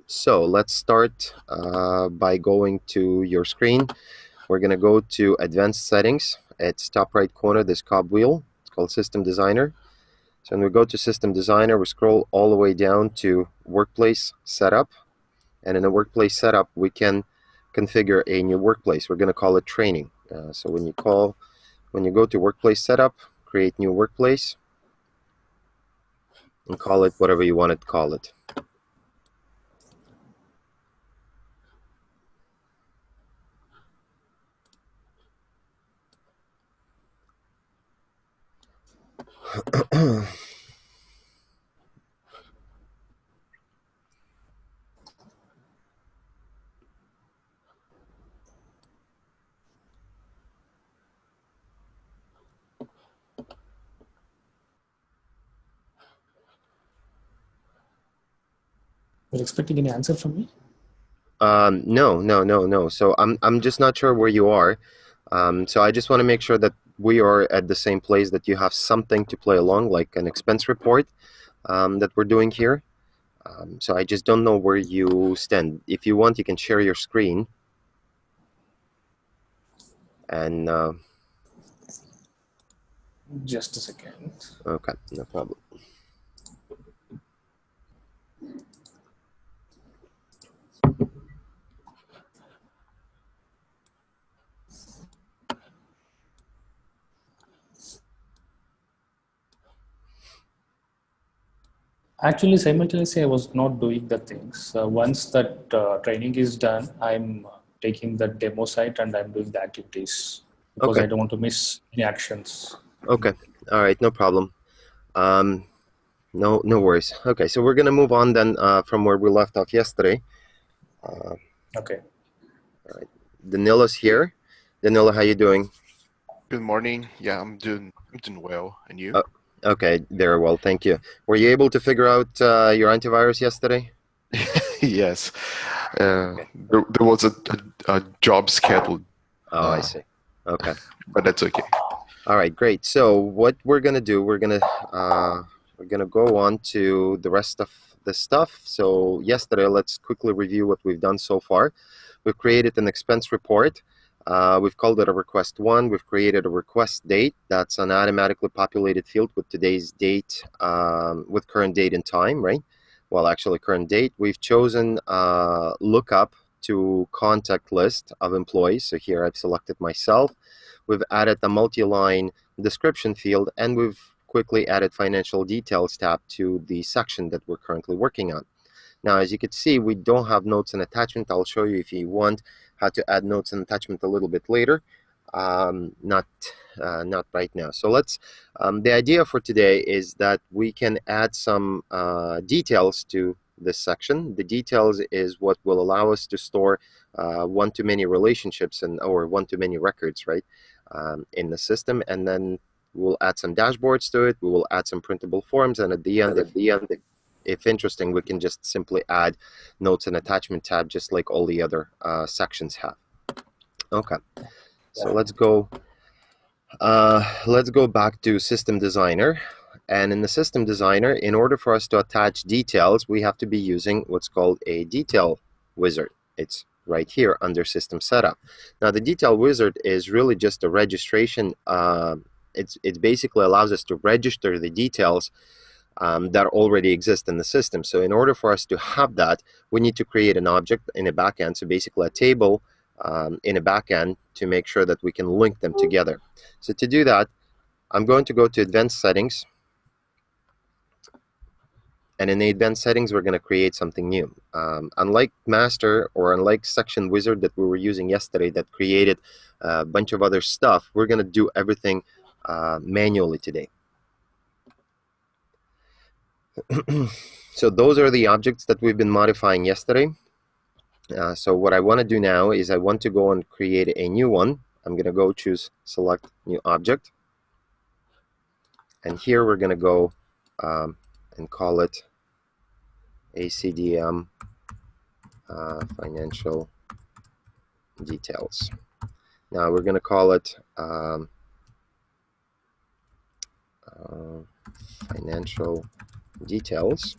So let's start by going to your screen. We're going to go to Advanced Settings. It's top right corner, this cog wheel. It's called System Designer. So when we go to System Designer, we scroll all the way down to Workplace Setup. And in the Workplace Setup, we can configure a new workplace. We're going to call it Training. So when you go to Workplace Setup, create New Workplace, and call it whatever you want to call it. You're expecting any answer from me? No. So I'm just not sure where you are. So I just want to make sure that we are at the same place, that you have something to play along, like an expense report that we're doing here. So I just don't know where you stand. If you want, you can share your screen. And Just a second. okay, no problem. Actually, simultaneously, I was not doing the things. Once that training is done, I'm taking the demo site and I'm doing the activities because Okay, I don't want to miss any actions. okay, all right, no problem. No worries. Okay, so we're gonna move on then from where we left off yesterday. Okay. All right, Danila's here. Danila, how you doing? Good morning. Yeah, I'm doing well. And you? Okay, very well, thank you. Were you able to figure out your antivirus yesterday? Yes. There was a job scheduled, Oh, I see. Okay. but that's okay. All right, great. So what we're gonna do, we're gonna go on to the rest of the stuff. So yesterday, let's quickly review what we've done so far. We've created an expense report. We've called it a request one. We've created a request date. That's an automatically populated field with today's date, with current date and time, right? Well, actually, current date. We've chosen lookup to contact list of employees. So here I've selected myself. We've added a multi-line description field, and we've quickly added financial details tab to the section that we're currently working on. Now, as you can see, we don't have notes and attachment. I'll show you if you want how to add notes and attachment a little bit later. Not right now. So let's. The idea for today is that we can add some details to this section. The details is what will allow us to store one-to-many relationships or one-to-many records, right, in the system, and then we'll add some dashboards to it. We will add some printable forms, and at the end, if interesting, we can just simply add notes and attachment tab, just like all the other sections have. Okay, so let's go back to System Designer. And in the System Designer, in order for us to attach details, we have to be using what's called a detail wizard. It's right here under System Setup. Now, the detail wizard is really just a registration. It basically allows us to register the details that already exist in the system. So in order for us to have that, we need to create an object in a backend. So basically a table in a backend to make sure that we can link them together. So to do that, I'm going to go to Advanced Settings. And in the Advanced Settings, we're going to create something new. Unlike Master or unlike Section Wizard that we were using yesterday that created a bunch of other stuff, we're going to do everything manually today. So those are the objects that we've been modifying yesterday. So what I want to do now is I want to go and create a new one. I'm going to go choose select new object. And here we're going to go and call it ACDM financial details. Now we're going to call it financial details.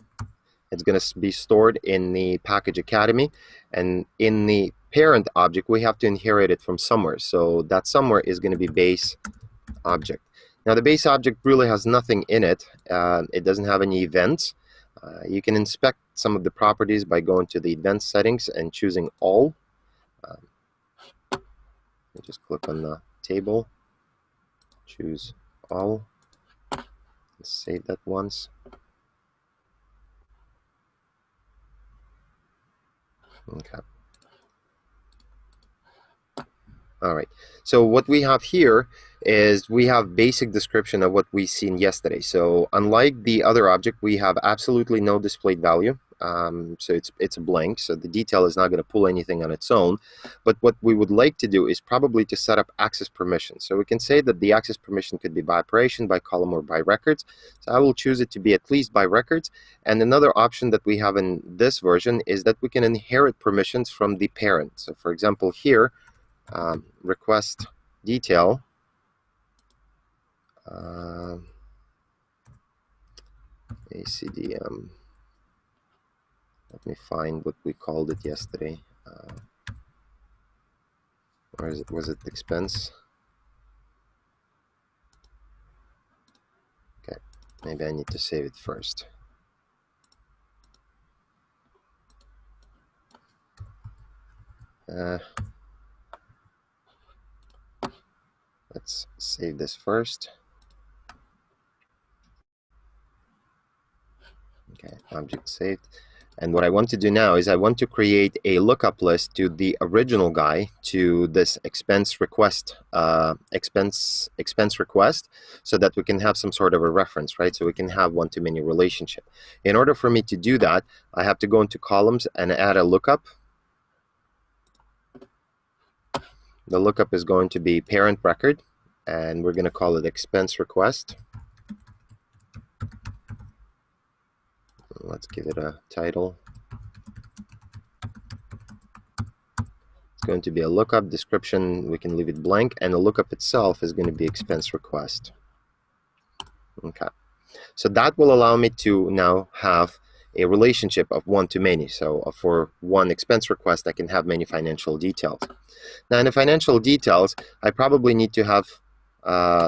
It's going to be stored in the package Academy, and in the parent object we have to inherit it from somewhere. So that somewhere is going to be base object. Now the base object really has nothing in it. It doesn't have any events. You can inspect some of the properties by going to the event settings and choosing all. Just click on the table, choose all, save that once. Okay. All right. So what we have here is we have basic description of what we seen yesterday. So unlike the other object, we have absolutely no displayed value. So it's a blank. So the detail is not going to pull anything on its own. But what we would like to do is probably to set up access permission. So we can say that the access permission could be by operation, by column, or by records. So I will choose it to be at least by records. And another option that we have in this version is that we can inherit permissions from the parent. So for example, here, request detail, ACDM. Let me find what we called it yesterday. Or is it, was it expense? Okay, maybe I need to save it first. Let's save this first. Okay, object saved. And what I want to do now is I want to create a lookup list to the original guy, to this expense request, expense request, so that we can have some sort of a reference, right? So we can have one-to-many relationship. In order for me to do that, I have to go into columns and add a lookup. The lookup is going to be parent record, and we're going to call it expense request. Let's give it a title. It's going to be a lookup description. We can leave it blank, and the lookup itself is going to be expense request. Okay, so that will allow me to now have a relationship of one-to-many. So for one expense request, I can have many financial details. Now in the financial details, I probably need to have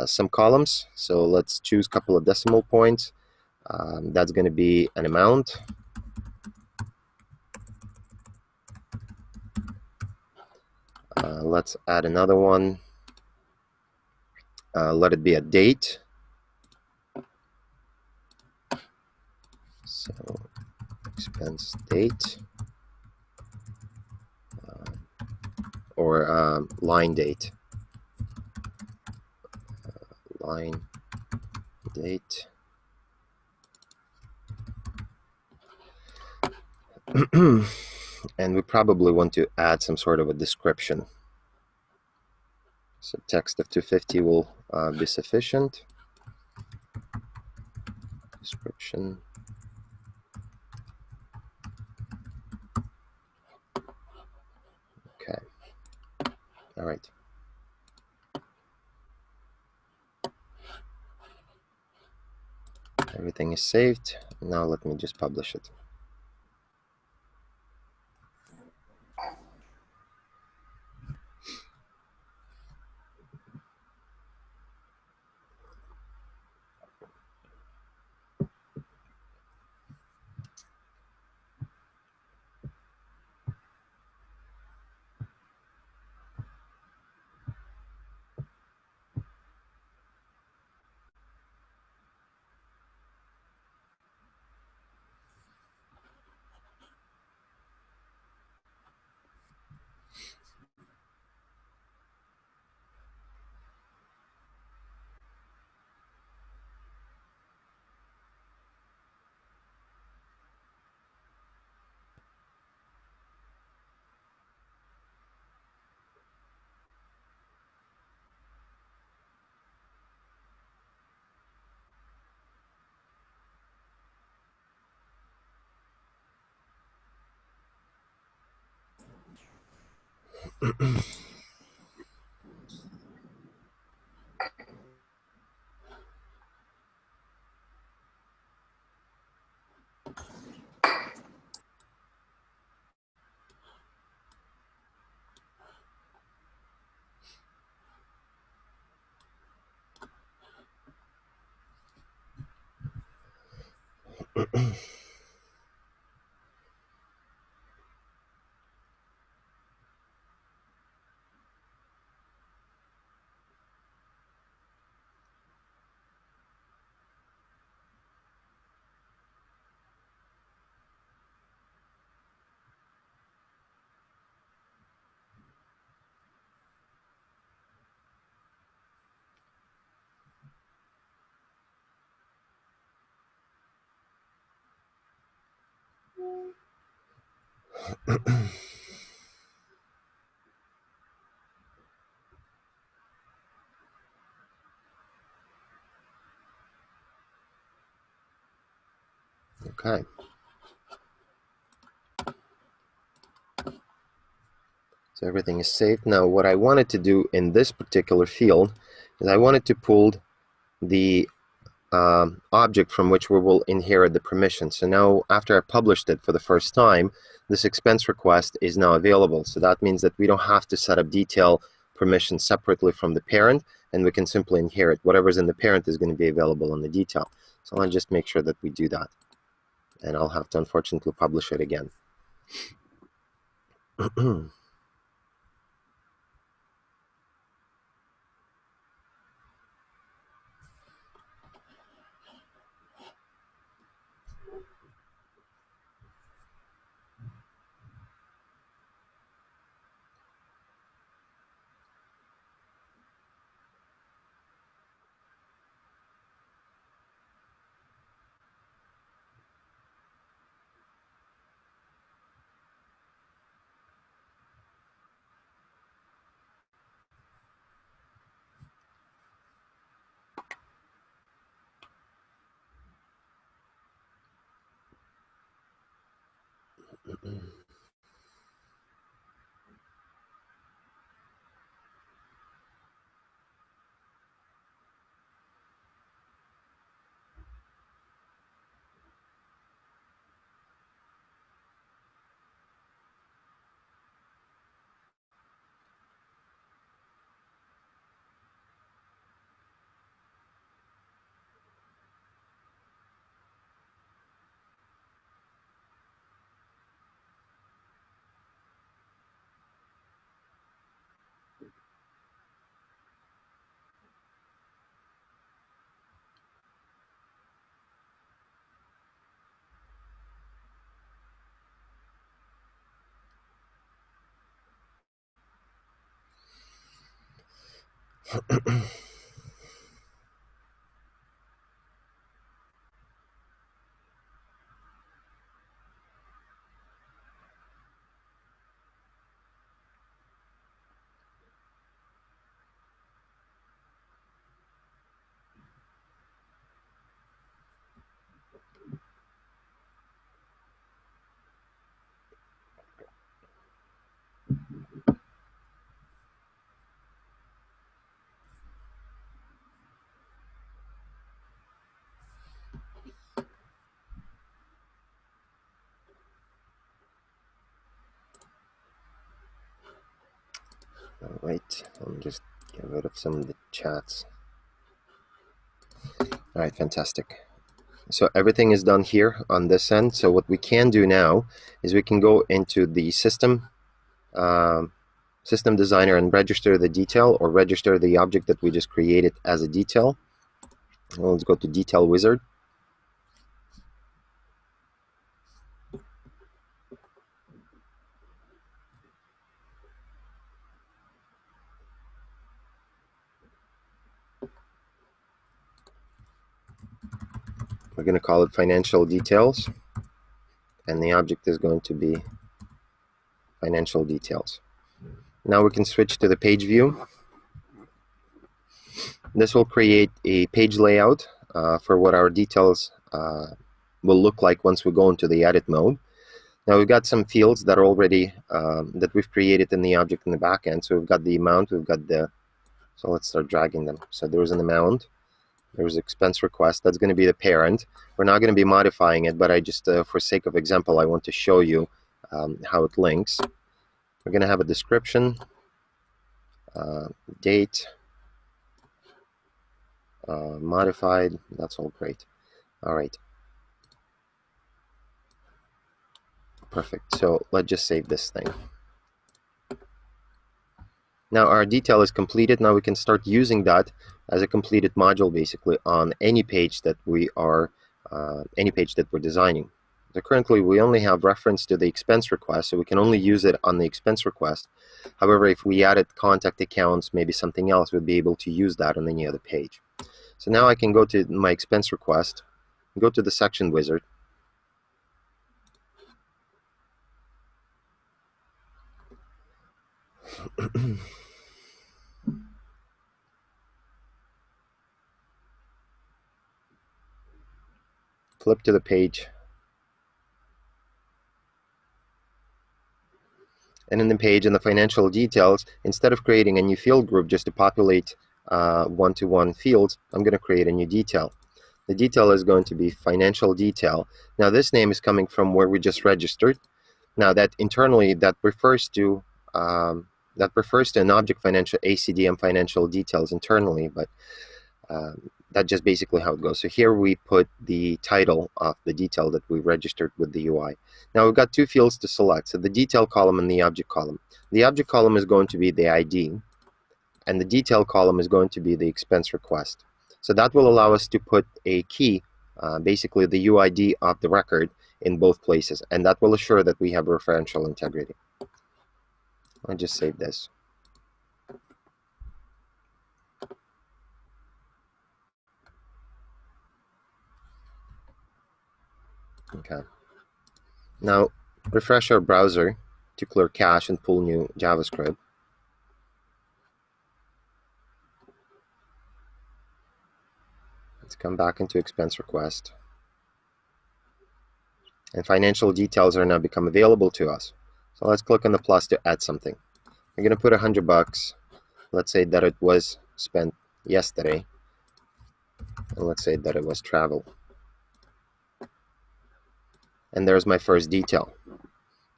some columns. So let's choose a couple of decimal points. That's going to be an amount. Let's add another one. Let it be a date. So expense date, or line date. Line date. And we probably want to add some sort of a description. So text of 250 will be sufficient. Description. Okay. All right. Everything is saved. Now let me just publish it. Okay. So everything is saved. Now what I wanted to do in this particular field is I wanted to pull the object from which we will inherit the permission. So now after I published it for the first time, this expense request is now available. So that means that we don't have to set up detail permission separately from the parent, and we can simply inherit. Whatever's in the parent is going to be available in the detail. So I'll just make sure that we do that. And I'll have to unfortunately publish it again. All right, let me just get rid of some of the chats. All right, fantastic. So everything is done here on this end. So what we can do now is we can go into the system designer and register the detail, or register the object that we just created as a detail. Well, let's go to Detail Wizard. We're going to call it Financial Details, and the object is going to be Financial Details. Now we can switch to the page view. This will create a page layout for what our details will look like once we go into the edit mode. Now we've got some fields that are already that we've created in the object in the back end. So we've got the amount, we've got the, so let's start dragging them. So there's an amount, there's expense request, that's going to be the parent. We're not going to be modifying it, but I just, for sake of example, I want to show you how it links. We're going to have a description, date, modified, that's all great. All right. Perfect. So let's just save this thing. Now our detail is completed. Now we can start using that as a completed module, basically, on any page that we are, designing. So currently we only have reference to the expense request, so we can only use it on the expense request. However, if we added contact accounts, maybe something else, we'd be able to use that on any other page. So now I can go to my expense request, go to the section wizard, flip to the page, and in the page, in the financial details, instead of creating a new field group just to populate one-to-one fields, I'm going to create a new detail. The detail is going to be financial detail. Now this name is coming from where we just registered. Now that internally, that refers to an object financial ACDM financial details internally, but that's just basically how it goes. So here we put the title of the detail that we registered with the UI. Now we've got two fields to select, so the detail column and the object column. The object column is going to be the ID, and the detail column is going to be the expense request. So that will allow us to put a key, basically the UID of the record, in both places, and that will assure that we have referential integrity. I'll just save this. Okay. Now refresh our browser to clear cache and pull new JavaScript. Let's come back into expense request. And financial details are now become available to us. So let's click on the plus to add something. I'm going to put $100. Let's say that it was spent yesterday. And let's say that it was travel. And there's my first detail.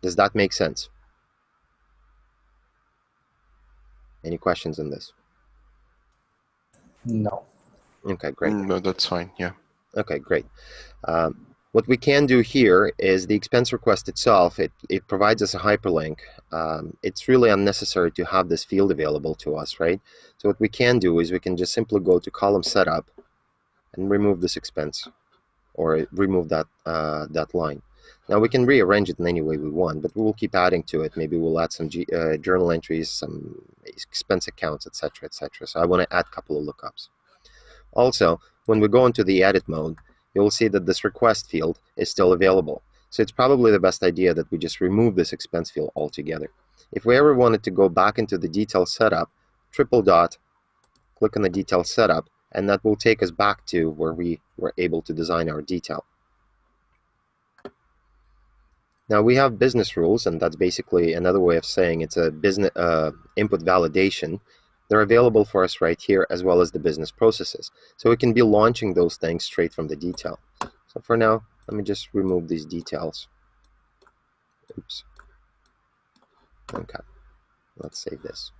Does that make sense? Any questions on this? No. Okay, great. No, that's fine. Yeah. Okay, great. What we can do here is the expense request itself, it provides us a hyperlink. It's really unnecessary to have this field available to us, right? So what we can do is we can just simply go to column setup and remove this expense, or remove that, that line. Now we can rearrange it in any way we want, but we will keep adding to it. Maybe we'll add some journal entries, some expense accounts, etc., etc. So I want to add a couple of lookups. Also, when we go into the edit mode, you'll see that this request field is still available. So it's probably the best idea that we just remove this expense field altogether. If we ever wanted to go back into the detail setup, triple dot, click on the detail setup, and that will take us back to where we were able to design our detail. Now we have business rules, and that's basically another way of saying it's a business input validation. They're available for us right here, as well as the business processes. So we can be launching those things straight from the detail. So for now, let me just remove these details. Oops. Okay. Let's save this.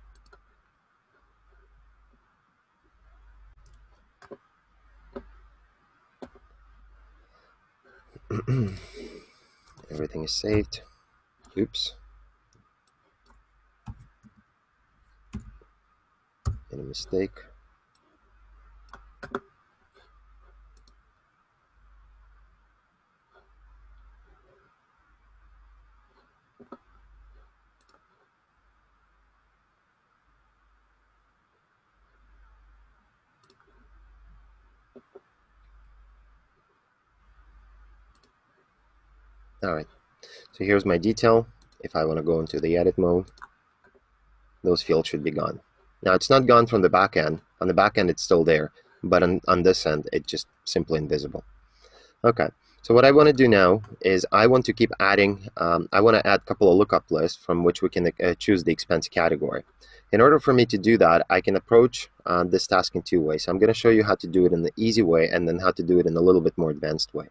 Everything is saved. Oops. Any mistake. All right. So here's my detail. If I want to go into the edit mode, those fields should be gone. Now it's not gone from the back end. On the back end it's still there, but on this end it's just simply invisible. Okay, so what I want to do now is I want to keep adding, I want to add a couple of lookup lists from which we can choose the expense category. In order for me to do that, I can approach this task in two ways. So I'm going to show you how to do it in the easy way, and then how to do it in a little bit more advanced way.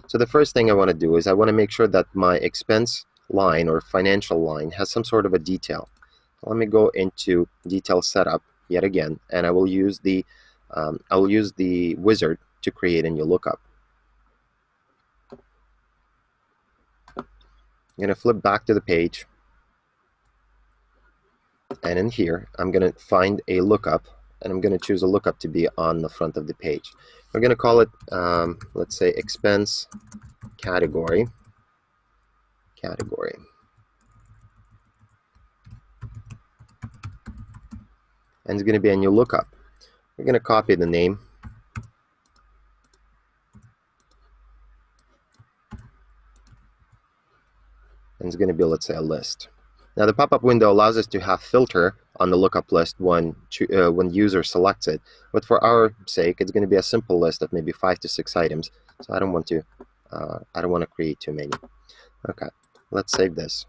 So the first thing I want to do is I want to make sure that my expense line or financial line has some sort of a detail. Let me go into detail setup yet again, and I will use the wizard to create a new lookup. I'm going to flip back to the page. And in here, I'm going to find a lookup, and I'm going to choose a lookup to be on the front of the page. We're going to call it, let's say, expense category. And it's going to be a new lookup. We're going to copy the name. And it's going to be, let's say, a list. Now, the pop-up window allows us to have filter on the lookup list when user selects it. But for our sake, it's going to be a simple list of maybe 5 to 6 items. So I don't want to create too many. Okay, let's save this.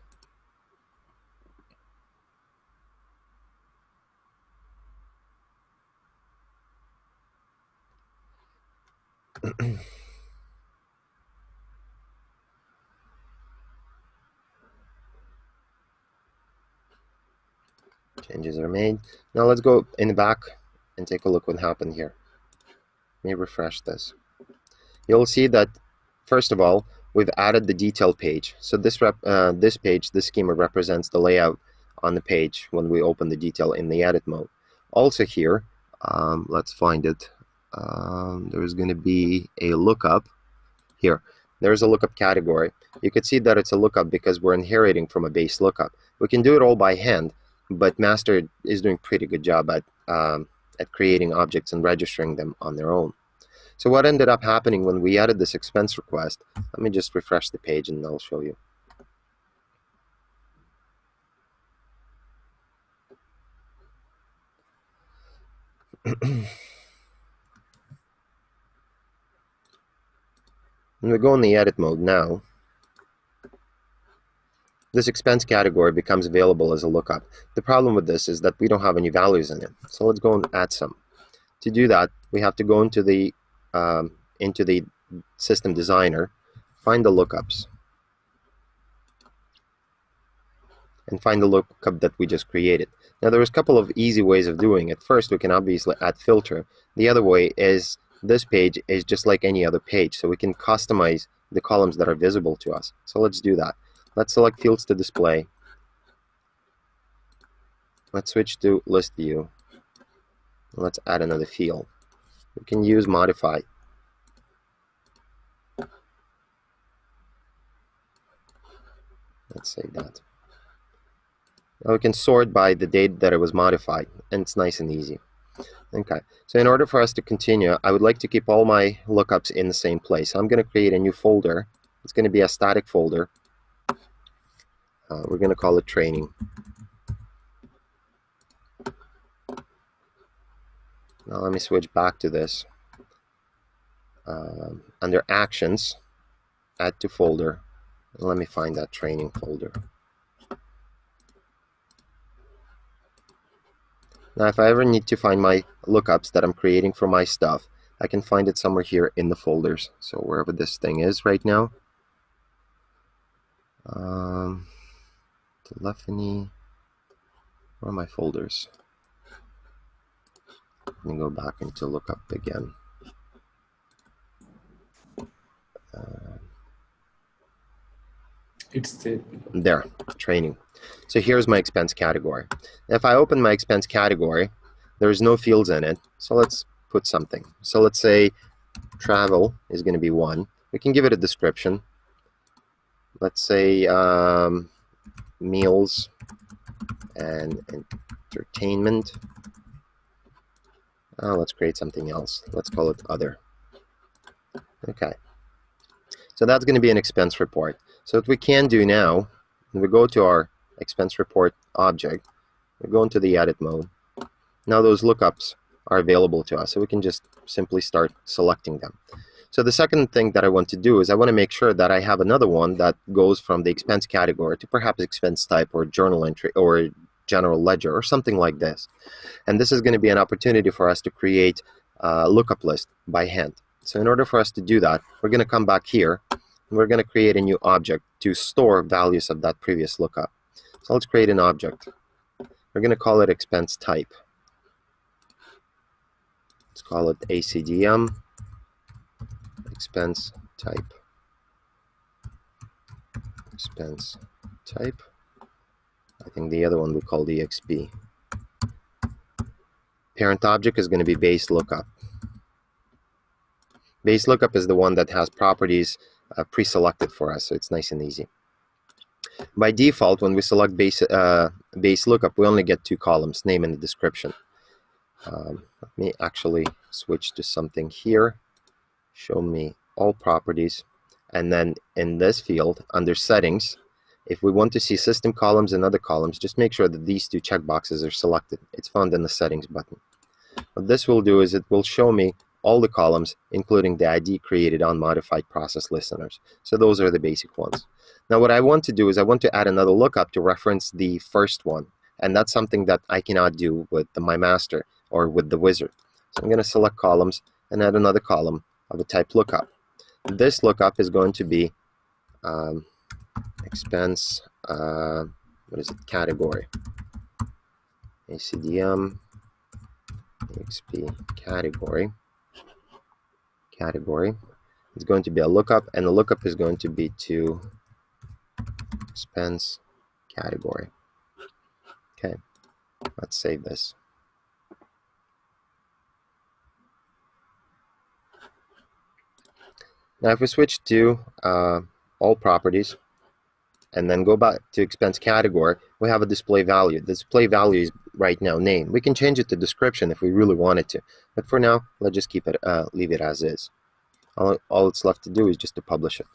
Changes are made. Now let's go in the back and take a look what happened here. Let me refresh this. You'll see that, first of all, we've added the detail page. So this page, this schema represents the layout on the page when we open the detail in the edit mode. Also here, let's find it. There's going to be a lookup here. There's a lookup category. You can see that it's a lookup because we're inheriting from a base lookup. We can do it all by hand, but Master is doing a pretty good job at creating objects and registering them on their own. So what ended up happening when we added this expense request, let me just refresh the page and I'll show you. When we go in the edit mode now, this expense category becomes available as a lookup. The problem with this is that we don't have any values in it. So let's go and add some. To do that, we have to go into the system designer, find the lookups, and find the lookup that we just created. Now there's a couple of easy ways of doing it. First, we can obviously add filter. The other way is this page is just like any other page, so we can customize the columns that are visible to us. So let's do that. Let's select fields to display. Let's switch to list view. Let's add another field. We can use modify. Let's save that. Now we can sort by the date that it was modified, and it's nice and easy. Okay, so in order for us to continue, I would like to keep all my lookups in the same place. So I'm going to create a new folder. It's going to be a static folder. We're going to call it training. Now let me switch back to this. Under actions, add to folder. Let me find that training folder. Now if I ever need to find my lookups that I'm creating for my stuff, I can find it somewhere here in the folders. So wherever this thing is right now. Telephony. Where are my folders? Let me go back into lookup again. It's there, training. So here's my expense category. If I open my expense category, there's no fields in it. So let's put something. So let's say travel is going to be 1. We can give it a description. Let's say meals and entertainment. Let's create something else. Let's call it other. Okay. So that's going to be an expense report. So what we can do now, when we go to our expense report object, we go into the edit mode. Now those lookups are available to us, so we can just simply start selecting them. So the second thing that I want to do is I want to make sure that I have another one that goes from the expense category to perhaps expense type or journal entry or general ledger or something like this. And this is going to be an opportunity for us to create a lookup list by hand. So in order for us to do that, we're going to come back here and we're going to create a new object to store values of that previous lookup. So let's create an object. We're going to call it expense type. Let's call it ACDM expense type. expense type. I think the other one we called exp. Parent object is going to be base lookup. Base lookup is the one that has properties pre-selected for us, so it's nice and easy. By default, when we select base lookup, we only get two columns, name and the description. Let me actually switch to something here. Show me all properties. And then in this field, under settings, if we want to see system columns and other columns, just make sure that these two checkboxes are selected. It's found in the settings button. What this will do is it will show me all the columns, including the ID created on modified process listeners. So those are the basic ones. Now what I want to do is I want to add another lookup to reference the first one. And that's something that I cannot do with my master or with the wizard. So I'm going to select columns and add another column of a type lookup. This lookup is going to be expense, category. ACDM, EXP category. Category is going to be a lookup, and the lookup is going to be to expense category. Okay, let's save this. Now if we switch to all properties and then go back to expense category, we have a display value. The display value is right now name. We can change it to description if we really wanted to, but for now let's just keep it leave it as is. All it's left to do is just to publish it.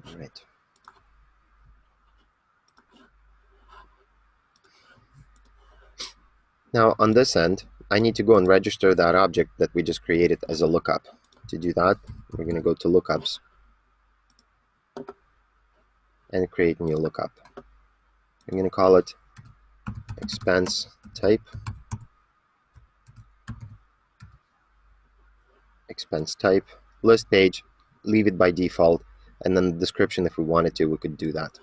All right. Now on this end, I need to go and register that object that we just created as a lookup. To do that, we're going to go to lookups and create a new lookup. I'm going to call it expense type, list page, leave it by default, and then the description, if we wanted to, we could do that.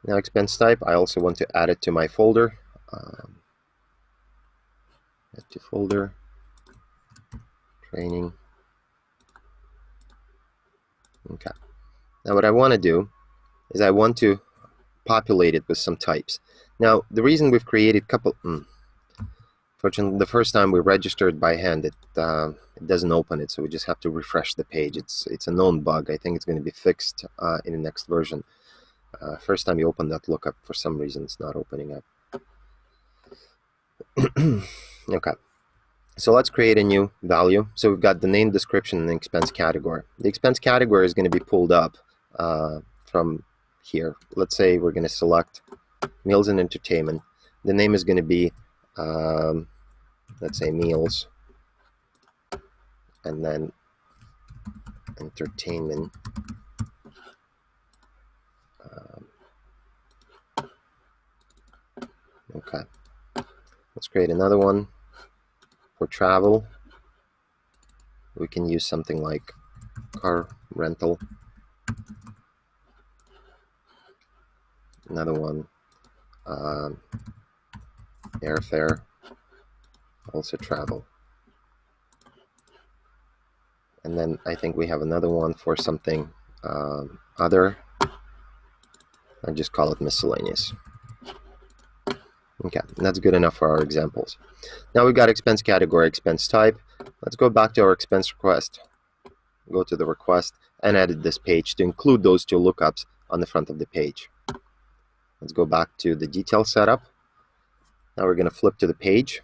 Now expense type, I also want to add it to my folder. Add to folder, training. Okay. Now what I want to do is I want to populate it with some types. Now the reason we've created fortunately the first time we registered by hand, it doesn't open it, so we just have to refresh the page. It's a known bug. I think it's going to be fixed in the next version. First time you open that lookup, for some reason it's not opening up. Okay. So let's create a new value. So we've got the name, description, and the expense category. The expense category is going to be pulled up from here. Let's say we're going to select meals and entertainment. The name is going to be, let's say, meals, and then entertainment. Okay. Let's create another one for travel. We can use something like car rental. Another one, airfare, also travel. And then I think we have another one for something other. I just call it miscellaneous. Okay, that's good enough for our examples. Now we've got expense category, expense type. Let's go back to our expense request. Go to the request and edit this page to include those two lookups on the front of the page. Let's go back to the detail setup. Now we're going to flip to the page.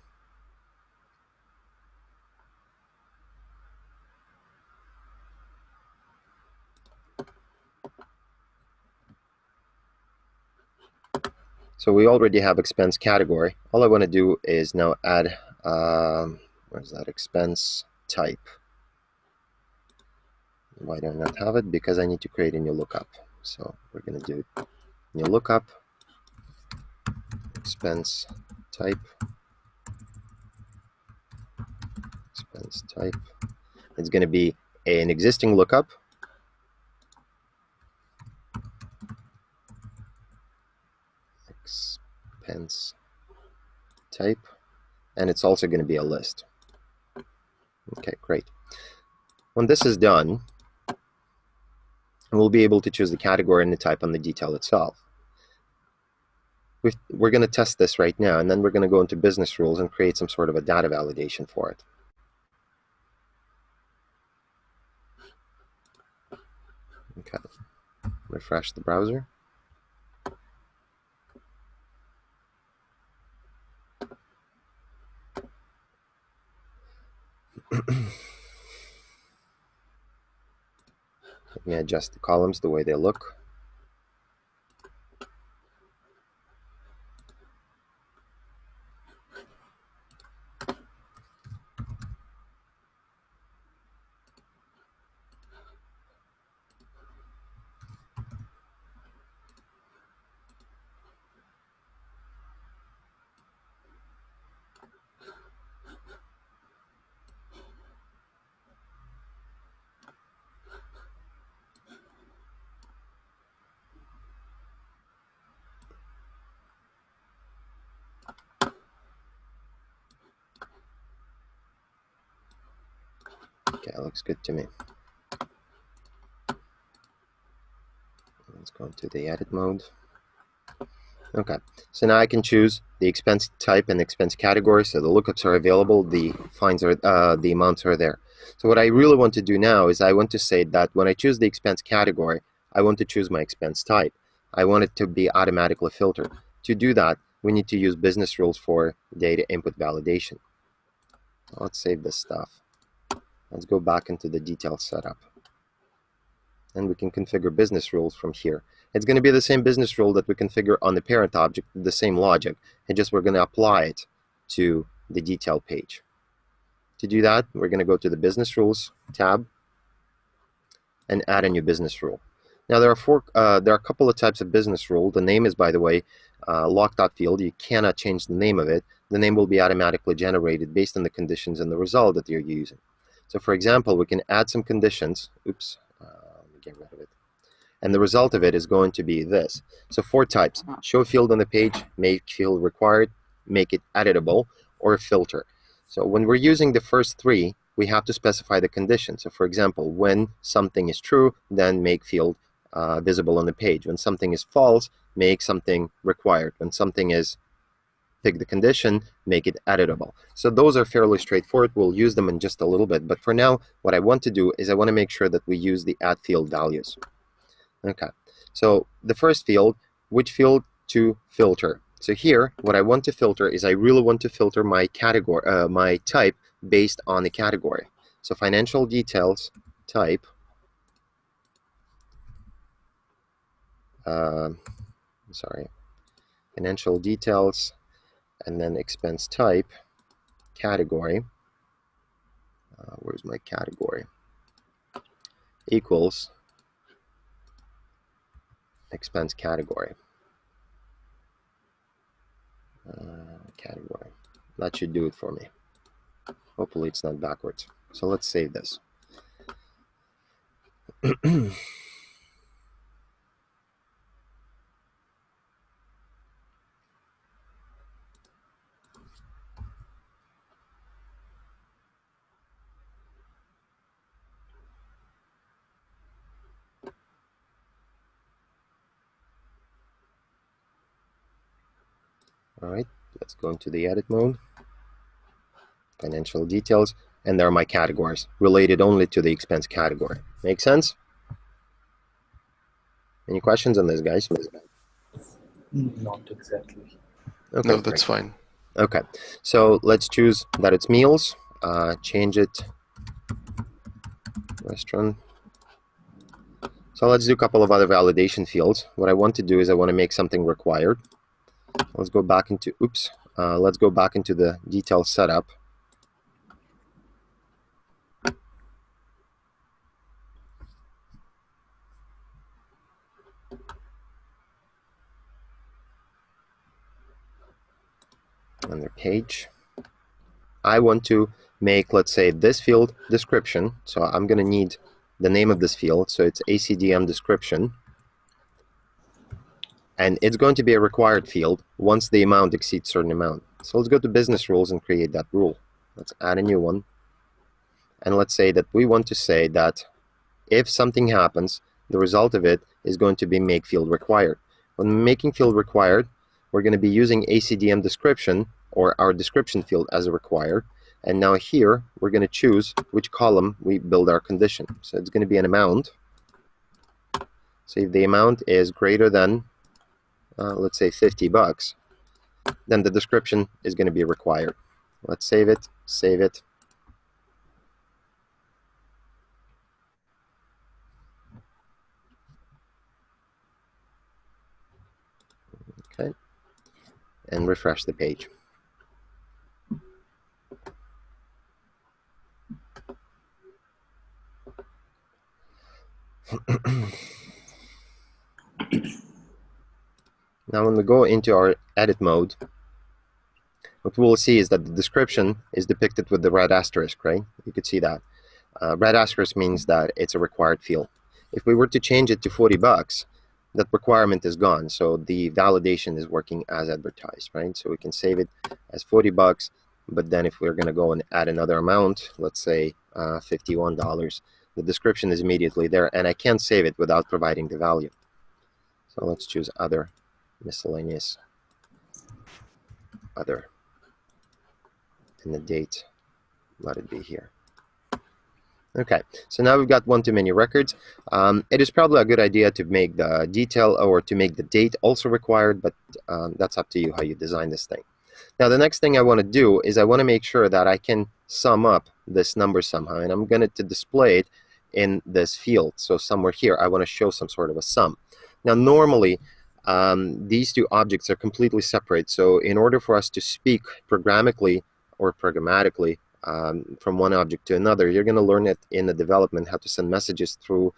So we already have expense category. All I want to do is now add, where's that, expense type. Why do I not have it? Because I need to create a new lookup. So we're going to do new lookup, expense type, expense type. It's going to be an existing lookup. Expense type, and it's also going to be a list. Okay, great. When this is done, we'll be able to choose the category and the type on the detail itself. We're going to test this right now, and then we're going to go into business rules and create some sort of a data validation for it. Okay, refresh the browser. Let me adjust the columns the way they look. Okay, looks good to me. Let's go into the edit mode. Okay, so now I can choose the expense type and expense category, so the lookups are available, the fines are, the amounts are there. So what I really want to do now is I want to say that when I choose the expense category, I want to choose my expense type. I want it to be automatically filtered. To do that, we need to use business rules for data input validation. Let's save this stuff. Let's go back into the detail setup. And we can configure business rules from here. It's going to be the same business rule that we configure on the parent object, the same logic, and just we're going to apply it to the detail page. To do that, we're going to go to the business rules tab and add a new business rule. Now there are a couple of types of business rule. The name is, by the way, locked out field. You cannot change the name of it. The name will be automatically generated based on the conditions and the result that you're using. So for example, we can add some conditions. Oops, let me get rid of it. And the result of it is going to be this. So 4 types: show field on the page, make field required, make it editable, or filter. So when we're using the first 3, we have to specify the condition. So for example, when something is true, then make field visible on the page. When something is false, make something required. When something is, pick the condition, make it editable. So those are fairly straightforward. We'll use them in just a little bit. But for now, what I want to do is I want to make sure that we use the add field values. Okay, so the first field, which field to filter. So here, what I want to filter is I really want to filter my category, my type based on the category. So financial details type, financial details, and then expense type, category, where's my category, equals expense category. Category. That should do it for me. Hopefully it's not backwards. So let's save this. All right, let's go into the edit mode. Financial details, and there are my categories related only to the expense category. Make sense? Any questions on this, guys? Not exactly. Okay, No, that's fine. Okay, so let's choose that it's meals. Change it restaurant. So let's do a couple of other validation fields. What I want to do is I want to make something required. Let's go back into let's go back into the detail setup. Under page, I want to make, let's say, this field description. So I'm going to need the name of this field. So it's ACDM description. And it's going to be a required field once the amount exceeds a certain amount. So let's go to business rules and create that rule. Let's add a new one. And let's say that we want to say that if something happens, the result of it is going to be make field required. When making field required, we're going to be using ACDM description, or our description field, as a required. And now here, we're going to choose which column we build our condition. So it's going to be an amount. So if the amount is greater than, let's say, $50, then the description is going to be required. Let's save it, save it. Okay, and refresh the page. Now when we go into our edit mode, what we will see is that the description is depicted with the red asterisk, right? You could see that. Red asterisk means that it's a required field. If we were to change it to $40, that requirement is gone. So the validation is working as advertised, right? So we can save it as $40, but then if we're going to go and add another amount, let's say $51, the description is immediately there, and I can't save it without providing the value. So let's choose other, miscellaneous, other, and the date, let it be here. Okay, so now we've got one too many records. It is probably a good idea to make the detail or to make the date also required, but that's up to you how you design this thing. Now the next thing I want to do is I want to make sure that I can sum up this number somehow, and I'm going to display it in this field. So somewhere here I want to show some sort of a sum. Now normally these two objects are completely separate, so in order for us to speak programmatically or programmatically from one object to another, you're going to learn it in the development how to send messages through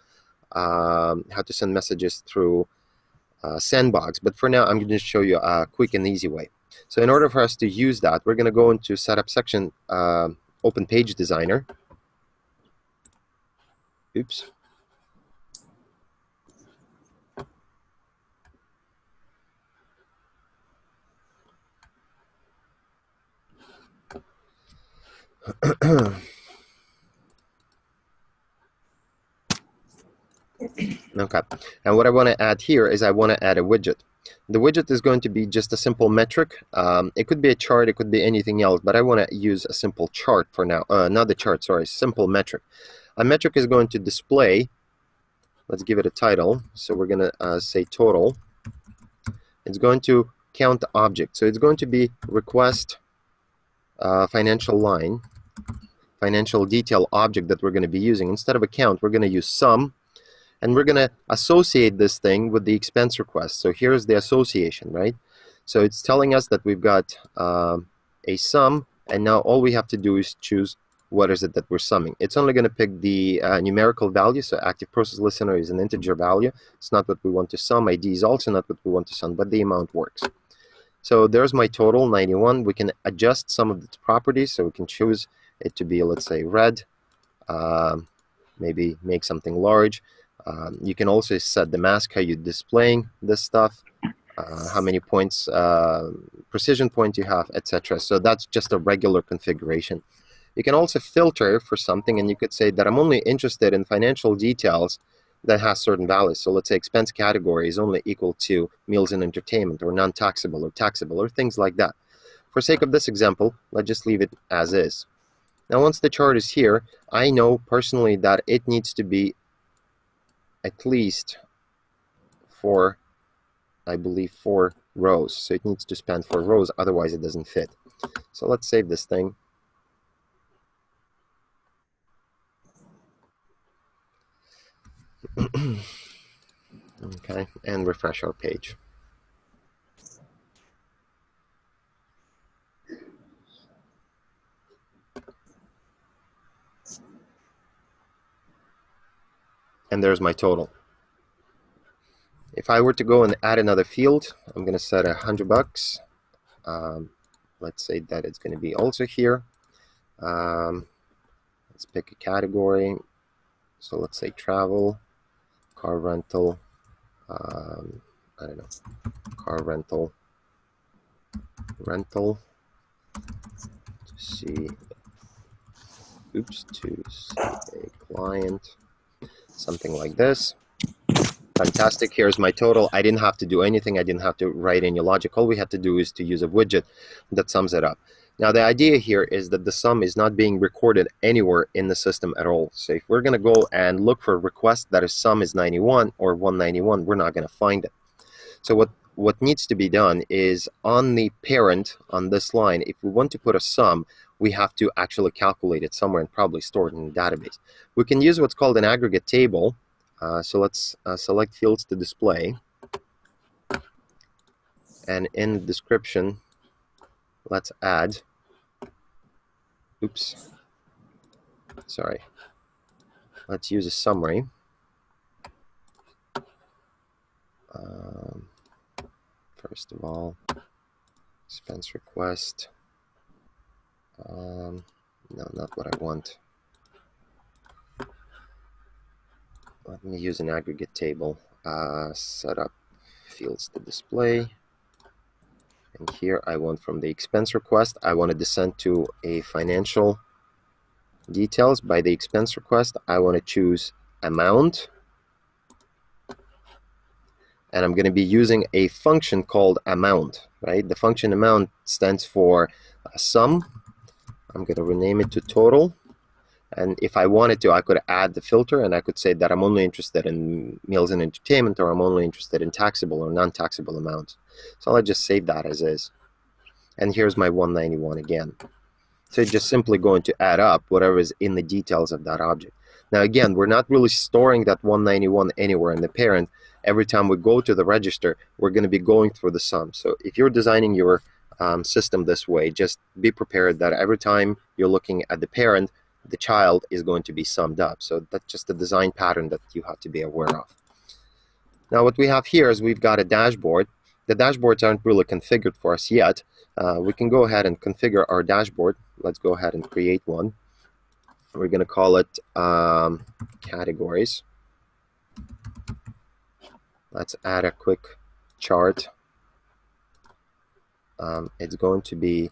Sandbox. But for now, I'm going to show you a quick and easy way. So in order for us to use that, we're going to go into Setup section, Open Page Designer. Oops. Okay, and what I want to add here is I want to add a widget. The widget is going to be just a simple metric. It could be a chart, it could be anything else, but I want to use a simple chart for now. Not a chart, sorry, simple metric. A metric is going to display, let's give it a title, so we're going to say total. It's going to count the object, so it's going to be request financial line, financial detail object that we're going to be using. Instead of account, we're going to use sum, and we're going to associate this thing with the expense request. So here's the association, right? So it's telling us that we've got a sum, and now all we have to do is choose what is it that we're summing. It's only going to pick the numerical value, so active process listener is an integer value. It's not what we want to sum. ID is also not what we want to sum, but the amount works. So there's my total, 91. We can adjust some of its properties, so we can choose it to be, let's say, red. Maybe make something large. You can also set the mask, how you're displaying this stuff, how many points, precision point you have, etc. So that's just a regular configuration. You can also filter for something, and you could say that I'm only interested in financial details that has certain values. So let's say expense category is only equal to meals and entertainment, or non-taxable, or taxable, or things like that. For sake of this example, let's just leave it as is. Now once the chart is here, I know personally that it needs to be at least four, I believe, 4 rows. So it needs to span 4 rows, otherwise it doesn't fit. So let's save this thing. Okay, and refresh our page. And there's my total. If I were to go and add another field, I'm going to set $100. Let's say that it's going to be also here. Let's pick a category. So let's say travel, car rental, I don't know, car rental, to see a client, something like this. Fantastic. Here's my total. I didn't have to do anything. I didn't have to write any logic. All we had to do is to use a widget that sums it up. Now the idea here is that the sum is not being recorded anywhere in the system at all. So if we're going to go and look for a request that is sum is 91 or 191, we're not going to find it. So what needs to be done is on the parent on this line, if we want to put a sum, we have to actually calculate it somewhere and probably store it in the database. We can use what's called an aggregate table. So let's select fields to display, and in the description let's add, let's use a summary. First of all, expense request, no, not what I want. Let me use an aggregate table. Set up fields to display. And here I want, from the expense request, I want to descend to a financial details. By the expense request, I want to choose amount. And I'm going to be using a function called amount, right? The function amount stands for sum. I'm going to rename it to total. And if I wanted to, I could add the filter, and I could say that I'm only interested in meals and entertainment, or I'm only interested in taxable or non-taxable amounts. So I'll just save that as is. And here's my 191 again. So it's just simply going to add up whatever is in the details of that object. Now again, we're not really storing that 191 anywhere in the parent. Every time we go to the register, we're going to be going through the sum. So if you're designing your system this way, just be prepared that every time you're looking at the parent, the child is going to be summed up. So that's just a design pattern that you have to be aware of. Now what we have here is we've got a dashboard. The dashboards aren't really configured for us yet. We can go ahead and configure our dashboard. Let's go ahead and create one. We're going to call it categories. Let's add a quick chart. It's going to be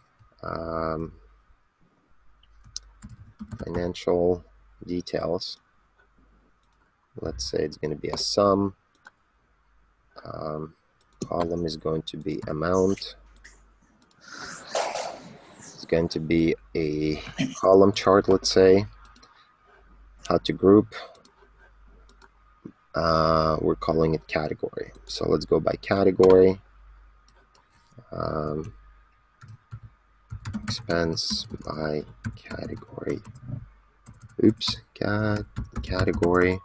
financial details. Let's say it's going to be a sum. Column is going to be amount. It's going to be a column chart, let's say. How to group. We're calling it category. So let's go by category. expense by category. Oops, category.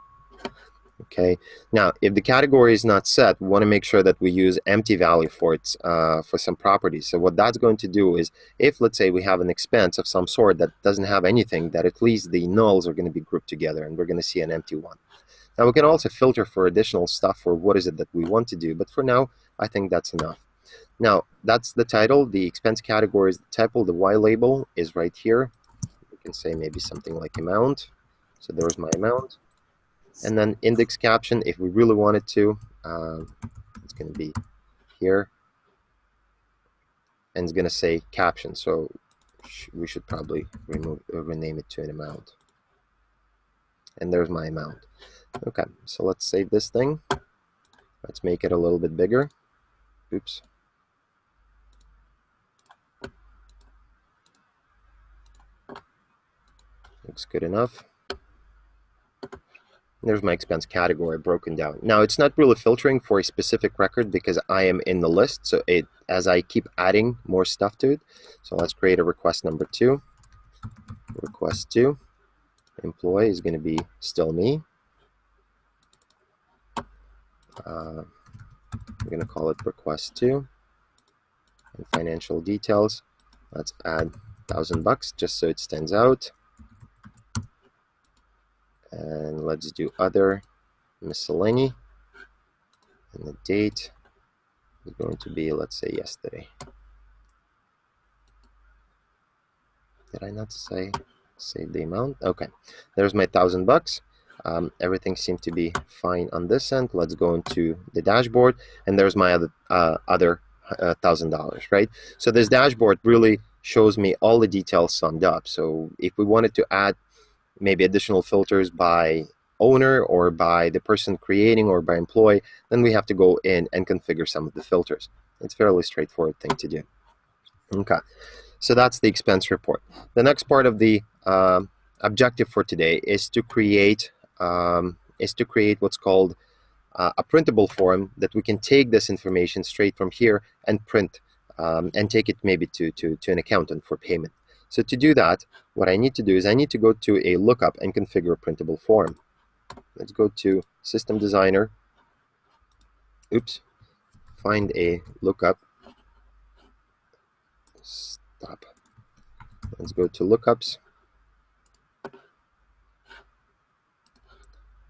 Okay, now if the category is not set, we want to make sure that we use empty value for it for some properties. So what that's going to do is, if let's say we have an expense of some sort that doesn't have anything, that at least the nulls are going to be grouped together and we're going to see an empty one. Now we can also filter for additional stuff for what is it that we want to do, but for now I think that's enough. Now that's the title, the expense category is the title, the Y label is right here. We can say maybe something like amount. So there's my amount. And then index caption, if we really wanted to, it's going to be here. And it's going to say caption. So we should probably rename it to an amount. And there's my amount. Okay, so let's save this thing. Let's make it a little bit bigger. Oops. Looks good enough. There's my expense category broken down. Now it's not really filtering for a specific record because I am in the list, so as I keep adding more stuff to it. So let's create a request number 2. Request 2. Employee is going to be still me. I'm going to call it request 2. And financial details. Let's add $1,000 just so it stands out. And let's do other miscellany, and the date is going to be, let's say, yesterday. Did I not save the amount? Okay, there's my $1,000. Everything seemed to be fine on this end. Let's go into the dashboard, and there's my other $1,000, right? So this dashboard really shows me all the details summed up. So if we wanted to add maybe additional filters by owner or by the person creating or by employee, then we have to go in and configure some of the filters. It's a fairly straightforward thing to do. Okay, so that's the expense report. The next part of the objective for today is to create what's called a printable form that we can take this information straight from here and print and take it maybe to an accountant for payment. So to do that, what I need to do is I need to go to a lookup and configure a printable form. Let's go to System Designer. Oops. Find a lookup. Stop. Let's go to lookups.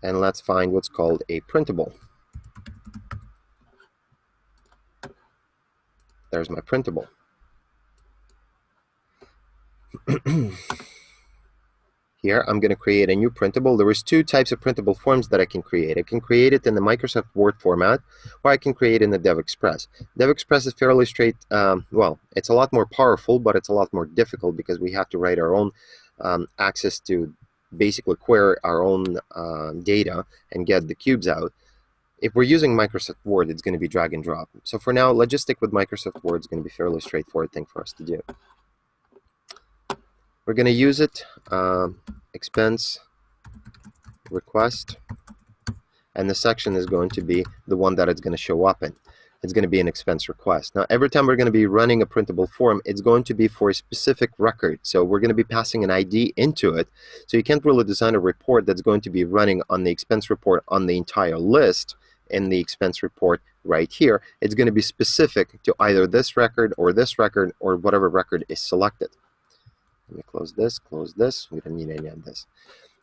And let's find what's called a printable. There's my printable. Here I'm going to create a new printable. There is 2 types of printable forms that I can create. I can create it in the Microsoft Word format, or I can create it in the DevExpress. DevExpress is fairly straight, well, it's a lot more powerful, but it's a lot more difficult because we have to write our own access to basically query our own data and get the cubes out. If we're using Microsoft Word, it's going to be drag and drop. So for now, let's just stick with Microsoft Word. It's going to be a fairly straightforward thing for us to do. We're going to use it, expense request, and the section is going to be the one that it's going to show up in. It's going to be an expense request. Now, every time we're going to be running a printable form, it's going to be for a specific record. So we're going to be passing an ID into it. So you can't really design a report that's going to be running on the expense report on the entire list in the expense report right here. It's going to be specific to either this record, or whatever record is selected. Let me close this, we don't need any of this.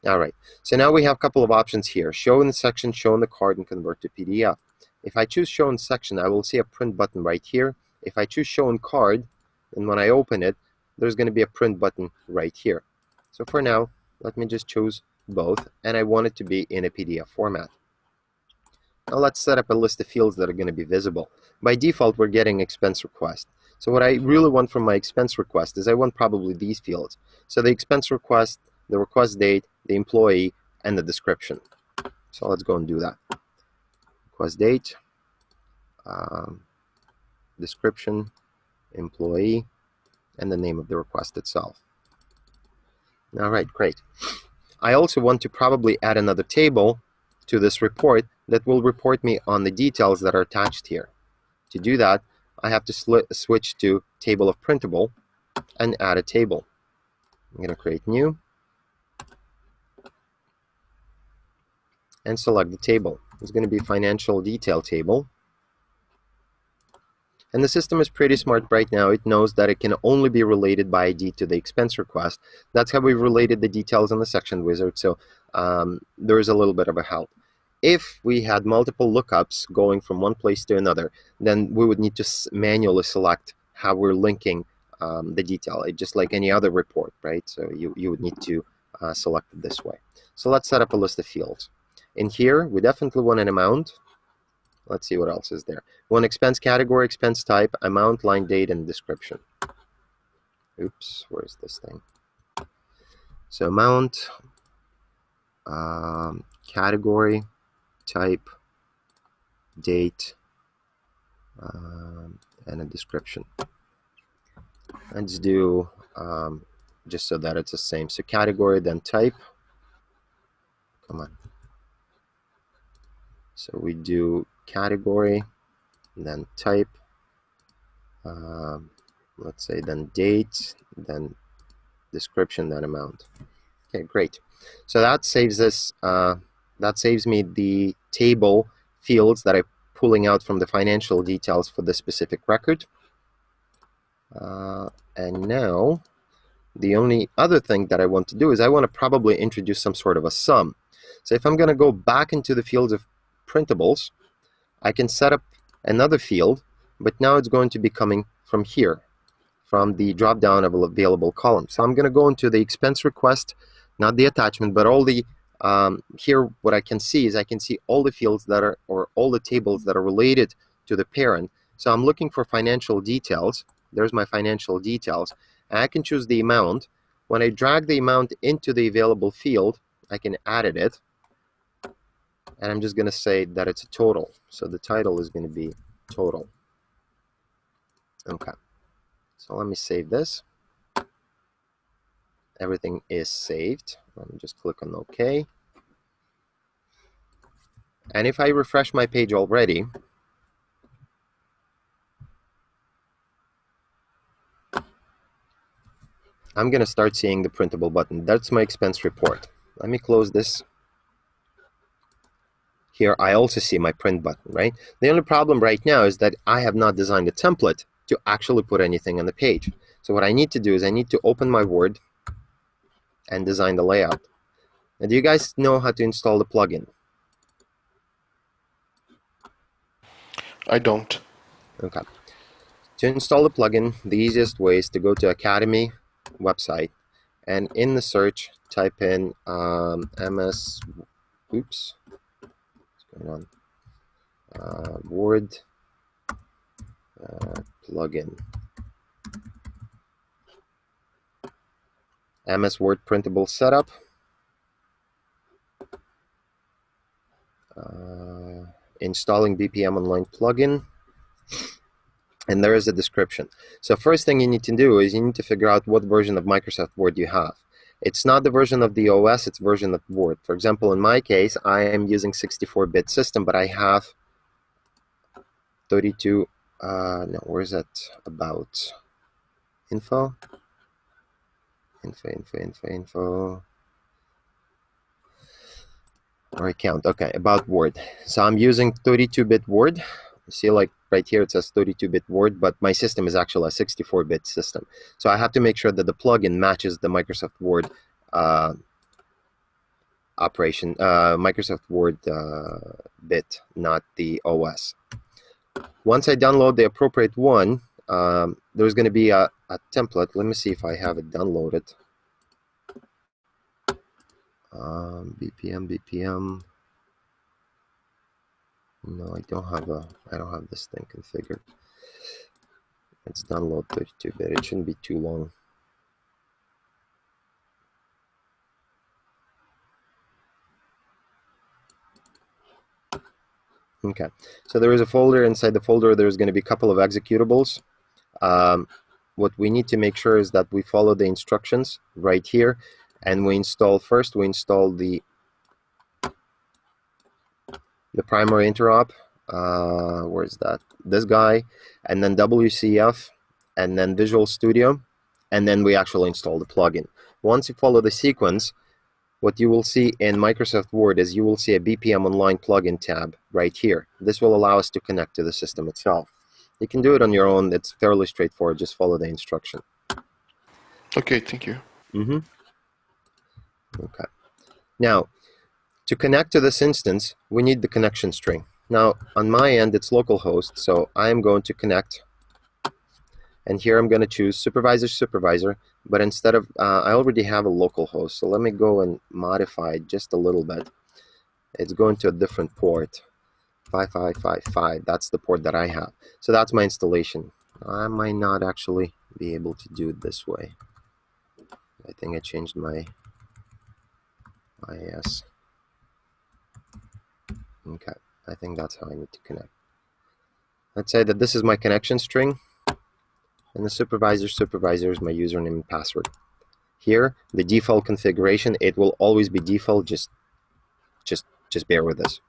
All right, so now we have a couple of options here. Show in the section, show in the card, and convert to PDF. If I choose show in section, I will see a print button right here. If I choose show in card, and when I open it, there's going to be a print button right here. So for now, let me just choose both, and I want it to be in a PDF format. Now let's set up a list of fields that are going to be visible. By default, we're getting expense request. So what I really want from my expense request is I want probably these fields. So the expense request, the request date, the employee, and the description. So let's go and do that. Request date, description, employee, and the name of the request itself. All right, great. I also want to probably add another table to this report that will report me on the details that are attached here. To do that, I have to switch to table of printable, and add a table. I'm going to create new and select the table. It's going to be financial detail table. And the system is pretty smart right now. It knows that it can only be related by ID to the expense request. That's how we've related the details in the section wizard. So there is a little bit of a help. If we had multiple lookups going from one place to another, then we would need to manually select how we're linking the detail, just like any other report, right? So you would need to select it this way. So let's set up a list of fields. In here, we definitely want an amount. Let's see what else is there. One expense category, expense type, amount, line date, and description. Oops, where's this thing? So amount, category, type, date, and a description. Let's do just so that it's the same. So category, then type. Come on. So we do category, then type, let's say then date, then description, then amount. Okay, great. So that saves us. That saves me the table fields that I'm pulling out from the financial details for the specific record. And now, the only other thing that I want to do is I want to probably introduce some sort of a sum. So if I'm going to go back into the fields of printables, I can set up another field, but now it's going to be coming from here, from the drop-down of available columns. So I'm going to go into the expense request, not the attachment, but all the here what I can see is I can see all the fields that are, or all the tables that are related to the parent. So I'm looking for financial details. There's my financial details. And I can choose the amount. When I drag the amount into the available field, I can edit it. And I'm just going to say that it's a total. So the title is going to be total. Okay. So let me save this. Everything is saved. Let me just click on OK. And if I refresh my page already, I'm going to start seeing the printable button. That's my expense report. Let me close this. Here I also see my print button, right? The only problem right now is that I have not designed a template to actually put anything on the page. So what I need to do is I need to open my Word and design the layout. Now, do you guys know how to install the plugin? I don't. Okay. To install the plugin, the easiest way is to go to Academy website, and in the search, type in MS. Oops. What's going on? Word plugin. MS Word printable setup. Installing BPM Online plugin. And there is a description. So first thing you need to do is you need to figure out what version of Microsoft Word you have. It's not the version of the OS, it's version of Word. For example, in my case, I am using 64-bit system, but I have 32, no, where is that about? Info? Info. Or account, okay, about Word. So I'm using 32-bit Word. You see, like right here it says 32-bit Word, but my system is actually a 64-bit system. So I have to make sure that the plugin matches the Microsoft Word operation, Microsoft Word bit, not the OS. Once I download the appropriate one, there's going to be a template. Let me see if I have it downloaded. BPM. No, I don't have this thing configured. Let's download 32-bit. It shouldn't be too long. Okay, so there is a folder. Inside the folder, there's going to be a couple of executables. What we need to make sure is that we follow the instructions right here, and we install the primary interop. Where is that? This guy, and then WCF, and then Visual Studio, and then we actually install the plugin. Once you follow the sequence, what you will see in Microsoft Word is you will see a BPM Online plugin tab right here. This will allow us to connect to the system itself. You can do it on your own. It's fairly straightforward. Just follow the instruction. Okay, thank you. Okay. Now, to connect to this instance, we need the connection string. Now, on my end, it's localhost, so I am going to connect. And here I'm going to choose supervisor, but instead of, I already have a local host, so let me go and modify it just a little bit. It's going to a different port, 5555, that's the port that I have. So that's my installation. I might not actually be able to do it this way. I think I changed my IIS. Okay, I think that's how I need to connect. Let's say that this is my connection string. And the supervisor is my username and password. Here, the default configuration, it will always be default. Just bear with us.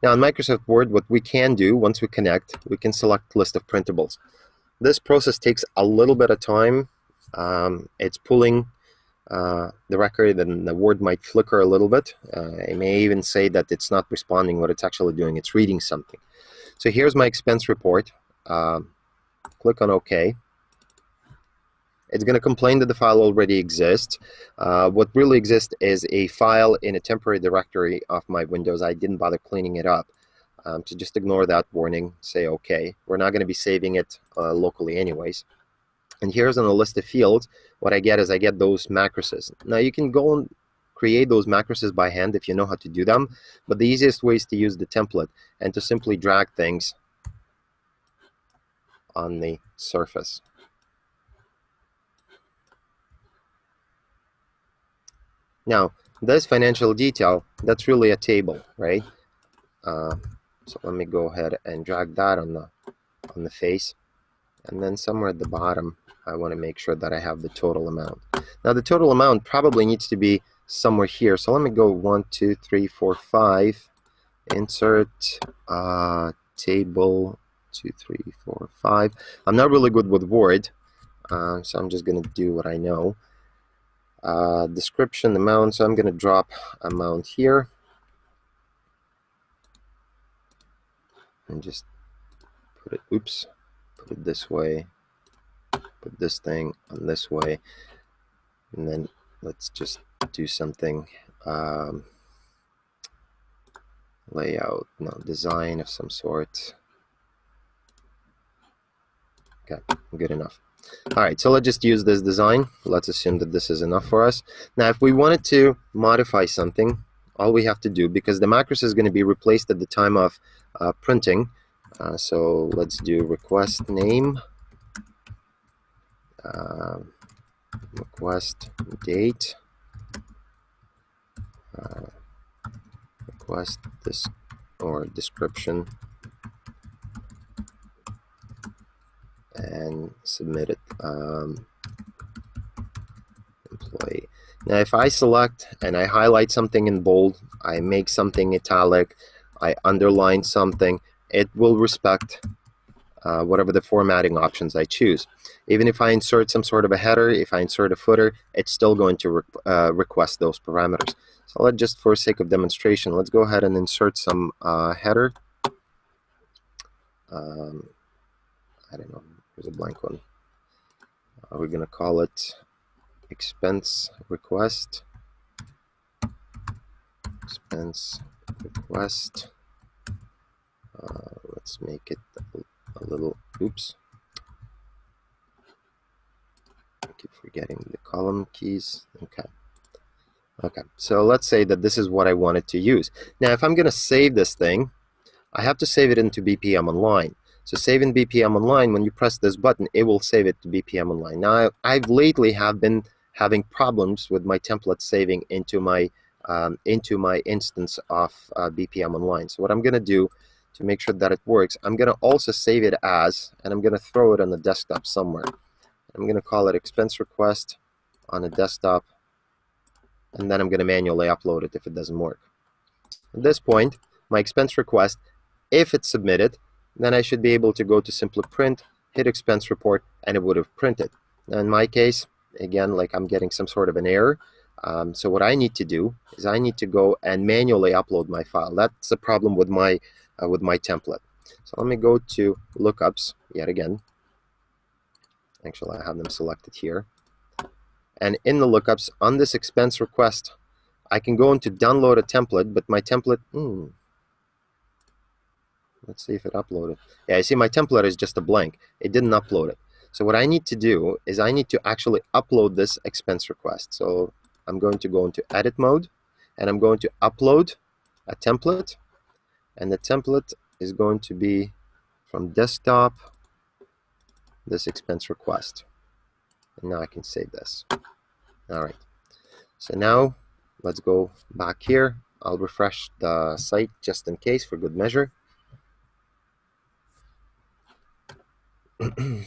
Now in Microsoft Word, what we can do once we connect, we can select list of printables. This process takes a little bit of time. It's pulling the record, and the Word might flicker a little bit. It may even say that it's not responding. What it's actually doing, it's reading something. So here's my expense report. Click on OK. It's going to complain that the file already exists. What really exists is a file in a temporary directory of my Windows. I didn't bother cleaning it up. So just ignore that warning, say OK. We're not going to be saving it locally anyways. And here's on the list of fields, what I get is I get those macros. Now you can go and create those macros by hand if you know how to do them, but the easiest way is to use the template and to simply drag things on the surface. Now, this financial detail, that's really a table, right? So let me go ahead and drag that on the face. And then somewhere at the bottom, I want to make sure that I have the total amount. Now, the total amount probably needs to be somewhere here. So let me go 1, 2, 3, 4, 5. Insert table 2, 3, 4, 5. I'm not really good with Word, so I'm just going to do what I know. Description amount, so I'm going to drop amount here and just put it, put it this way, put this thing on this way, and then let's just do something, layout, no, design of some sort. Okay, good enough. All right, so let's just use this design. Let's assume that this is enough for us. Now, if we wanted to modify something, all we have to do, because the macros is going to be replaced at the time of printing, so let's do request name, request date, request this or description, and submit it. Employee. Now if I select and I highlight something in bold, I make something italic, I underline something, it will respect whatever the formatting options I choose. Even if I insert some sort of a header, if I insert a footer, it's still going to request those parameters. So let's just, for sake of demonstration, let's go ahead and insert some header. I don't know. Here's a blank one. We're going to call it expense request. Expense request. Let's make it a little, oops. I keep forgetting the column keys. Okay. Okay, so let's say that this is what I wanted to use. Now, if I'm going to save this thing, I have to save it into BPM Online. So save in BPM Online, when you press this button, it will save it to BPM Online. Now, I've lately have been having problems with my template saving into my instance of BPM Online. So what I'm going to do to make sure that it works, I'm going to also save it as, and I'm going to throw it on the desktop somewhere. I'm going to call it expense request on a desktop, and then I'm going to manually upload it if it doesn't work. At this point, my expense request, if it's submitted, then I should be able to go to simply print, hit expense report, and it would have printed. Now in my case, again, like I'm getting some sort of an error. So what I need to do is I need to go and manually upload my file. That's the problem with my template. So let me go to lookups yet again. Actually, I have them selected here. And in the lookups, on this expense request, I can go into download a template, but my template, let's see if it uploaded. Yeah, you see my template is just a blank. It didn't upload it. So what I need to do is I need to actually upload this expense request. So I'm going to go into edit mode, and I'm going to upload a template, and the template is going to be from desktop, this expense request. And now I can save this. All right. So now let's go back here. I'll refresh the site just in case for good measure. And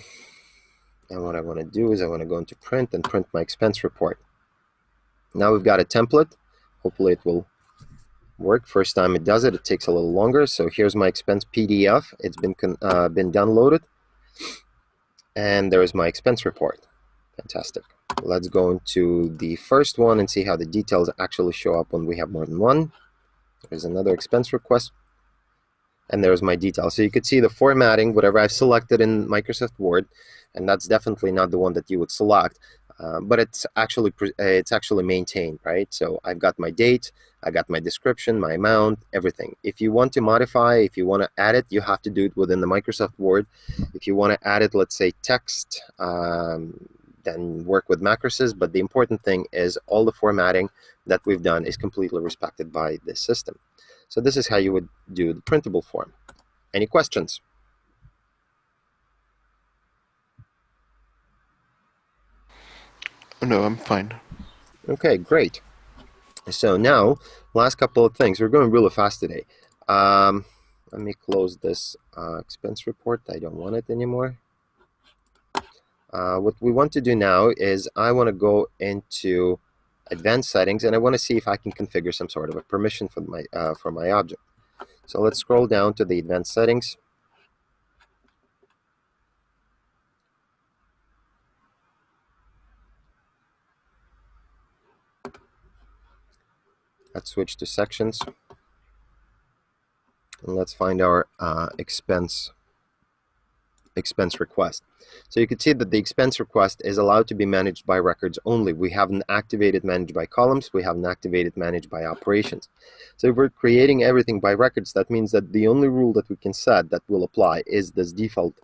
what I want to do is I want to go into print and print my expense report. Now we've got a template. Hopefully it will work. First time it does it, it takes a little longer. So here's my expense PDF. It's been downloaded. And there's my expense report. Fantastic. Let's go into the first one and see how the details actually show up when we have more than one. There's another expense request. And there's my details. So you could see the formatting, whatever I've selected in Microsoft Word, and that's definitely not the one that you would select, but it's actually maintained, right? So I've got my date, I got my description, my amount, everything. If you want to modify, if you want to add it, you have to do it within the Microsoft Word. If you want to add it, let's say text, then work with macroses. But the important thing is all the formatting that we've done is completely respected by this system. So this is how you would do the printable form. Any questions? No, I'm fine. Okay, great. So now, last couple of things. We're going really fast today. Let me close this expense report. I don't want it anymore. What we want to do now is I want to go into advanced settings, and I want to see if I can configure some sort of a permission for my object. So let's scroll down to the advanced settings. Let's switch to sections. And let's find our expense request. So you can see that the expense request is allowed to be managed by records only. We haven't activated managed by columns. We haven't activated managed by operations. So if we're creating everything by records, that means that the only rule that we can set that will apply is this default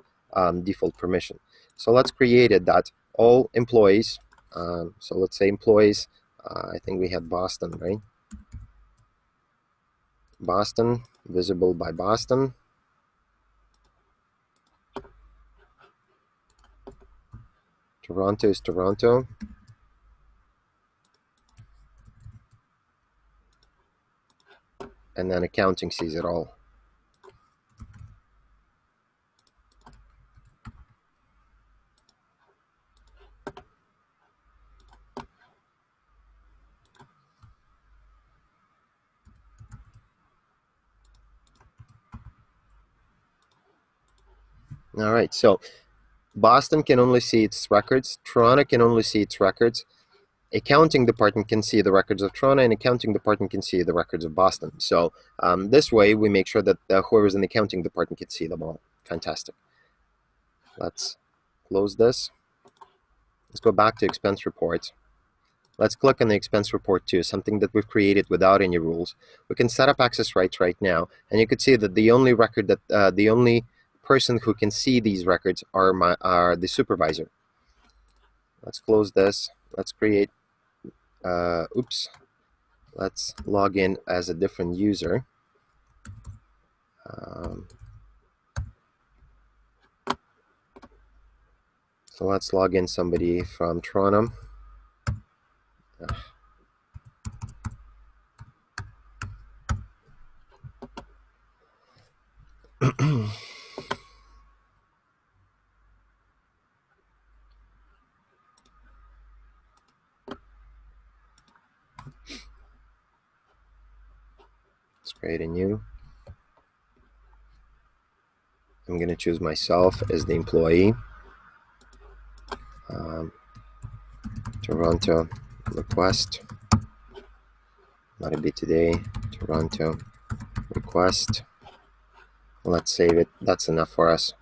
permission. So let's create it that all employees, so let's say employees, I think we had Boston, right? Boston, visible by Boston. Toronto is Toronto. And then accounting sees it all. All right, so Boston can only see its records. Toronto can only see its records. Accounting department can see the records of Toronto, and accounting department can see the records of Boston. So this way, we make sure that whoever's in the accounting department can see them all. Fantastic. Let's close this. Let's go back to expense reports. Let's click on the expense report 2, something that we've created without any rules. We can set up access rights right now, and you can see that the only record that the only person who can see these records are the supervisor. Let's close this. Let's create. Let's log in as a different user. So let's log in somebody from Toronto. Let's create a new. I'm going to choose myself as the employee. Toronto request. Let it be today. Toronto request. Let's save it. That's enough for us.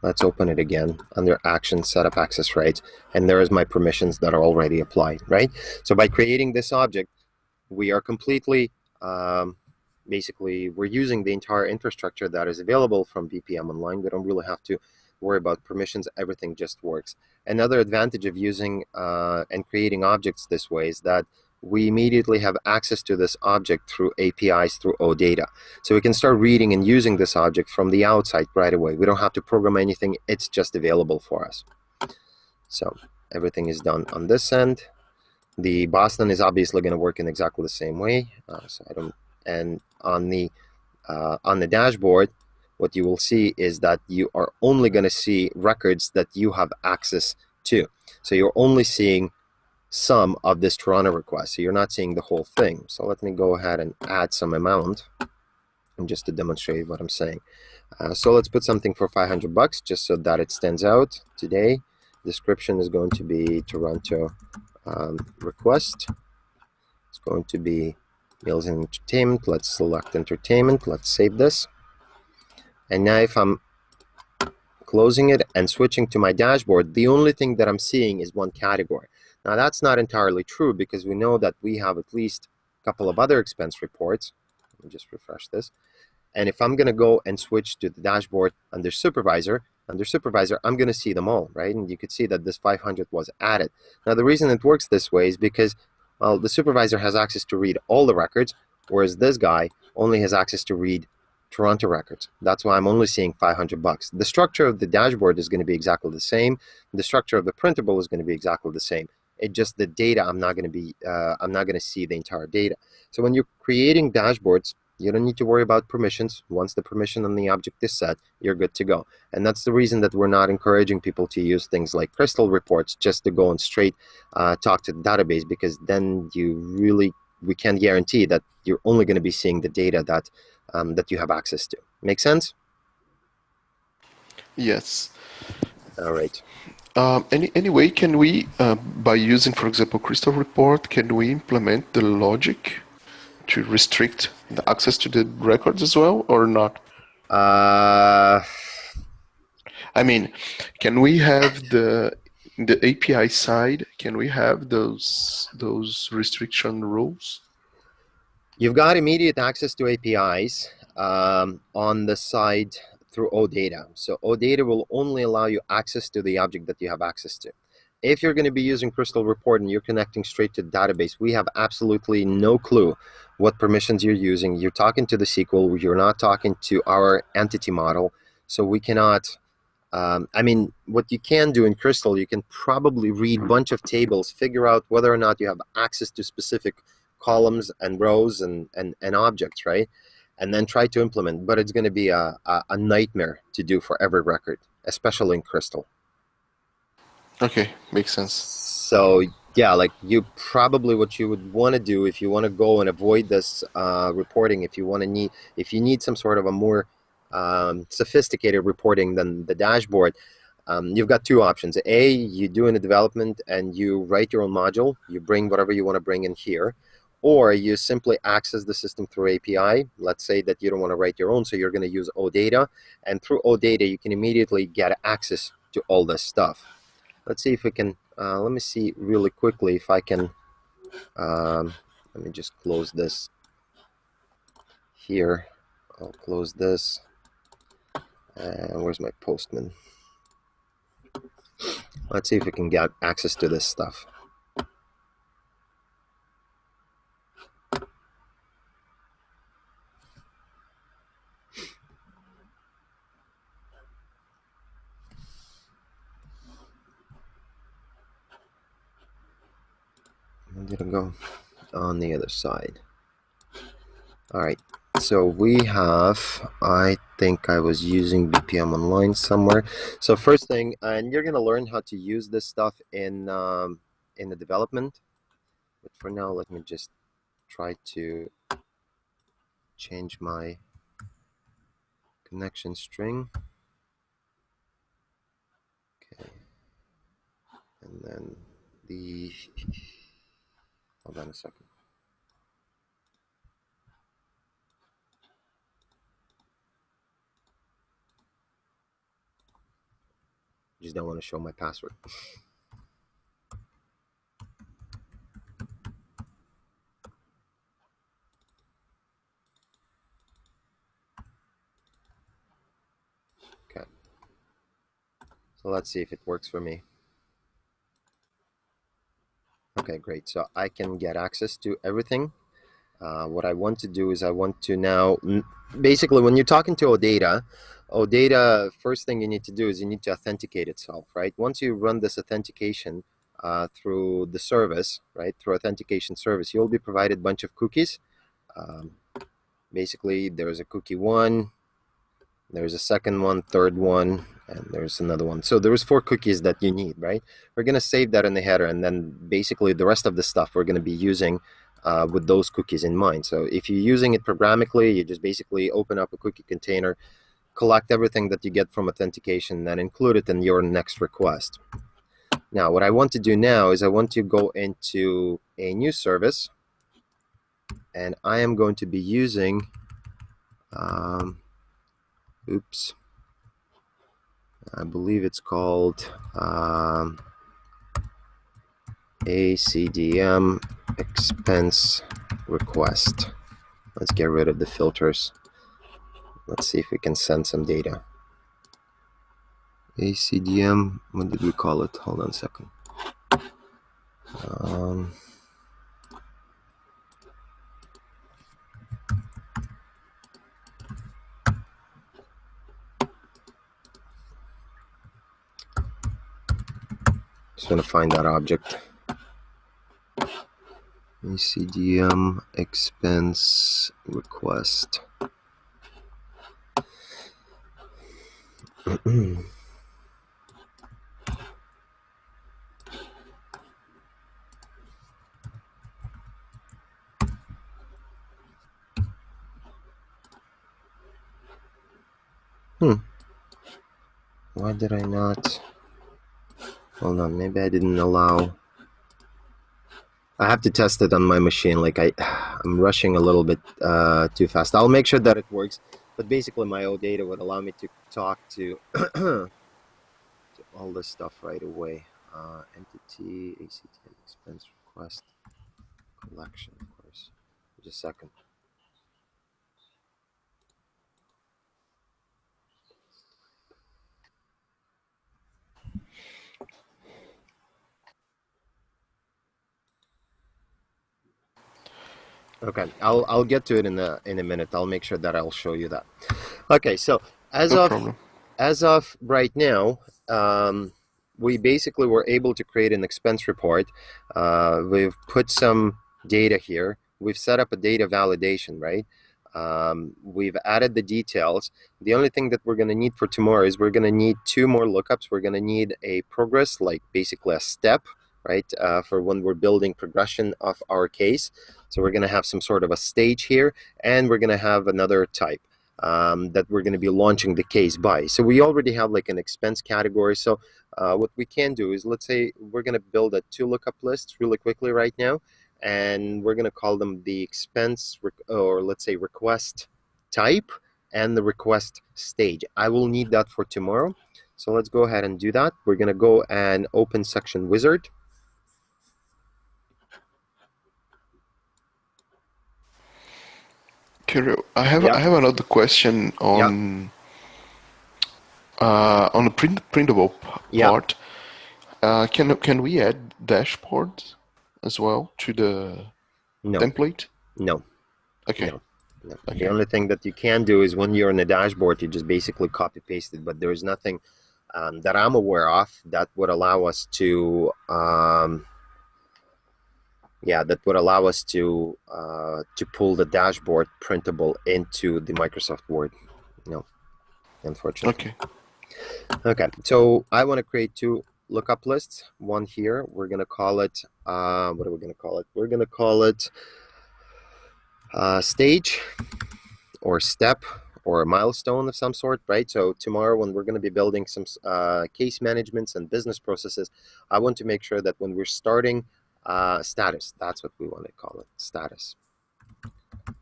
Let's open it again under action, setup access rights, and there is my permissions that are already applied, right? So by creating this object, we are completely, basically, we're using the entire infrastructure that is available from BPM Online. We don't really have to worry about permissions. Everything just works. Another advantage of using and creating objects this way is that we immediately have access to this object through APIs, through OData. So we can start reading and using this object from the outside right away. We don't have to program anything. It's just available for us. So everything is done on this end. The Boston is obviously going to work in exactly the same way. And on the dashboard, what you will see is that you are only going to see records that you have access to. So you're only seeing some of this Toronto request. So you're not seeing the whole thing. So let me go ahead and add some amount, and just to demonstrate what I'm saying. So let's put something for $500 just so that it stands out. Today, description is going to be Toronto request. It's going to be meals and entertainment. Let's select entertainment. Let's save this. And now if I'm closing it and switching to my dashboard, the only thing that I'm seeing is one category. Now that's not entirely true because we know that we have at least a couple of other expense reports. Let me just refresh this. And if I'm going to go and switch to the dashboard under supervisor, I'm going to see them all, right? And you could see that this 500 was added. Now the reason it works this way is because, well, the supervisor has access to read all the records, whereas this guy only has access to read Toronto records. That's why I'm only seeing $500. The structure of the dashboard is going to be exactly the same. The structure of the printable is going to be exactly the same. It just the data I'm not going to see the entire data. So when you're creating dashboards, you don't need to worry about permissions. Once the permission on the object is set, you're good to go. And that's the reason that we're not encouraging people to use things like Crystal reports just to go and straight talk to the database, because then we can't guarantee that you're only going to be seeing the data that that you have access to. Make sense? Yes. All right. Any way can we, by using, for example, Crystal Report, can we implement the logic to restrict the access to the records as well, or not? I mean, can we have the API side? Can we have those restriction rules? You've got immediate access to APIs on the side through OData. So OData will only allow you access to the object that you have access to. If you're going to be using Crystal Report and you're connecting straight to the database, we have absolutely no clue what permissions you're using. You're talking to the SQL. You're not talking to our entity model. So we cannot, I mean, what you can do in Crystal, you can probably read a bunch of tables, figure out whether or not you have access to specific columns and rows and objects, right? And then try to implement. But it's going to be a nightmare to do for every record, especially in Crystal. Okay, makes sense. So yeah, like what you would want to do if you want to go and avoid this reporting, if you need some sort of a more sophisticated reporting than the dashboard, you've got two options. A, you do in a development and you write your own module, you bring whatever you want to bring in here, or you simply access the system through API. Let's say that you don't want to write your own, so you're going to use OData, and through OData you can immediately get access to all this stuff. Let's see if we can, let me see really quickly if I can, let me just close this here. I'll close this. Where's my Postman? Let's see if we can get access to this stuff. Where did it go? On the other side. All right. So we have, I think I was using BPM Online somewhere. So first thing, and you're going to learn how to use this stuff in the development. But for now, let me just try to change my connection string. Okay. And then the, hold on a second. Just don't want to show my password. Okay. So let's see if it works for me. Okay, great. So I can get access to everything. What I want to do is I want to now, basically when you're talking to OData, first thing you need to do is you need to authenticate itself, right? Once you run this authentication through the service, right, through authentication service, you'll be provided a bunch of cookies. Basically, there's a cookie 1, there's a second one, third one, and there's another one. So there's 4 cookies that you need, right? We're going to save that in the header, and then basically the rest of the stuff we're going to be using with those cookies in mind. So if you're using it programmatically, you just basically open up a cookie container, collect everything that you get from authentication, and then include it in your next request. Now, what I want to do now is I want to go into a new service, and I am going to be using, oops, I believe it's called ACDM expense request. Let's get rid of the filters. Let's see if we can send some data. ACDM, what did we call it? Hold on a second. Just want to find that object. ACDM expense request. Why did I not? Hold on, maybe I didn't allow. I have to test it on my machine. Like I'm rushing a little bit too fast. I'll make sure that it works. But basically, my OData would allow me to talk to, to all this stuff right away. Entity, ACTM expense request, collection, of course. Just a second. Okay, I'll get to it in a minute. I'll make sure that I'll show you that. Okay, so as of right now, we basically were able to create an expense report. We've put some data here. We've set up a data validation, right? We've added the details. The only thing that we're going to need for tomorrow is we're going to need 2 more lookups. We're going to need a progress, like basically a step, right, for when we're building progression of our case. So we're going to have some sort of a stage here, and we're going to have another type that we're going to be launching the case by. So we already have like an expense category. So what we can do is, let's say we're going to build 2 lookup lists really quickly right now, and we're going to call them the expense or let's say request type and the request stage. I will need that for tomorrow. So let's go ahead and do that. We're going to go and open section wizard. Kirill, I have another question on the printable part. Can we add dashboards as well to the template? No. Okay. No. Okay. The only thing that you can do is when you're in a dashboard, you just basically copy paste it. But there is nothing that I'm aware of that would allow us to. That would allow us to pull the dashboard printable into the Microsoft Word. No, unfortunately. Okay. So I want to create 2 lookup lists. One here. We're going to call it. What are we going to call it? We're going to call it stage, or step, or a milestone of some sort, right? So tomorrow when we're going to be building some case managements and business processes, I want to make sure that when we're starting status, that's what we want to call it, status.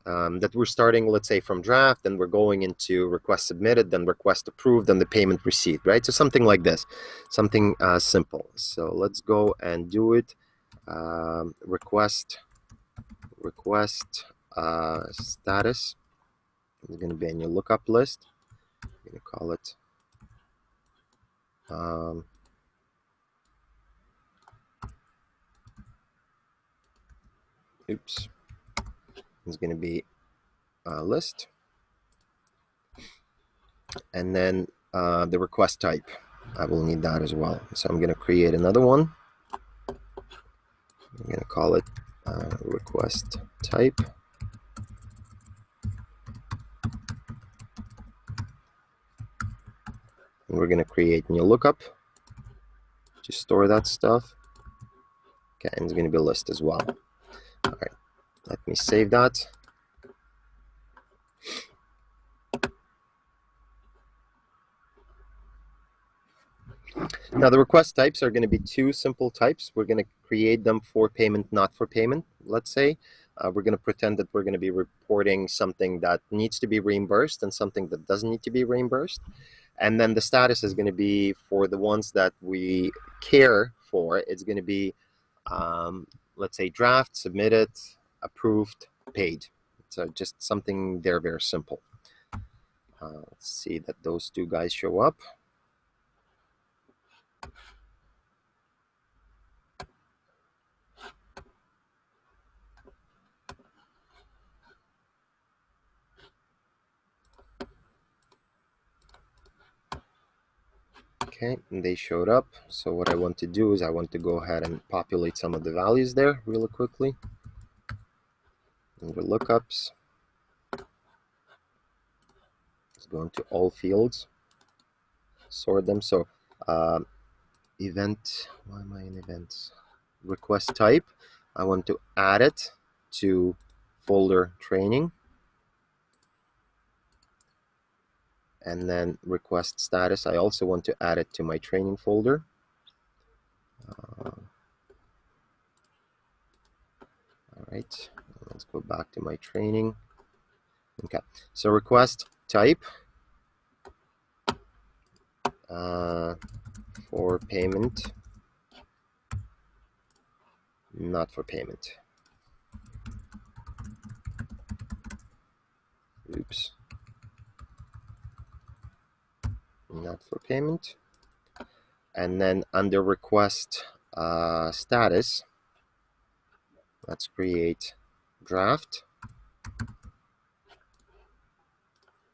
That we're starting, let's say, from draft, and we're going into request submitted, then request approved, then the payment received, right? So something like this, something simple. So let's go and do it. Request status is going to be in your lookup list. I'm going to call it oops. It's going to be a list, and then the request type, I will need that as well. So I'm going to create another one. I'm going to call it request type. And we're going to create new lookup to store that stuff. Okay, and it's going to be a list as well. All right, let me save that. Now the request types are going to be two simple types. We're going to create them for payment, not for payment, let's say. We're going to pretend that we're going to be reporting something that needs to be reimbursed and something that doesn't need to be reimbursed. And then the status is going to be for the ones that we care for. It's going to be, let's say, draft, submitted, approved, paid. So just something there very simple. Let's see that those two guys show up. Okay, and they showed up. So what I want to do is I want to go ahead and populate some of the values there really quickly. Under lookups, let's go into all fields, sort them. So event, why am I in events? Request type, I want to add it to folder training. And then request status, I also want to add it to my training folder. All right, let's go back to my training. Okay, so request type for payment, not for payment. Oops. Not for payment. And then under request status, let's create draft,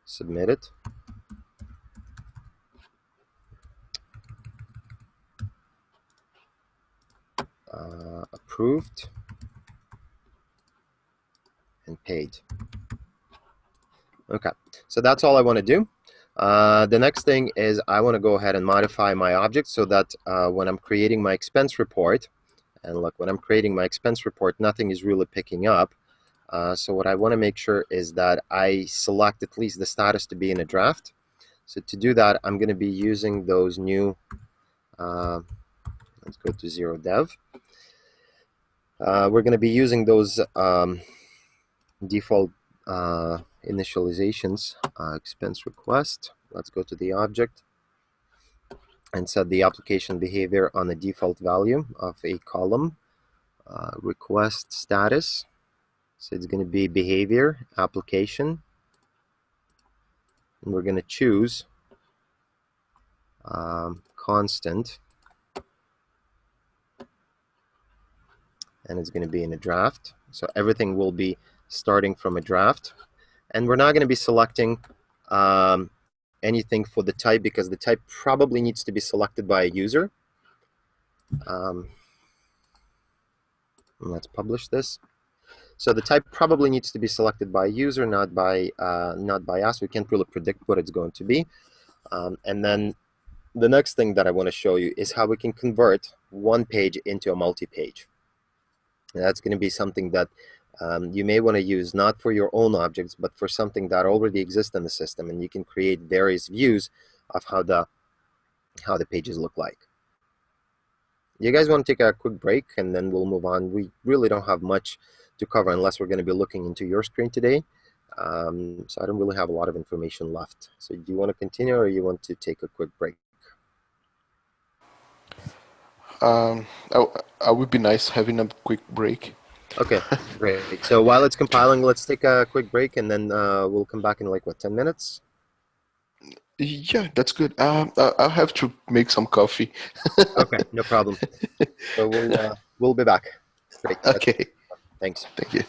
submit it, approved, and paid. Okay, so that's all I want to do. The next thing is I want to go ahead and modify my object so that when I'm creating my expense report, and look, when I'm creating my expense report, nothing is really picking up. So what I want to make sure is that I select at least the status to be in a draft. So to do that, I'm going to be using those new, let's go to zero dev. We're going to be using those default initializations, expense request. Let's go to the object and set the application behavior on the default value of a column. Request status, so it's going to be behavior application, and we're going to choose constant, and it's going to be in a draft. So everything will be starting from a draft, and we're not going to be selecting anything for the type because the type probably needs to be selected by a user. Let's publish this. So the type probably needs to be selected by a user, not by us. We can't really predict what it's going to be. And then the next thing that I want to show you is how we can convert one page into a multi-page. That's going to be something that You may want to use not for your own objects, but for something that already exists in the system, and you can create various views of how the pages look like. You guys want to take a quick break, and then we'll move on. We really don't have much to cover unless we're going to be looking into your screen today. So I don't really have a lot of information left. So do you want to continue, or you want to take a quick break? I would be nice having a quick break. Okay, great. So while it's compiling, let's take a quick break, and then we'll come back in like, what, 10 minutes? Yeah, that's good. I'll have to make some coffee. Okay, no problem. So we'll be back. Great. Okay, Thanks. thank you.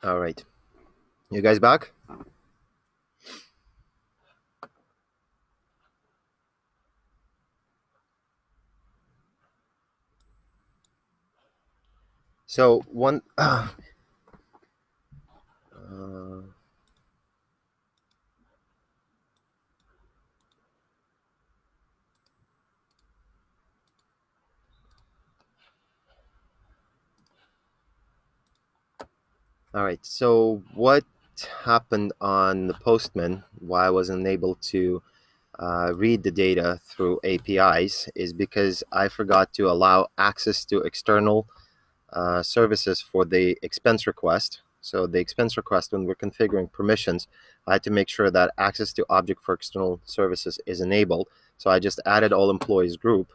All right, you guys back? So one. All right. So what happened on the Postman? Why I wasn't able to read the data through APIs is because I forgot to allow access to external services for the expense request. So the expense request, when we're configuring permissions, I had to make sure that access to object for external services is enabled. So I just added all employees group,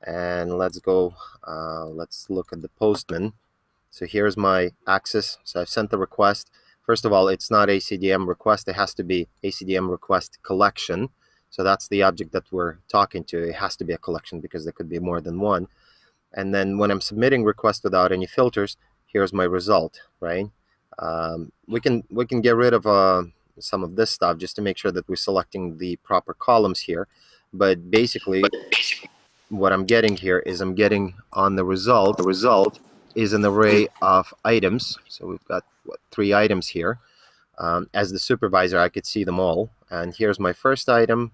and let's go. Let's look at the Postman. So here's my access. So I've sent the request. First of all, it's not ACDM request. It has to be ACDM request collection. So that's the object that we're talking to. It has to be a collection because there could be more than one. And then when I'm submitting request without any filters, here's my result, right? We can get rid of some of this stuff just to make sure that we're selecting the proper columns here. But basically, what I'm getting here is I'm getting on the result. The result is an array of items. So we've got, what, 3 items here. As the supervisor, I could see them all. And here's my first item.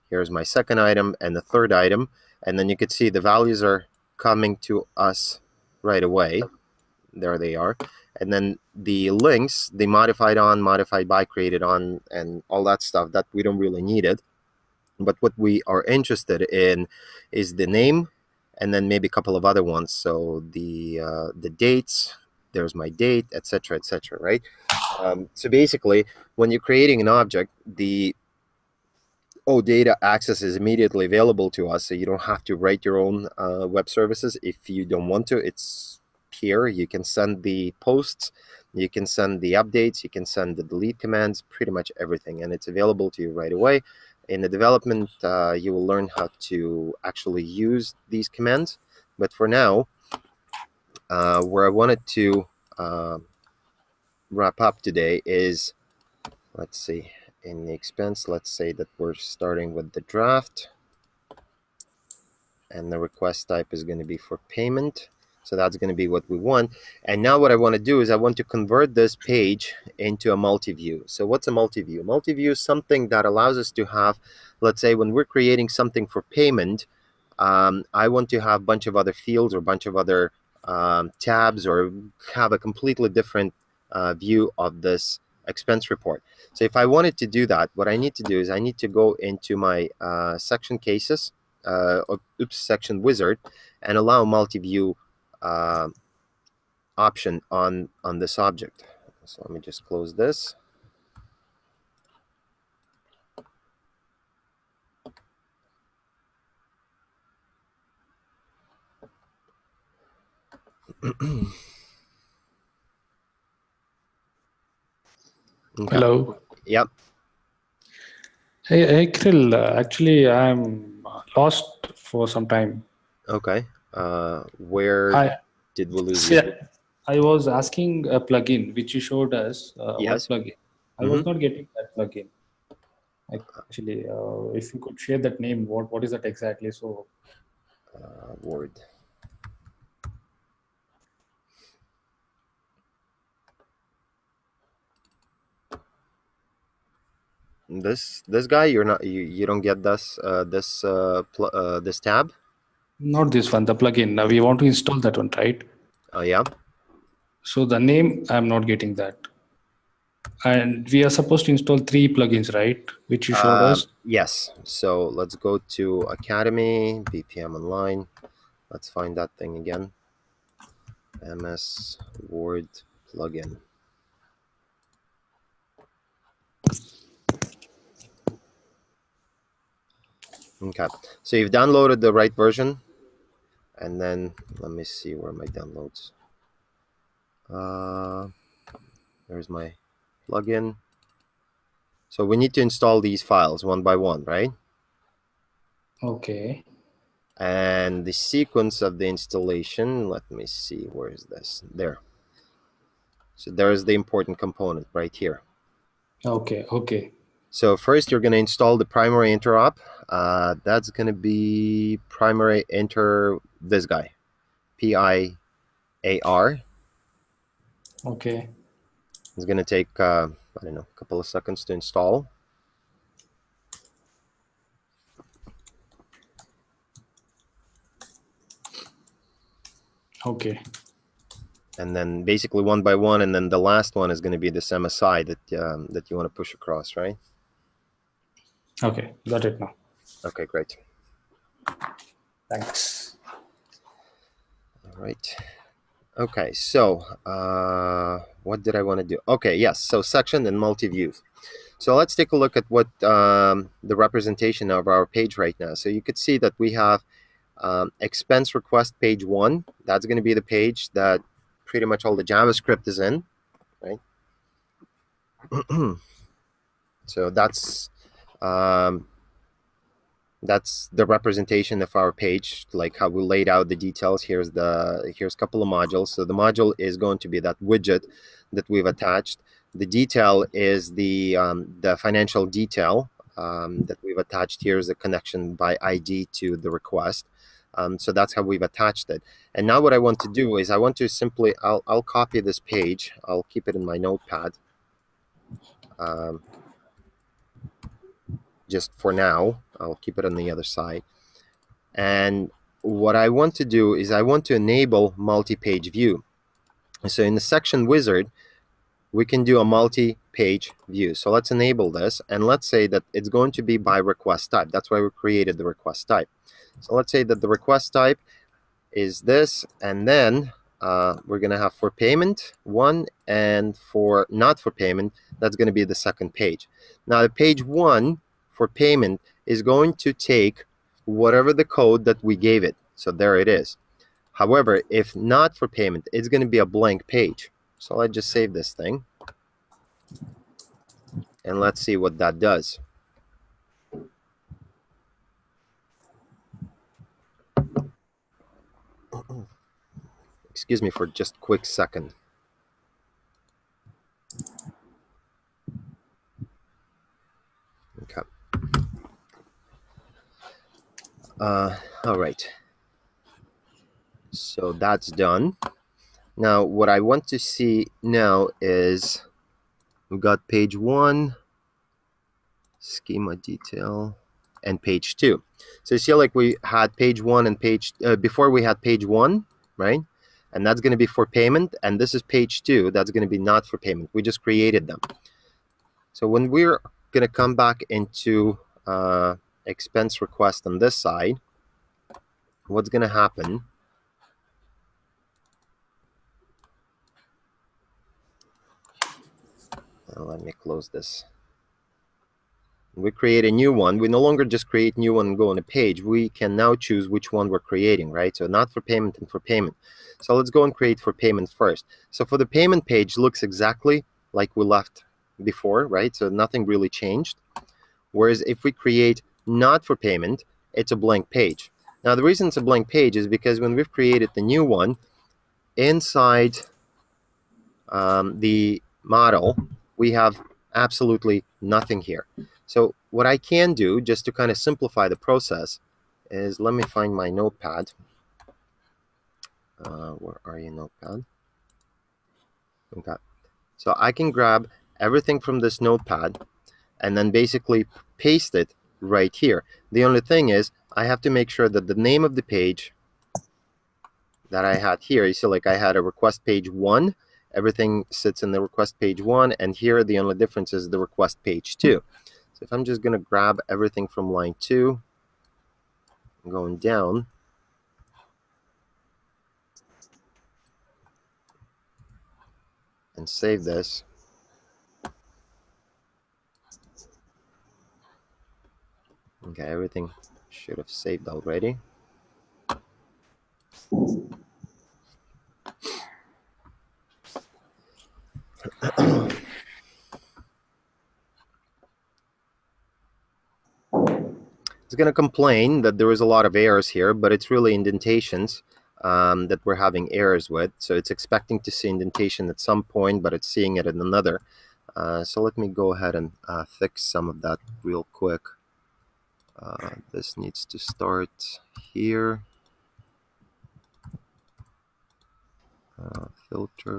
Here's my second item and the third item. And then you could see the values are coming to us right away. There they are. And then the links, the modified on, modified by, created on, and all that stuff, that we don't really need it. But what we are interested in is the name, and then maybe a couple of other ones. So the dates, there's my date, etc., etc., right? So basically, when you're creating an object, the OData access is immediately available to us, so you don't have to write your own web services if you don't want to. It's here. You can send the posts, you can send the updates, you can send the delete commands, pretty much everything, and it's available to you right away. In the development, you will learn how to actually use these commands. But for now, where I wanted to wrap up today is, let's see, in the expense, let's say that we're starting with the draft, and the request type is going to be for payment. So that's going to be what we want. And now what I want to do is I want to convert this page into a multi-view. So what's a multi-view? Multi-view is something that allows us to have, let's say when we're creating something for payment, I want to have a bunch of other fields or a bunch of other tabs, or have a completely different view of this expense report. So if I wanted to do that, what I need to do is I need to go into my section cases, section wizard, and allow multi-view option on this object. So let me just close this. Okay. Hello. Yep. Hey, Kirill, actually, I'm lost for some time. Okay. Where did we lose you? I was asking a plugin which you showed us. Yes. What plugin? I was not getting that plugin. Actually, if you could share that name, what is that exactly? So, Word. This guy, you don't get this tab. Not this one, the plugin. Now we want to install that one, right? Oh yeah. So the name, I'm not getting that. And we are supposed to install 3 plugins, right? Which you showed us. Yes. So let's go to Academy, BPM Online. Let's find that thing again. MS Word plugin. Okay. So you've downloaded the right version. And then let me see where my downloads. There's my plugin. So we need to install these files one by one, right? Okay. And the sequence of the installation, let me see, where is this? There. So there's the important component right here. Okay. Okay. So first you're going to install the primary interop. That's going to be primary enter this guy, PIAR. Okay. It's going to take, I don't know, a couple of seconds to install. Okay. And then basically one by one, and then the last one is going to be this MSI that that you want to push across, right? Okay. Got it now. Okay, great. Thanks. All right. Okay, so what did I want to do? Okay, yes, so section and multi-views. So let's take a look at what the representation of our page right now. So you could see that we have expense request page 1. That's going to be the page that pretty much all the JavaScript is in, right? So that's the representation of our page, like how we laid out the details. Here's a couple of modules. So the module is going to be that widget that we've attached. The detail is the financial detail that we've attached. Here's a connection by ID to the request. So that's how we've attached it. And now what I want to do is I want to simply, I'll copy this page. I'll keep it in my notepad. Just for now, I'll keep it on the other side. And what I want to do is I want to enable multi-page view. So in the section wizard, we can do a multi-page view. So let's enable this, and let's say that it's going to be by request type. That's why we created the request type. So let's say that the request type is this, and then we're going to have for payment 1, and for not for payment, that's going to be the second page. Now the page 1 for payment is going to take whatever the code that we gave it. So there it is. However, if not for payment, it's going to be a blank page. So let's just save this thing. And let's see what that does. Excuse me for just a quick second. Okay. All right. So that's done. Now, what I want to see now is we've got page 1, schema detail, and page 2. So you see, like we had page 1 and page before we had page 1, right? And that's going to be for payment, and this is page 2. That's going to be not for payment. We just created them. So when we're going to come back into expense request on this side, what's going to happen? Let me close this. We create a new one. We no longer just create new one and go on a page. We can now choose which one we're creating, right? So not for payment and for payment. So let's go and create for payment first. So for the payment page, looks exactly like we left before, right? So nothing really changed. Whereas if we create not for payment, it's a blank page. Now the reason it's a blank page is because when we've created the new one, inside the model, we have absolutely nothing here. So what I can do, just to kind of simplify the process, is let me find my notepad. Where are you, notepad? Okay. So I can grab everything from this notepad, and then basically paste it right here. The only thing is I have to make sure that the name of the page that I had here, you see, like I had a request page 1, everything sits in the request page 1, and here the only difference is the request page 2. So if I'm just going to grab everything from line 2, going down, and save this. Okay, everything should have saved already. It's going to complain that there is a lot of errors here, but it's really indentations that we're having errors with. So it's expecting to see indentation at some point, but it's seeing it at another. So let me go ahead and fix some of that real quick. This needs to start here. Filter.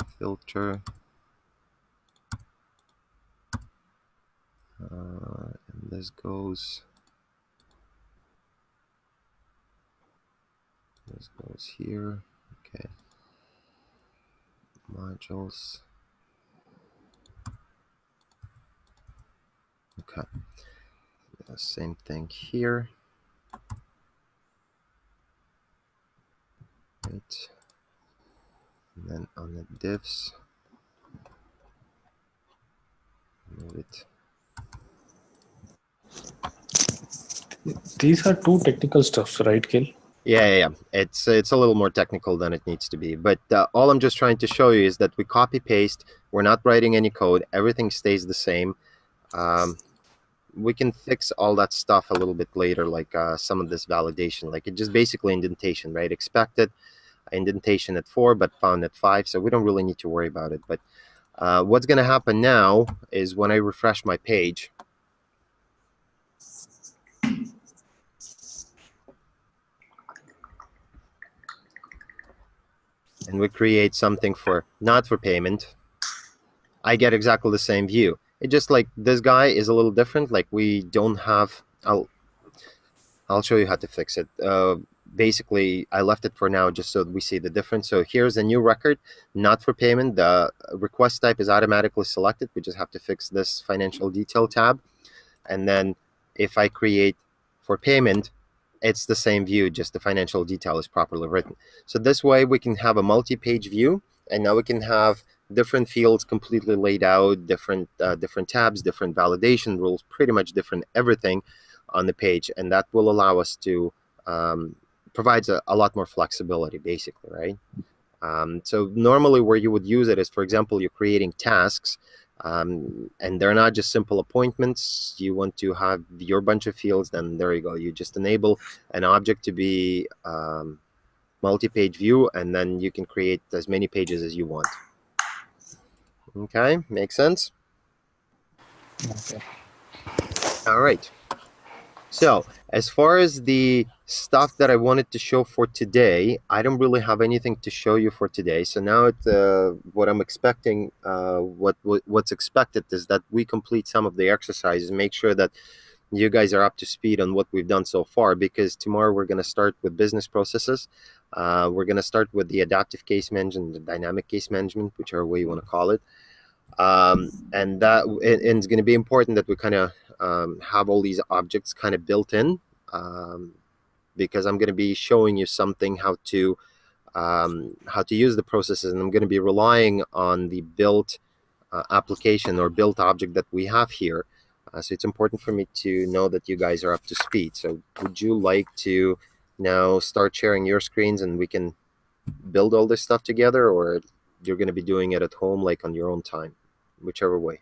And this goes here. Okay. Modules. Okay. Same thing here. Right. And then on the diffs, move it. These are two technical stuffs, right, Gil? Yeah. It's a little more technical than it needs to be. But all I'm just trying to show you is that we copy paste. We're not writing any code. Everything stays the same. We can fix all that stuff a little bit later, like some of this validation. Like it just basically indentation, right? Expected indentation at 4, but found at 5. So we don't really need to worry about it. But what's going to happen now is when I refresh my page, and we create something for not for payment, I get exactly the same view. It just like this guy is a little different. Like we don't have, I'll show you how to fix it. Basically, I left it for now just so we see the difference. So here's a new record, not for payment. The request type is automatically selected. We just have to fix this financial detail tab. And then if I create for payment, it's the same view, just the financial detail is properly written. So this way we can have a multi-page view, and now we can have different fields completely laid out, different tabs, different validation rules, pretty much different everything on the page, and that will allow us to provides a lot more flexibility, basically, right? So normally where you would use it is, for example, you're creating tasks, and they're not just simple appointments. You want to have your bunch of fields, then there you go. You just enable an object to be multi-page view, and then you can create as many pages as you want. Okay, makes sense? Okay. All right. So as far as the stuff that I wanted to show for today, I don't really have anything to show you for today. So now what I'm expecting, what's expected is that we complete some of the exercises, make sure that you guys are up to speed on what we've done so far, because tomorrow we're going to start with business processes. We're going to start with the adaptive case management, the dynamic case management, whichever way you want to call it. And it's going to be important that we kind of have all these objects kind of built in, because I'm going to be showing you something how to use the processes, and I'm going to be relying on the built application or built object that we have here. So it's important for me to know that you guys are up to speed. So would you like to now start sharing your screens and we can build all this stuff together, or you're going to be doing it at home, like on your own time, whichever way?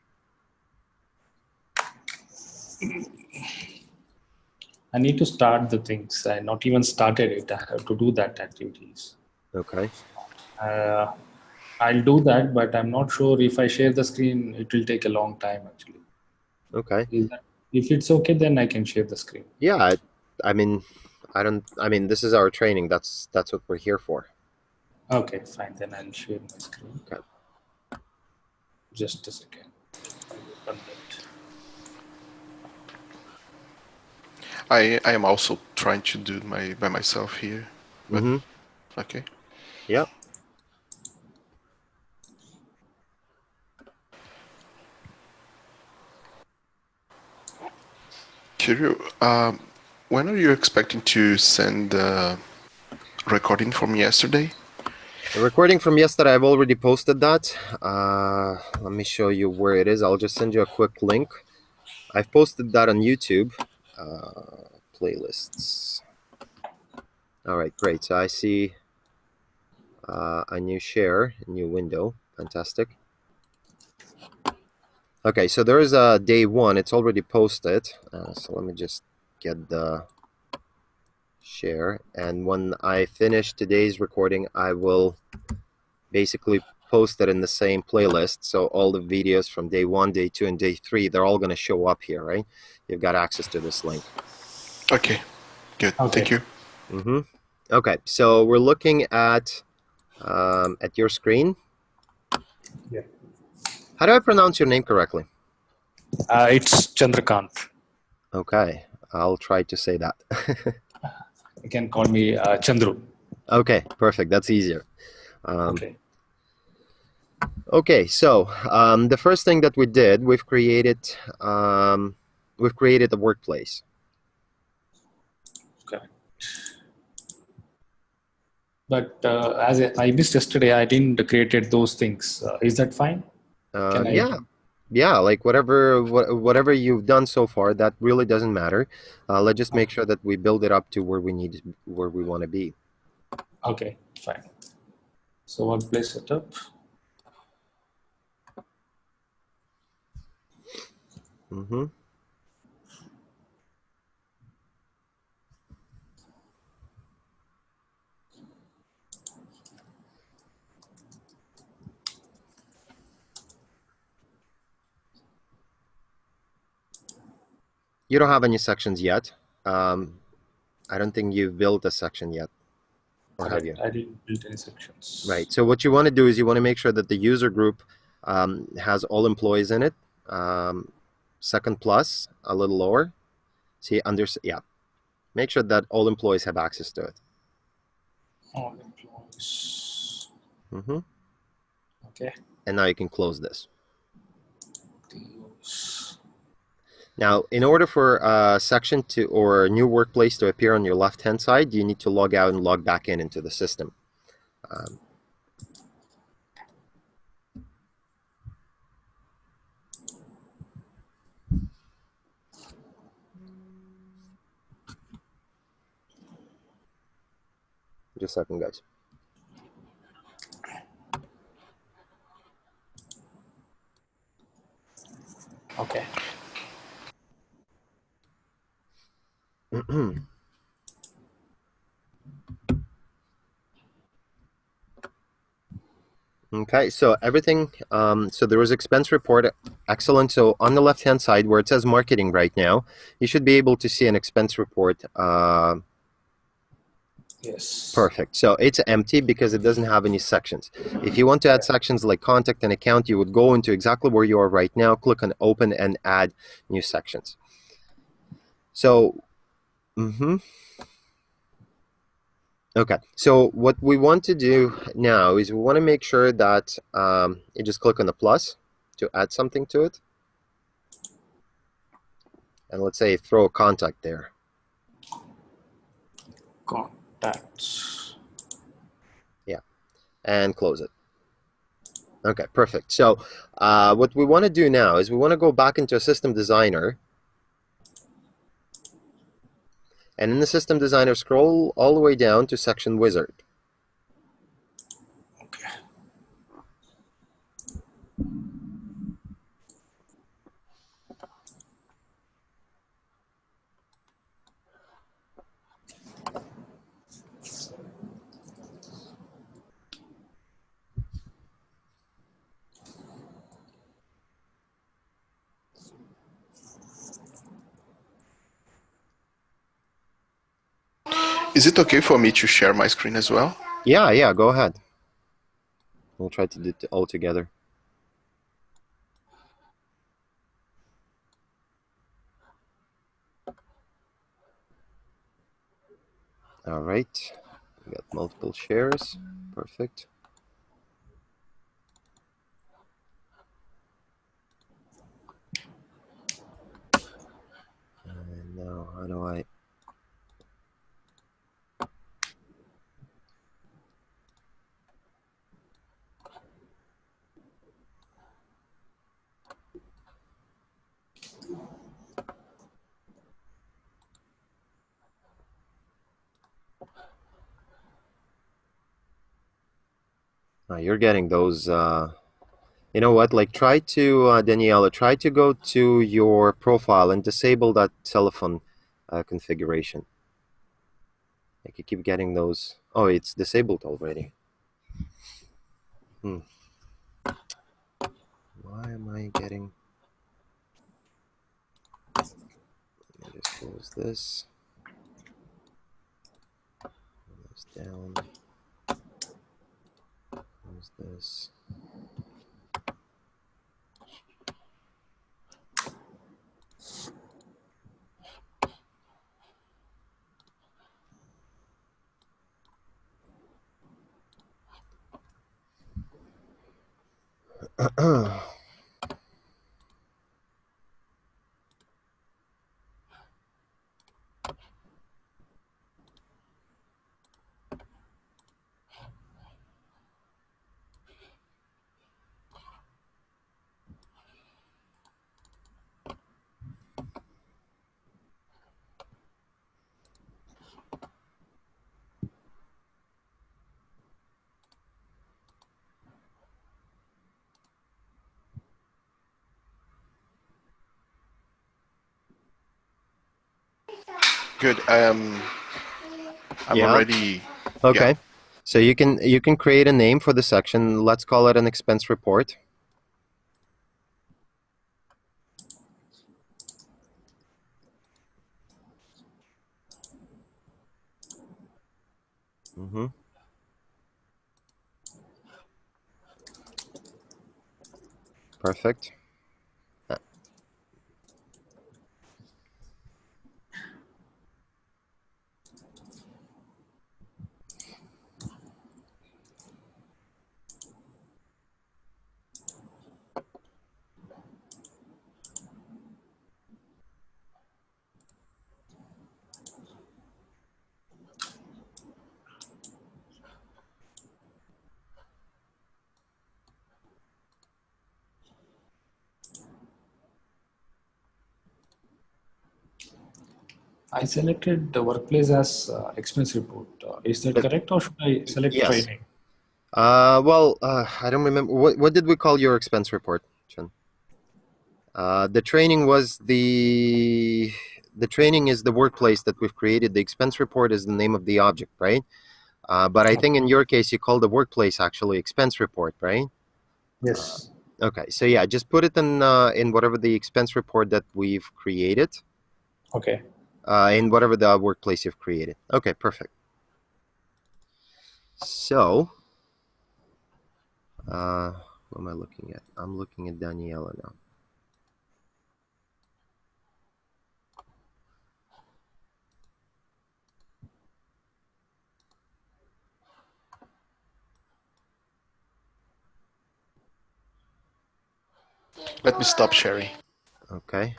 I need to start the things. I not even started it. I have to do that activities. Okay. I'll do that, but I'm not sure if I share the screen, it will take a long time actually. Okay. If it's okay, then I can share the screen. Yeah, I mean, this is our training. That's what we're here for. Okay, fine. Then I'll share my screen. Okay. Just a second. Open that. I am also trying to do by myself here. But, okay. Yep. Kiryu, when are you expecting to send the recording from yesterday? The recording from yesterday, I've already posted that. Let me show you where it is. I'll just send you a quick link. I've posted that on YouTube. Playlists. All right, great. So I see a new share, a new window. Fantastic. Okay, so there is a day one. It's already posted. So let me just get the share. And when I finish today's recording, I will basically post it in the same playlist. So all the videos from day one, day two, and day three, they're all going to show up here, right? You've got access to this link. Okay, good. Okay. Thank you. Okay, so we're looking at your screen. Yeah. How do I pronounce your name correctly? It's Chandrakant. Okay, I'll try to say that. You can call me Chandru. Okay, perfect. That's easier. Okay. Okay, so the first thing that we did, we've created a workplace. Correct. But as I missed yesterday, I didn't created those things. Is that fine? Can I? Yeah, like whatever you've done so far, that really doesn't matter. Let's just make sure that we build it up to where we want to be. Okay, fine. So workplace setup. You don't have any sections yet. I don't think you've built a section yet, or have you? I didn't build any sections. Right. So what you want to do is you want to make sure that the user group has all employees in it. Second plus, a little lower. See, yeah. Make sure that all employees have access to it. All employees. Okay. And now you can close this. Now, in order for a section or a new workplace to appear on your left-hand side, you need to log out and log back into the system. Just a second, guys. Okay. Okay, so everything, so there was expense report, excellent. So on the left-hand side where it says marketing right now, you should be able to see an expense report. Yes. Perfect. So it's empty because it doesn't have any sections. If you want to add sections like contact and account, you would go into exactly where you are right now, click on open and add new sections. So, okay, so what we want to do now is we want to make sure that you just click on the plus to add something to it. And let's say throw a contact there. Contacts. Yeah, and close it. Okay, perfect. So what we want to do now is we want to go back into a System Designer. And in the System Designer, scroll all the way down to Section Wizard. Okay. Is it okay for me to share my screen as well? Yeah, go ahead. We'll try to do it all together. All right. We got multiple shares. Perfect. And now, how do I? You're getting those. You know what? Like, try to Daniela. Try to go to your profile and disable that telephone configuration. Like, you keep getting those. Oh, it's disabled already. Why am I getting? Let me just close this. Close down. Close this. Good. I'm Yeah. already. Okay. Yeah. So you can create a name for the section. Let's call it an expense report. Mm-hmm. Perfect. I selected the workplace as expense report. Is that correct, or should I select Yes. training? Well, I don't remember. What did we call your expense report, Chen? The training was the training is the workplace that we've created. The expense report is the name of the object, right? But I think in your case you call the workplace actually expense report, right? Yes. Okay, so yeah, just put it in whatever the expense report that we've created. Okay. In whatever the workplace you've created. Okay, perfect. So, what am I looking at? I'm looking at Daniela now. Let me stop sharing. Okay.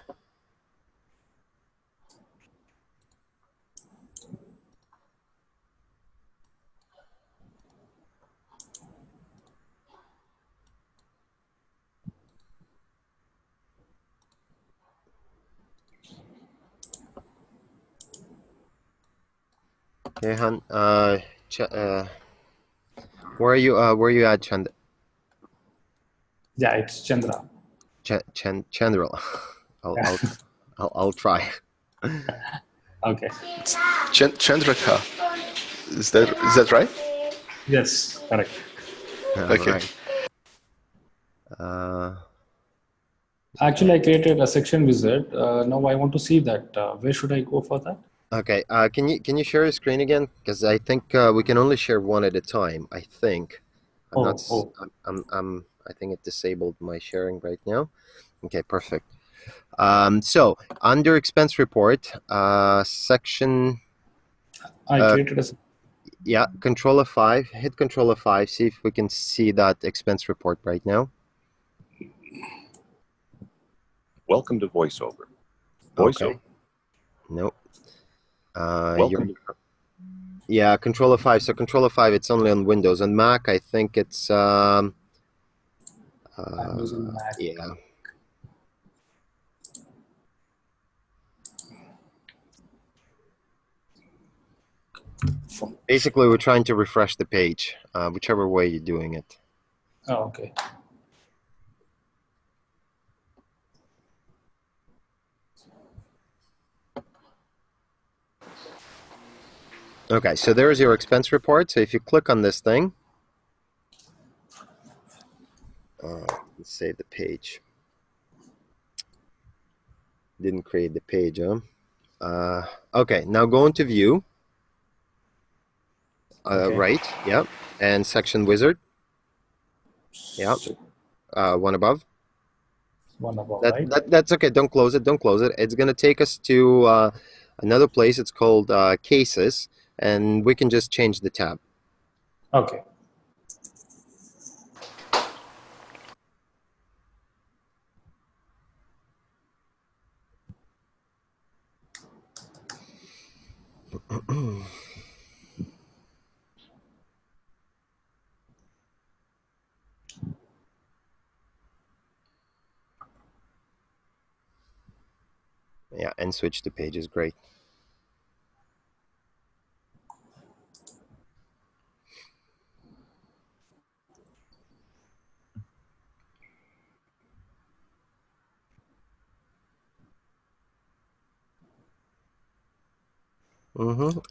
Okay, Han. Where are you at, Chand? Yeah, it's Chandra. Chandril. I'll try. Okay. Chandraka. Is that right? Yes, correct. Okay. Right. Actually, I created a section wizard. Now I want to see that. Where should I go for that? Okay. Can you share your screen again? Because I think we can only share one at a time. I think. I'm not. I think it disabled my sharing right now. Okay. Perfect. So under expense report, section. I created a. Yeah, Control F5. Hit Control F5. See if we can see that expense report right now. Welcome to VoiceOver. Okay. Nope. Welcome. Yeah, Control F5. So Control F5, it's only on Windows. On Mac, I think it's I'm using Mac. yeah. Basically, we're trying to refresh the page, whichever way you're doing it. Oh, okay. Okay, so there's your expense report. So if you click on this thing, let's save the page. Didn't create the page, huh? Okay, now go into View. Okay. Right, yeah, and Section Wizard. Yeah, one above. One above, right? That's okay. Don't close it. Don't close it. It's going to take us to another place. It's called Cases, and we can just change the tab. Okay. Yeah, and switch to page is great.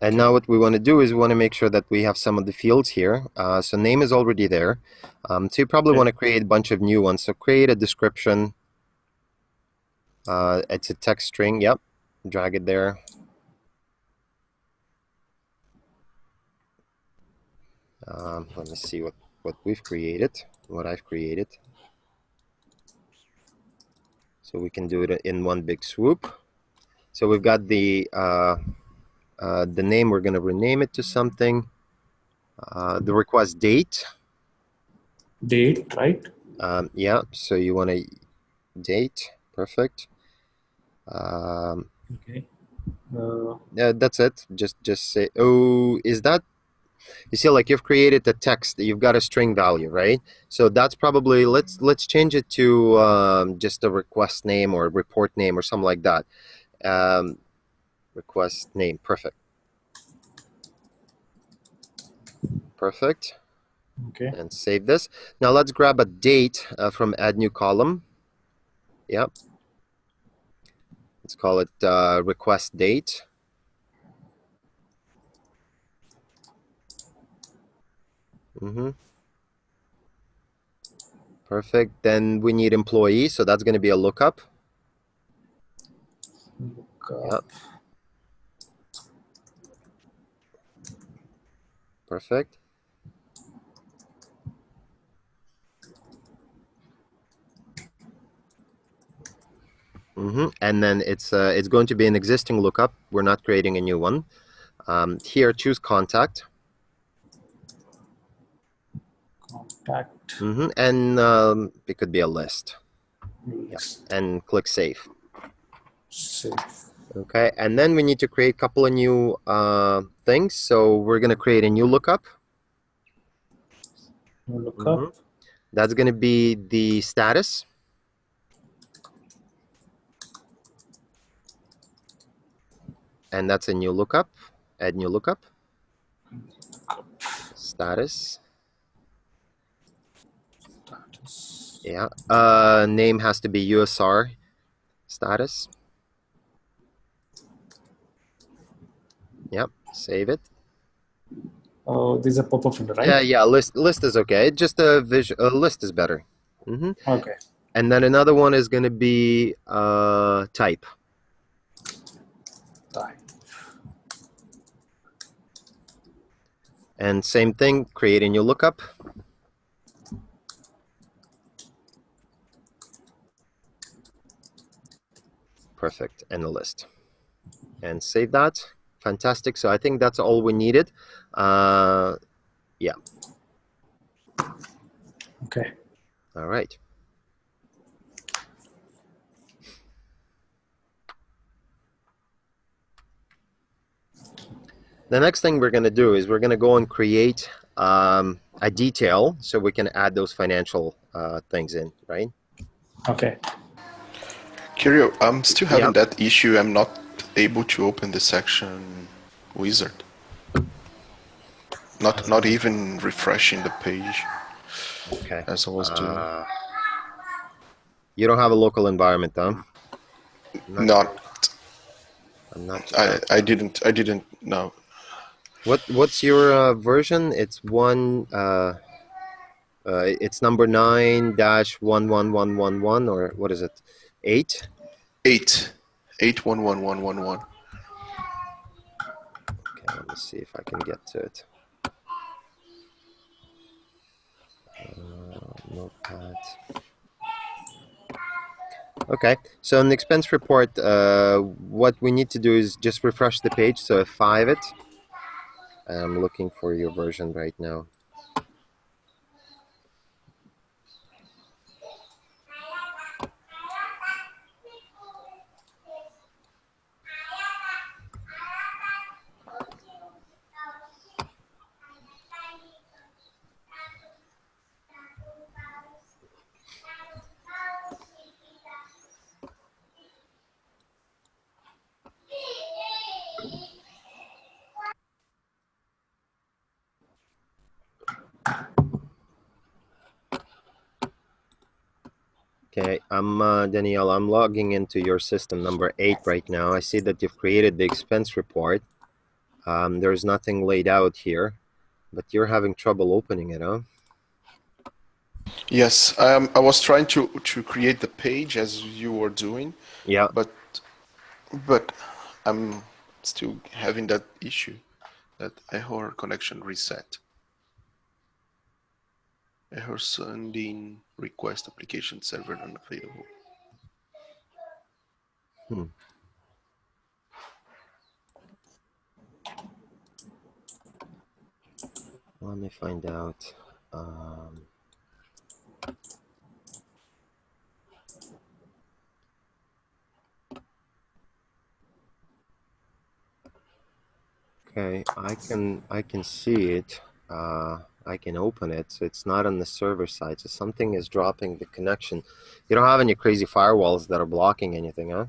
And now what we want to do is we want to make sure that we have some of the fields here. So name is already there. So you probably want to create a bunch of new ones. So create a description. It's a text string. Yep. Drag it there. Let me see what we've created, what I've created. So we can do it in one big swoop. So we've got the name. We're going to rename it to something. The request date. Date, right? Yeah. So you want a date. Perfect. Okay. Yeah, that's it. Just say, oh, is that? You see, like you've created the text. You've got a string value, right? So that's probably let's change it to just a request name or a report name or something like that. Request name. Perfect. Perfect. Okay. And save this. Now let's grab a date from add new column. Yep. Let's call it request date. Perfect. Then we need employee, so that's going to be a lookup. Yep. Perfect. And then it's going to be an existing lookup. We're not creating a new one. Here, choose contact. Contact. And it could be a list. Yep. And click save. Save. Okay, and then we need to create a couple of new things. So we're going to create a new lookup. New lookup. That's going to be the status. And that's a new lookup. Add new lookup. Status. Yeah. Name has to be USR status. Yep. Save it. Oh, this is a pop-up window, right? Yeah. List is okay. Just a list is better. Okay. And then another one is going to be type. Type. And same thing, create a new lookup. Perfect, and a list. And save that. fantastic. So I think that's all we needed. Yeah. Okay. All right. The next thing we're going to do is we're going to go and create a detail so we can add those financial things in, right? Okay. Curio, I'm still having Yeah. that issue. I'm not able to open the section wizard. Not even refreshing the page Okay. as I was doing. You don't have a local environment, huh? I'm not sure. I didn't know. What's your version? It's it's number 9-11111, or what is it? 8? 8111111. Okay, let me see if I can get to it. Notepad. Okay, so in the expense report, what we need to do is just refresh the page, so F5 it. I'm looking for your version right now. Okay, Danielle, I'm logging into your system number 8 right now. I see that you've created the expense report. There's nothing laid out here, but you're having trouble opening it, huh? Yes, I was trying to create the page as you were doing. Yeah. But I'm still having that issue, that error connection reset. Error sending request application server unavailable. Let me find out. Okay, I can see it. I can open it, so it's not on the server side. So something is dropping the connection. You don't have any crazy firewalls that are blocking anything, huh?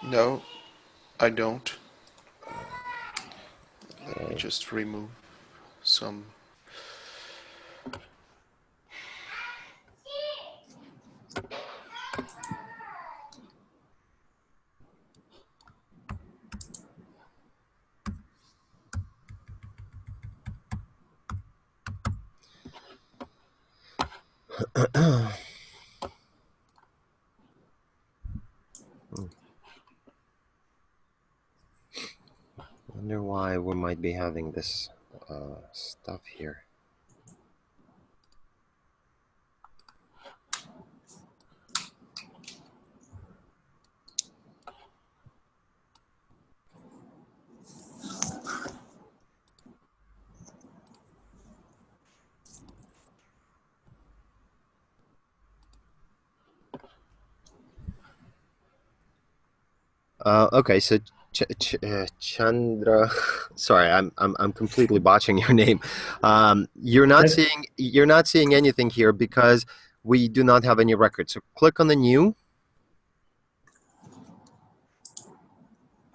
No, I don't. Let me Okay. just remove some. Wonder why we might be having this stuff here. Okay, so Chandra, sorry, I'm completely botching your name. You're not seeing anything here because we do not have any records. So click on the new.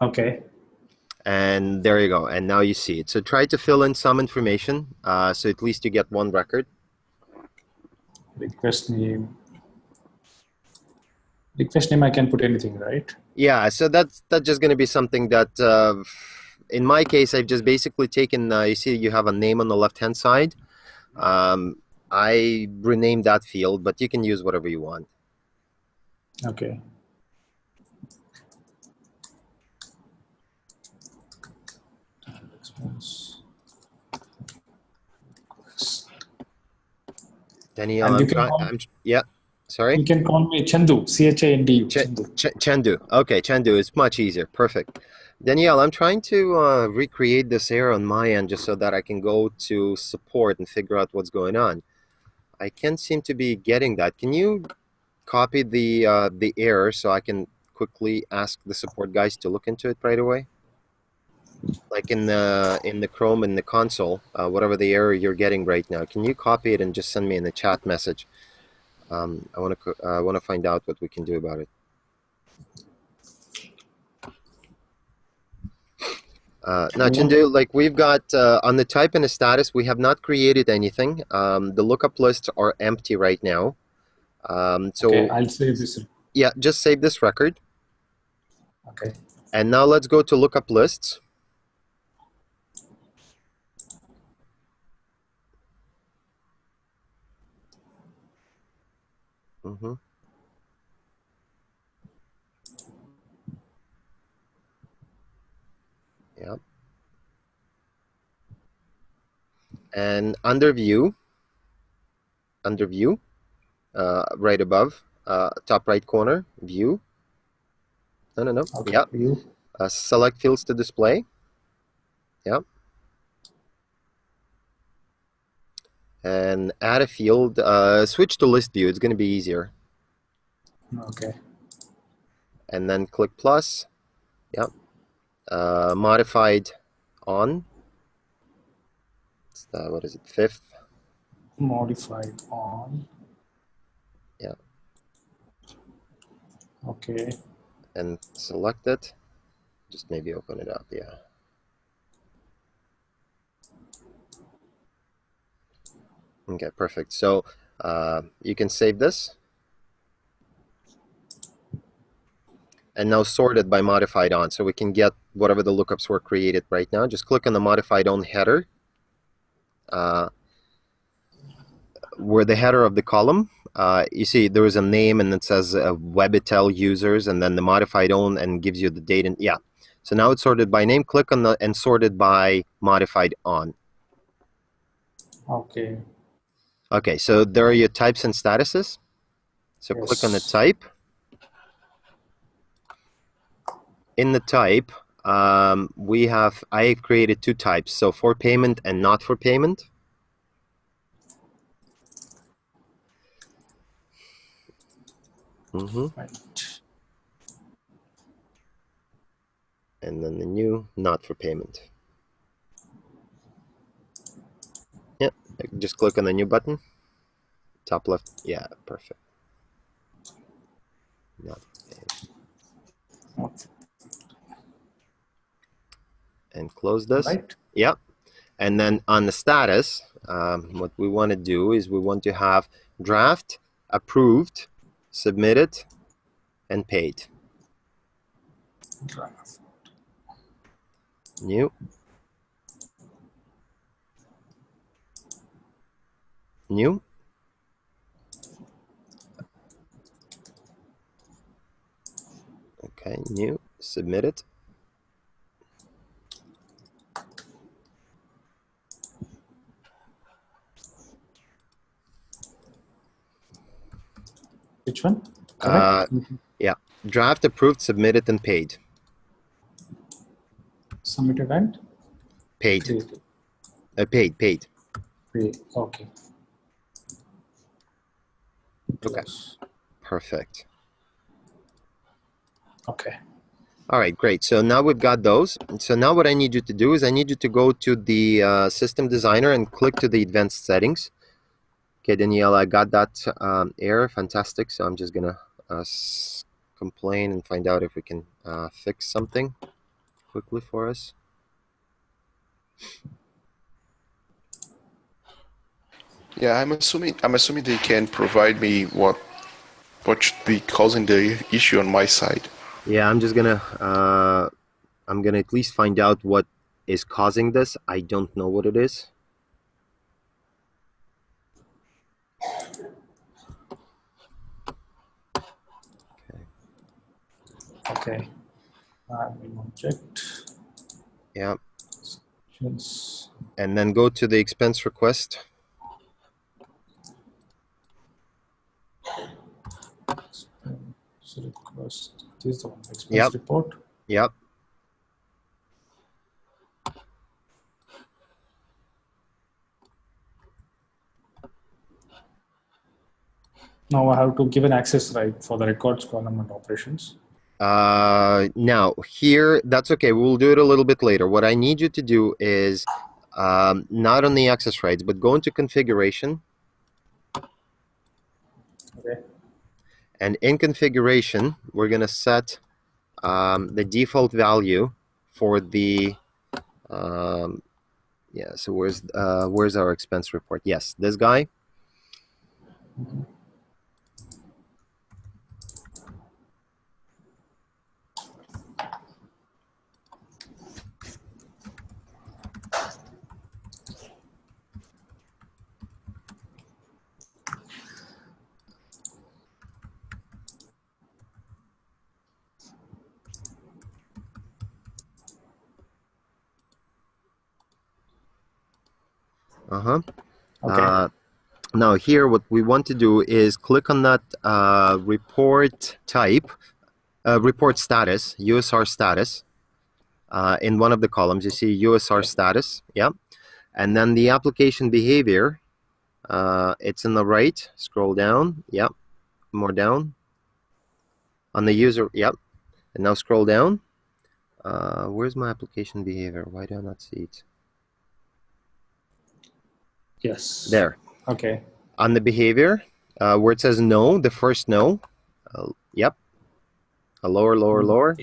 Okay. And there you go. And now you see it. So try to fill in some information, so at least you get one record. Request name. Request name, I can put anything, right? Yeah, so that's just going to be something that, in my case, I've just basically taken, you see you have a name on the left-hand side. I renamed that field, but you can use whatever you want. Okay. Danielle, yeah, Sorry? You can call me Chandu, Chandu. Chandu. Okay, Chandu is much easier. Perfect. Danielle, I'm trying to recreate this error on my end just so that I can go to support and figure out what's going on. I can't seem to be getting that. Can you copy the error so I can quickly ask the support guys to look into it right away? Like in the Chrome in the console, whatever the error you're getting right now, can you copy it and just send me in the chat message? I want to find out what we can do about it. Now, Chindu, like we've got on the type and the status, we have not created anything. The lookup lists are empty right now. So okay, I'll save this. Yeah, just save this record. Okay. And now let's go to lookup lists. Mm-hmm. Yep. And under view, right above, top right corner, view. No. Okay. Yep. View. Select fields to display. Yep. And add a field. Switch to list view. It's going to be easier. Okay. And then click plus. Yep. Modified on. What is it? 5th. Modified on. Yeah. Okay. And select it. Just maybe open it up. Yeah. Okay, perfect. So you can save this. And now sort it by modified on. So we can get whatever the lookups were created right now. Just click on the modified on header. Where the header of the column, you see there is a name and it says Webitel users and then the modified on and gives you the date. And yeah. So now it's sorted by name. Click on the and sorted by modified on. Okay. Okay, so there are your types and statuses. So Yes. click on the type. In the type, I've created 2 types. So for payment and not for payment. Right. And then the new not for payment. Yep, just click on the new button. Top left. Yeah, perfect. Not for payment. Okay. And close this. Right. Yep. And then on the status, what we want to do is we want to have draft, approved, submitted, and paid. Draft. New. New. Okay, new, submitted. Which one? Correct. Yeah, draft, approved, submitted, and paid. Submitted and Paid. paid. Paid. Paid. Okay. Okay. Perfect. Okay. All right, great. So now we've got those. So now what I need you to do is I need you to go to the System Designer and click to the Advanced Settings. Okay, Danielle, I got that error. Fantastic. So I'm just going to complain and find out if we can fix something quickly for us. Yeah, I'm assuming they can provide me what should be causing the issue on my side. Yeah, I'm just gonna at least find out what is causing this. I don't know what it is. Okay. Admin object. Yeah. Sections. And then go to the expense request. Expense request. This is the one. Expense Yep. report. Yep. Now I have to give an access right for the records column and operations. Now here, that's okay. We'll do it a little bit later. What I need you to do is not on the access rights, but go into configuration. Okay. And in configuration, we're going to set the default value for the yeah. So where's our expense report? Yes, this guy. Okay. Now here, what we want to do is click on that report type, report status, USR status. In one of the columns, you see USR status, yeah. And then the application behavior, it's in the right. Scroll down, yep. More down. On the user, yep. And now scroll down. Where's my application behavior? Why do I not see it? Yes. There. Okay. On the behavior, where it says no, the first no, yep. A lower.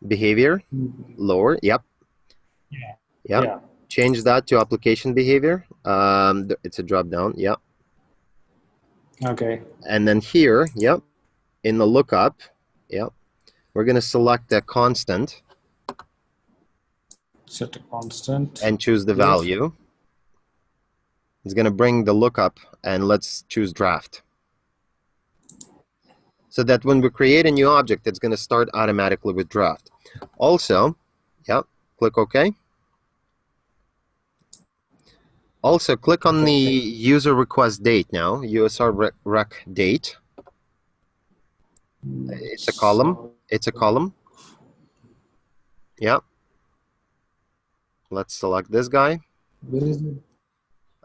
Behavior, lower, yep. Yeah. Yep. Yeah. Change that to application behavior. It's a drop down, yep. Okay. And then here, yep, in the lookup, yep, we're going to select a constant. Set a constant. And choose the Yes. value. It's going to bring the lookup, and let's choose draft. So that when we create a new object, it's going to start automatically with draft. Also, yep, click OK. Also, click on the user request date now, USR rec date. It's a column. It's a column. Yep. Let's select this guy. Where is it?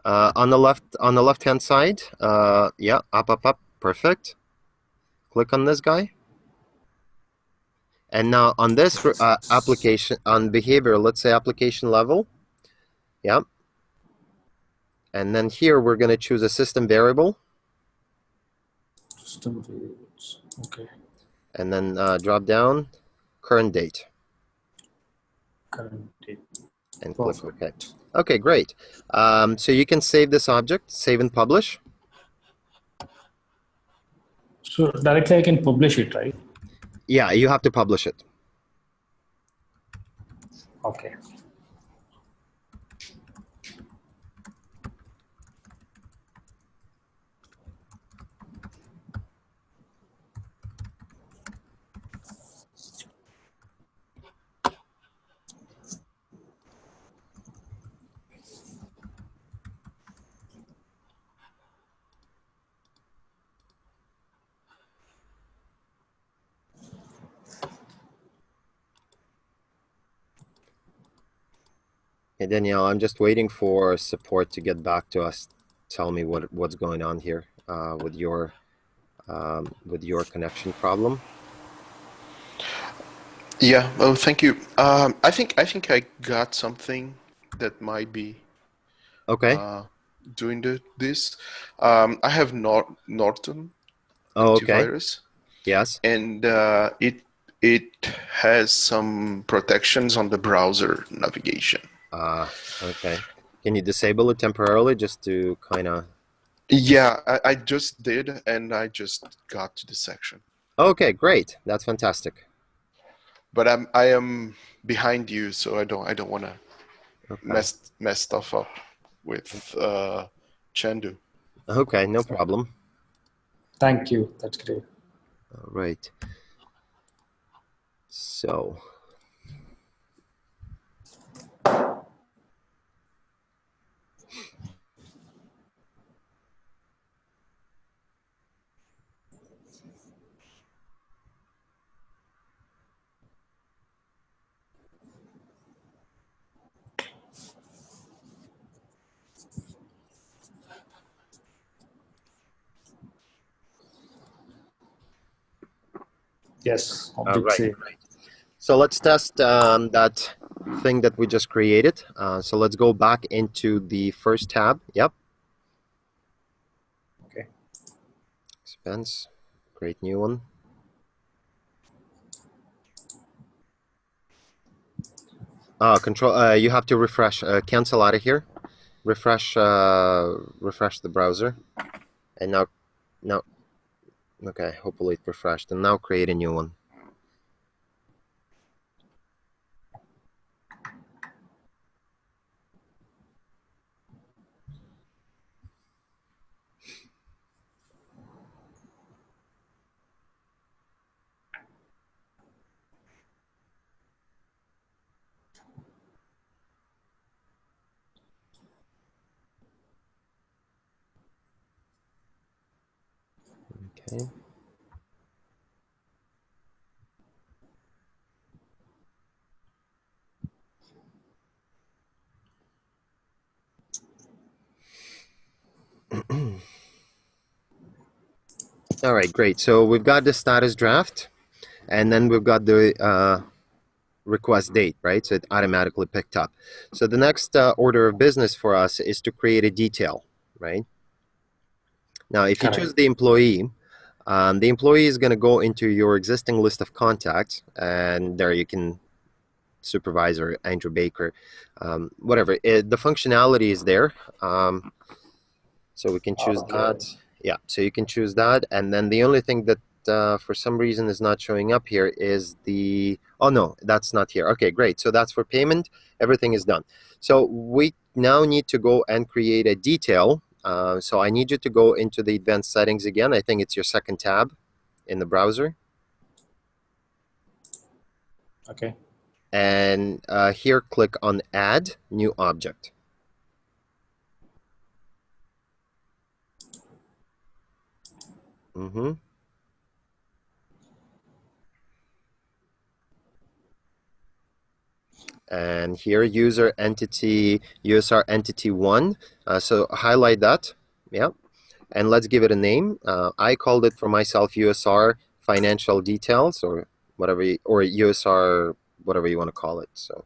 On the left-hand side. Yeah, up. Perfect. Click on this guy. And now on this application, on behavior, let's say application level. Yep. And then here we're going to choose a system variable. System variables. Okay. And then drop down current date. Current date. And click OK. Okay, great. So you can save this object, save and publish. So directly I can publish it, right? Yeah, you have to publish it. Okay. Hey, Danielle, I'm just waiting for support to get back to us. Tell me what's going on here with your connection problem. Yeah. Oh, thank you. I think I got something that might be Okay. doing this. I have Norton antivirus. Yes. And it has some protections on the browser navigation. Okay. Can you disable it temporarily just to kind of? Yeah, I just did, and I just got to the section. Okay, great. That's fantastic. But I am behind you, so I don't want to mess stuff up with Chandu. Okay, no problem. Thank you. That's great. All right. So. Yes, All object right. C. So let's test that thing that we just created. So let's go back into the first tab. Yep. Okay. Expense. Create new one. Control. You have to refresh. Cancel out of here. Refresh. Refresh the browser. And now. Okay. Hopefully it refreshed. And now create a new one. Okay. All right, great. So we've got the status draft, and then we've got the request date, right? So it automatically picked up. So the next order of business for us is to create a detail, right? Now, if you choose the employee is going to go into your existing list of contacts, and there you can supervisor Andrew Baker, whatever. The functionality is there, so we can choose that. Yeah, so you can choose that, and then the only thing that for some reason is not showing up here is the, oh no, that's not here. Okay, great. So that's for payment. Everything is done. So we now need to go and create a detail. So I need you to go into the advanced settings again. I think it's your second tab in the browser. Okay. And here click on add new object. And here user entity USR entity 1, so highlight that, yeah, and let's give it a name. I called it for myself USR financial details, or whatever, or USR whatever you want to call it. So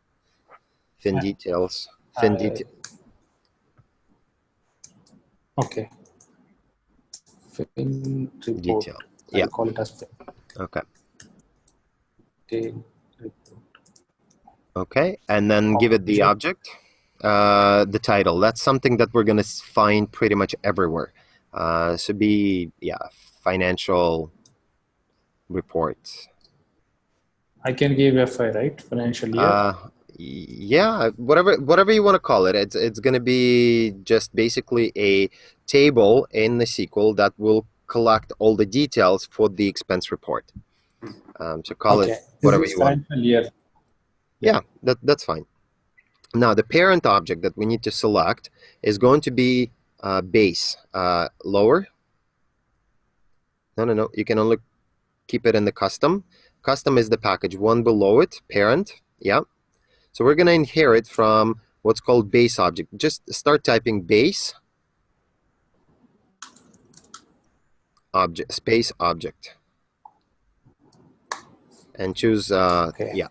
fin details, okay, fin report detail, yeah, I'll call it as fin. Okay. Detail report. Okay, and then give it the object, the title. That's something that we're going to find pretty much everywhere. So be, yeah, financial reports. I can give FI, right? Financial year. Yeah, whatever you want to call it. It's going to be just basically a table in the SQL that will collect all the details for the expense report. So call it whatever you want. Year. Yeah, that's fine. Now the parent object that we need to select is going to be base, lower. No. You can only keep it in the custom. Custom is the package one below it, parent. Yeah. So we're going to inherit from what's called base object. Just start typing base object, space object, and choose, yeah.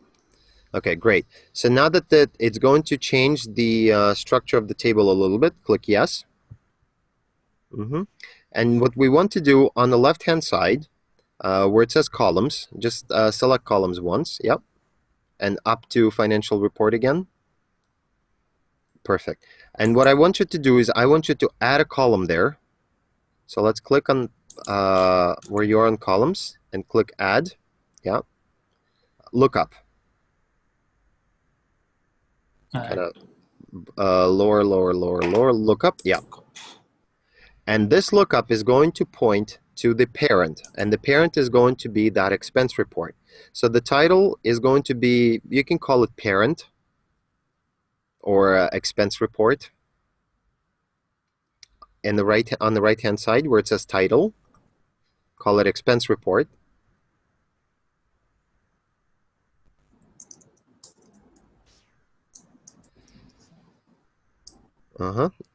Okay, great. So now that it's going to change the structure of the table a little bit, click yes. And what we want to do on the left-hand side, where it says columns, just select columns once, yep, and up to financial report again. Perfect. And what I want you to do is I want you to add a column there. So let's click on where you're on columns and click add. Yeah. Lookup. Kind of lower, lookup. Yeah. And this lookup is going to point to the parent, and the parent is going to be that expense report. So the title is going to be, you can call it parent or expense report. On the right hand side where it says title, call it expense report.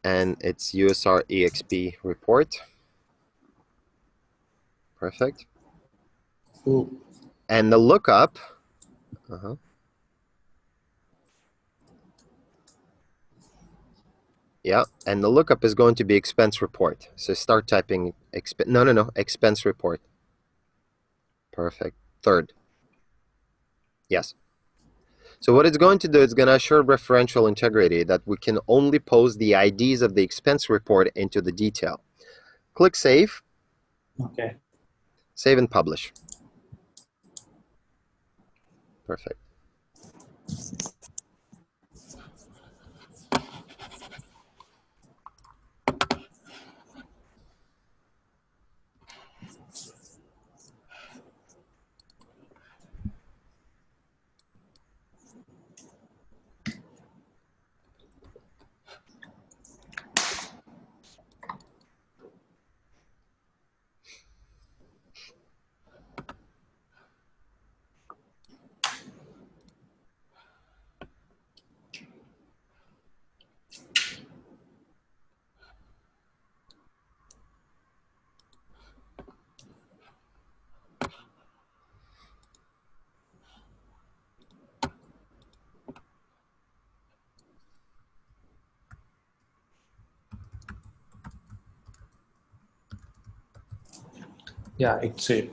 And it's USR EXP report. Perfect. Ooh. And the lookup, yeah, and the lookup is going to be expense report. So start typing expense report. Perfect. Third. Yes. So what it's going to do, it's going to assure referential integrity that we can only pose the IDs of the expense report into the detail. Click Save. Okay. Save and publish. Perfect. Yeah, it's saved.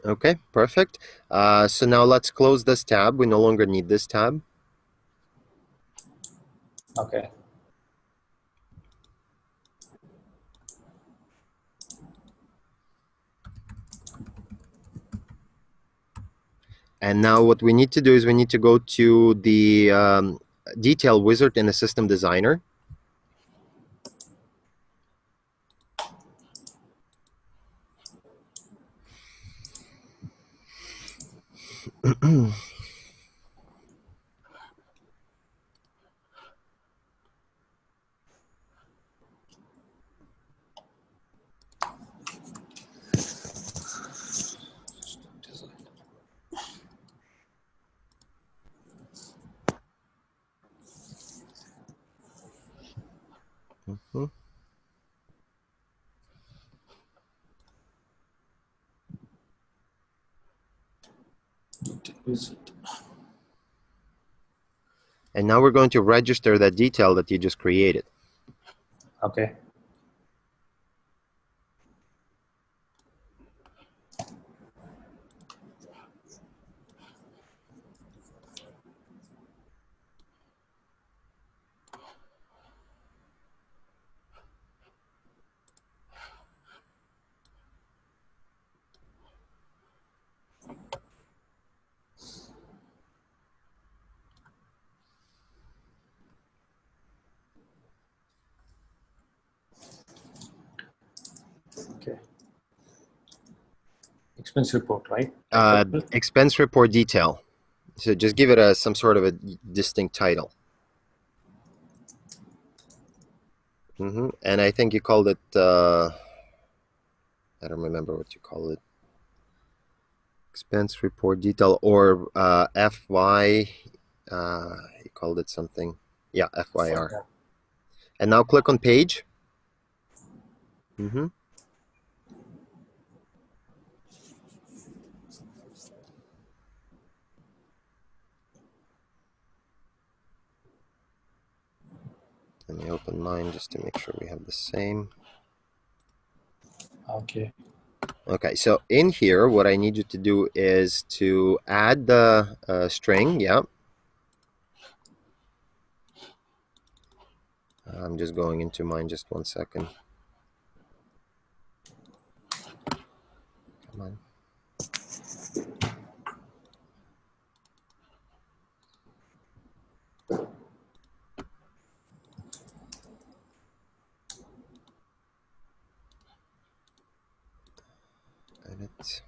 Okay, perfect. So now let's close this tab. We no longer need this tab. Okay. And now what we need to do is we need to go to the detail wizard in the system designer. And now we're going to register that detail that you just created. Okay. Okay. Expense report, right? Expense report detail. So just give it some sort of a distinct title. And I think you called it, I don't remember what you call it. Expense report detail or FY, you called it something. Yeah, FYR. Yeah. And now click on page. Let me open mine just to make sure we have the same. Okay. Okay, so in here, what I need you to do is to add the string. Yeah. I'm just going into mine, just 1 second. Come on. Edit.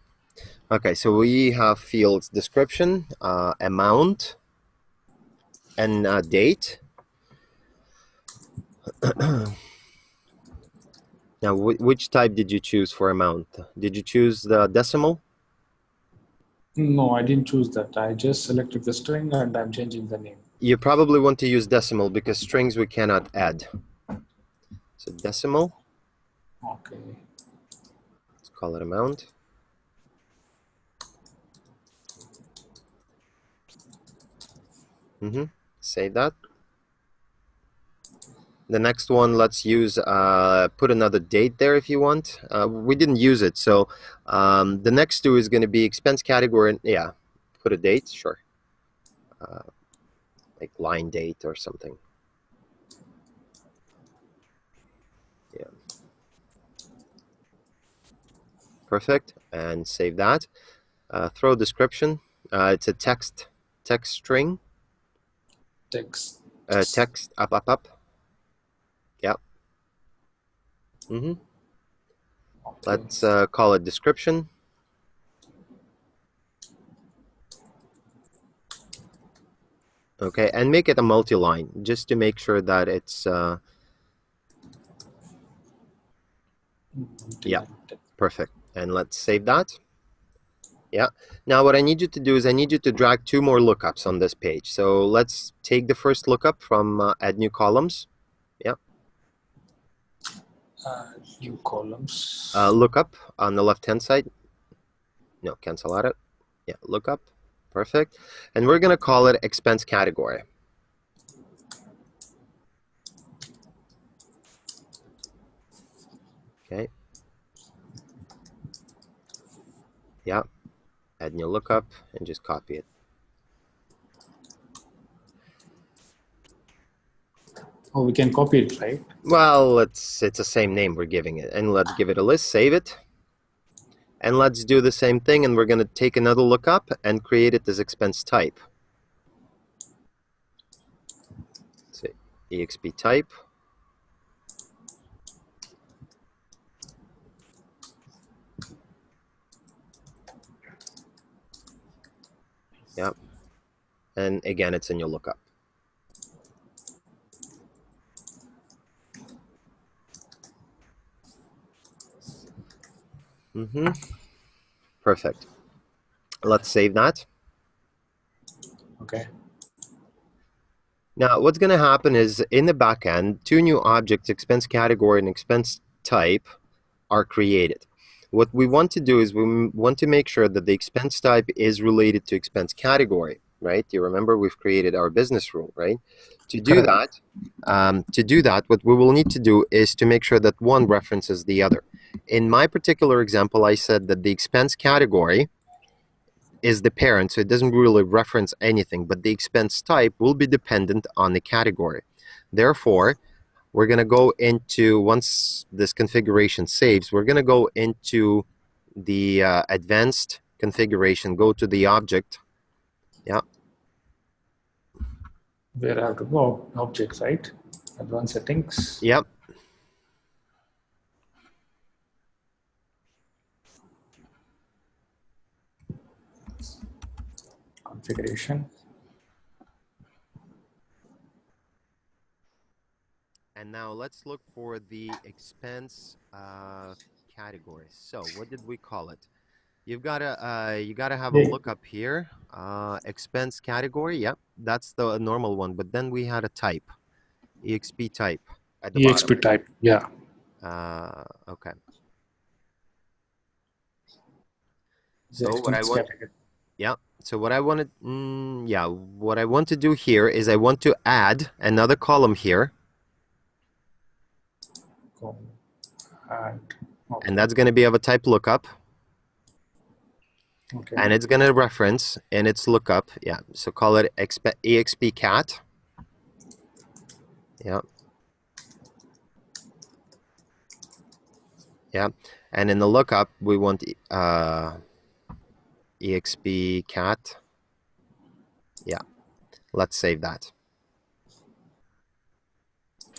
Okay, so we have fields description, amount, and date. Now, which type did you choose for amount? Did you choose the decimal? No, I didn't choose that. I just selected the string and I'm changing the name. You probably want to use decimal because strings we cannot add. So decimal. Okay. Let's call it amount. Save that. The next one, let's use, put another date there if you want. We didn't use it, so the next two is going to be expense category. Yeah, put a date, sure. Like line date or something. Yeah. Perfect, and save that. Throw description. It's a text string. Text. Text up. Yeah. Okay. Let's call it description. Okay, and make it a multi-line just to make sure that it's yeah, perfect. And let's save that. Yeah. Now what I need you to do is I need you to drag two more lookups on this page. So let's take the first lookup from add new columns. Yeah. New columns. Lookup on the left-hand side. No, cancel out it. Yeah, lookup. Perfect. And we're going to call it expense category. Okay. Yeah. Add new lookup and just copy it. Oh, we can copy it, right? Well, it's the same name we're giving it. And let's give it a list, save it. And let's do the same thing, and we're going to take another lookup and create it as expense type. So exp type. Yep. And again, it's in your lookup. Perfect. Let's save that. Okay. Now, what's going to happen is in the backend, two new objects, expense category and expense type, are created. What we want to do is we want to make sure that the expense type is related to expense category, right? You remember we've created our business rule, right? To do that, what we will need to do is to make sure that one references the other. In my particular example, I said that the expense category is the parent, so it doesn't really reference anything, but the expense type will be dependent on the category. Therefore, we're going to go into, once this configuration saves, we're going to go into the advanced configuration, go to the object. Yeah. Where I have to go? Objects, right? Advanced settings. Yep. Configuration. And now let's look for the expense category. So what did we call it? You gotta have a lookup here. Expense category. Yep, that's the normal one. But then we had a type, exp type at the exp bottom. type. Yeah. Okay. So what I want. Yeah. So what I wanted. What I want to do here is I want to add another column here. And that's going to be of a type lookup. Okay. And it's going to reference in its lookup. Yeah. So call it exp cat. Yeah. Yeah. And in the lookup, we want exp cat. Yeah. Let's save that.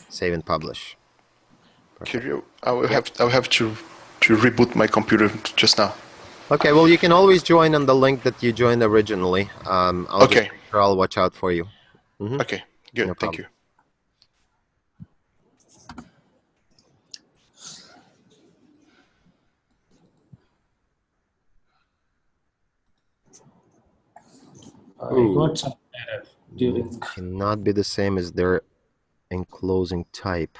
Save and publish. I will have to reboot my computer just now. Okay, well, you can always join on the link that you joined originally. I'll watch out for you. Okay, good. No Thank you. I got some error during. Cannot be the same as their enclosing type.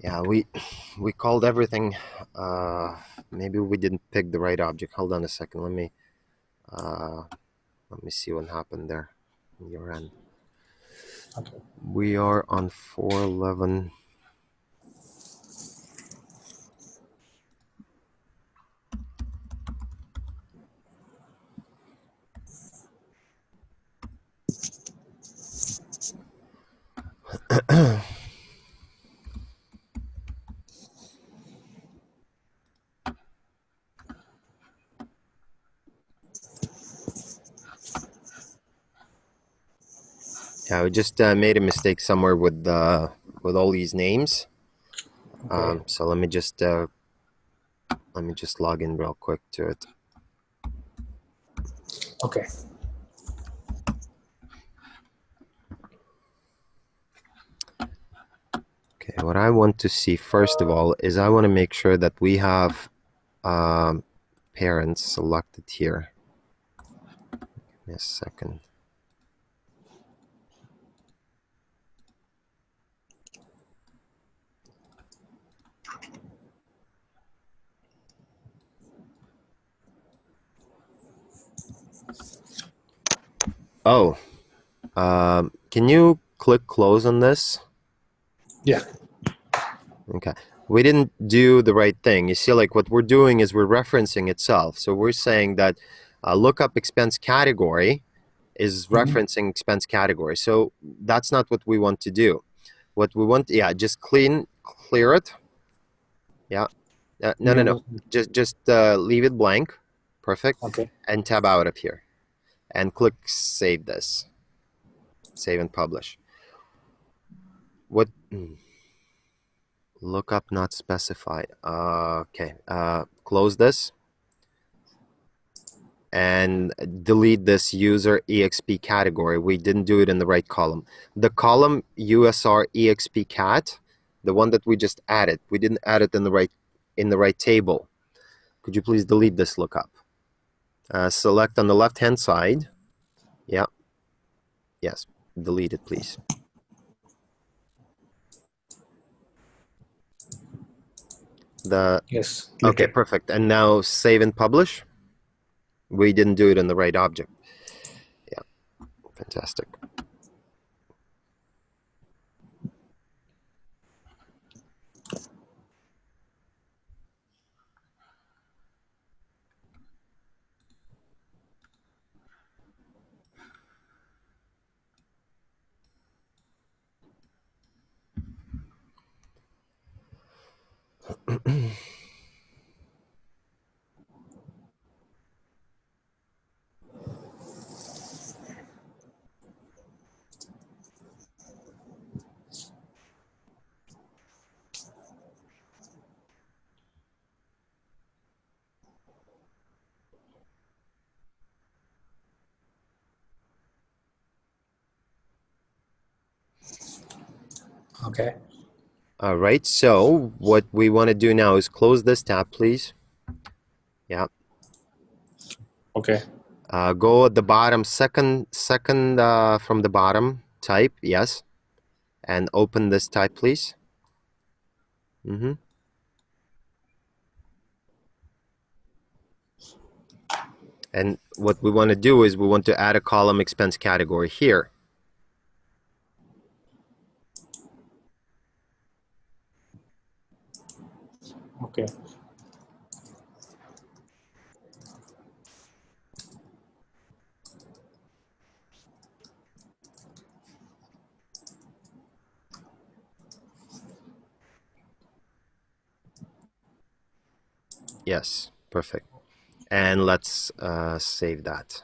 Yeah, we called everything. Maybe we didn't pick the right object. Hold on a second. Let me see what happened there. your end. Okay. We are on 411. Yeah, we just made a mistake somewhere with all these names. Okay. So let me just log in real quick to it. Okay. Okay, what I want to see first of all is I want to make sure that we have parents selected here. Give me a second. Oh, can you click close on this? Yeah. Okay. We didn't do the right thing. You see, like what we're doing is we're referencing itself. So we're saying that lookup expense category is referencing expense category. So that's not what we want to do. What we want, yeah, just clear it. Yeah. No. Just leave it blank. Perfect. Okay. And tab out of here. And click save this. Save and publish. What? Lookup not specified. Okay. Close this. And delete this user exp category. We didn't do it in the right column. The column USR exp cat, the one that we just added, we didn't add it in the right table. Could you please delete this lookup? Select on the left hand side. Yeah. Yes. Delete it, please. Yes. Okay, Okay. perfect. And now save and publish. We didn't do it in the right object. Yeah. Fantastic. Okay. All right, so what we want to do now is close this tab, please. Yeah. Okay. Go at the bottom, second from the bottom, type, yes. And open this type, please. And what we want to do is we want to add a column expense category here. Okay. Yes, perfect. And let's save that.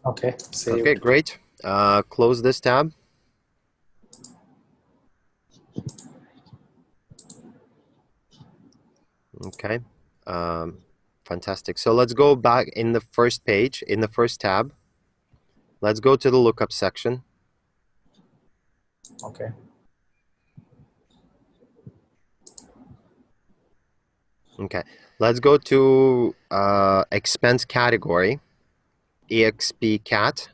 Okay, saved. Okay, great. Close this tab. Okay, fantastic. So let's go back in the first page, in the first tab. Let's go to the lookup section. Okay. Okay, let's go to expense category, exp cat.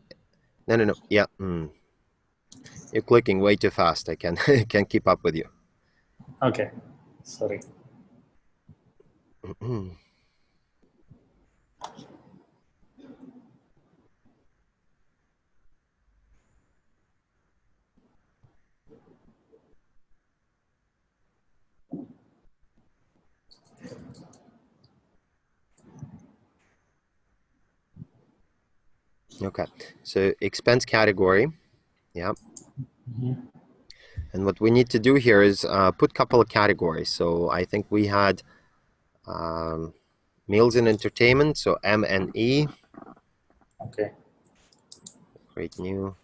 No. Yeah, you're clicking way too fast. I can't keep up with you. Okay, sorry. Okay, so expense category, yeah. And what we need to do here is put a couple of categories. So I think we had meals and entertainment, so M and E. Okay. Create new.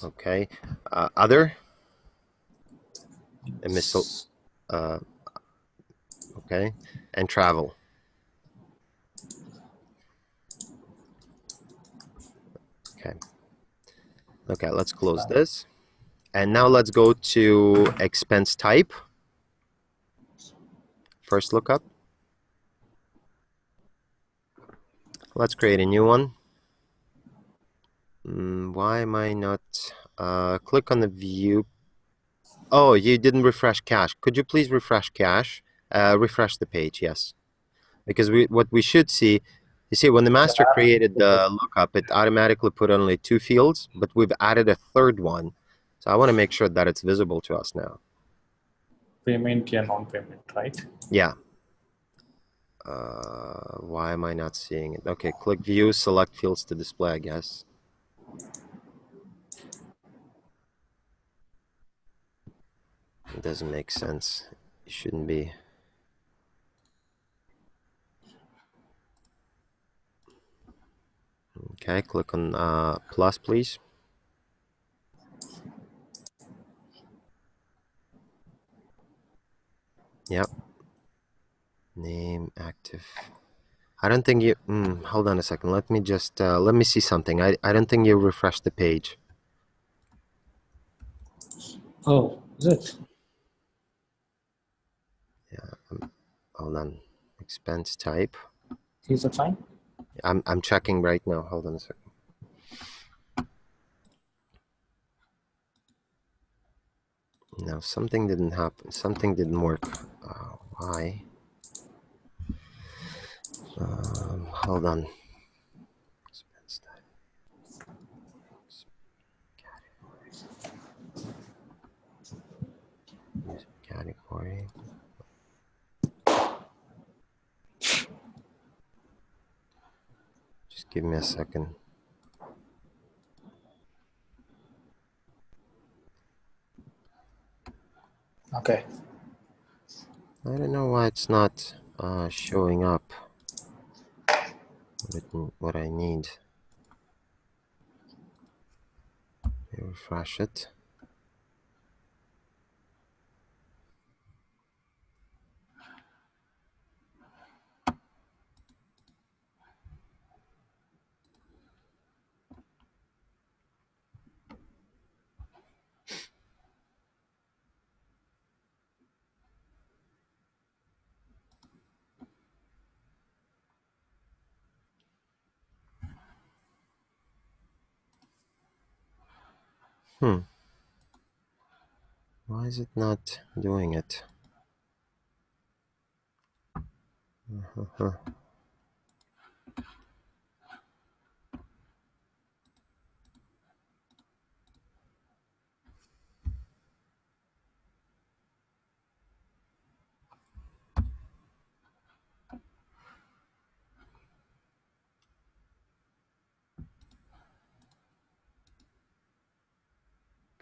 Okay, other. And okay, and travel. Okay. Okay, let's close this. And now let's go to expense type. First lookup. Let's create a new one. Why am I not? Click on the view. Oh, you didn't refresh cache. Could you please refresh cache? Refresh the page, yes. Because what we should see, you see, when the master created the lookup, it automatically put only 2 fields, but we've added a third one. So I want to make sure that it's visible to us now. Payment and non-payment, right? Yeah. Why am I not seeing it? Okay, click view, select fields to display, I guess. It doesn't make sense. It shouldn't be. Okay, click on plus, please. Yep. Name active. I don't think you. Hold on a second. Let me just let me see something. I don't think you refreshed the page. Oh, is it? Yeah. Hold on. Expense type. Is it fine? I'm checking right now. Hold on a second. No, something didn't happen. Something didn't work. Why? Hold on. Expense type. Category. Just give me a second. Okay. I don't know why it's not showing up. What I need. Let me refresh it. Why is it not doing it?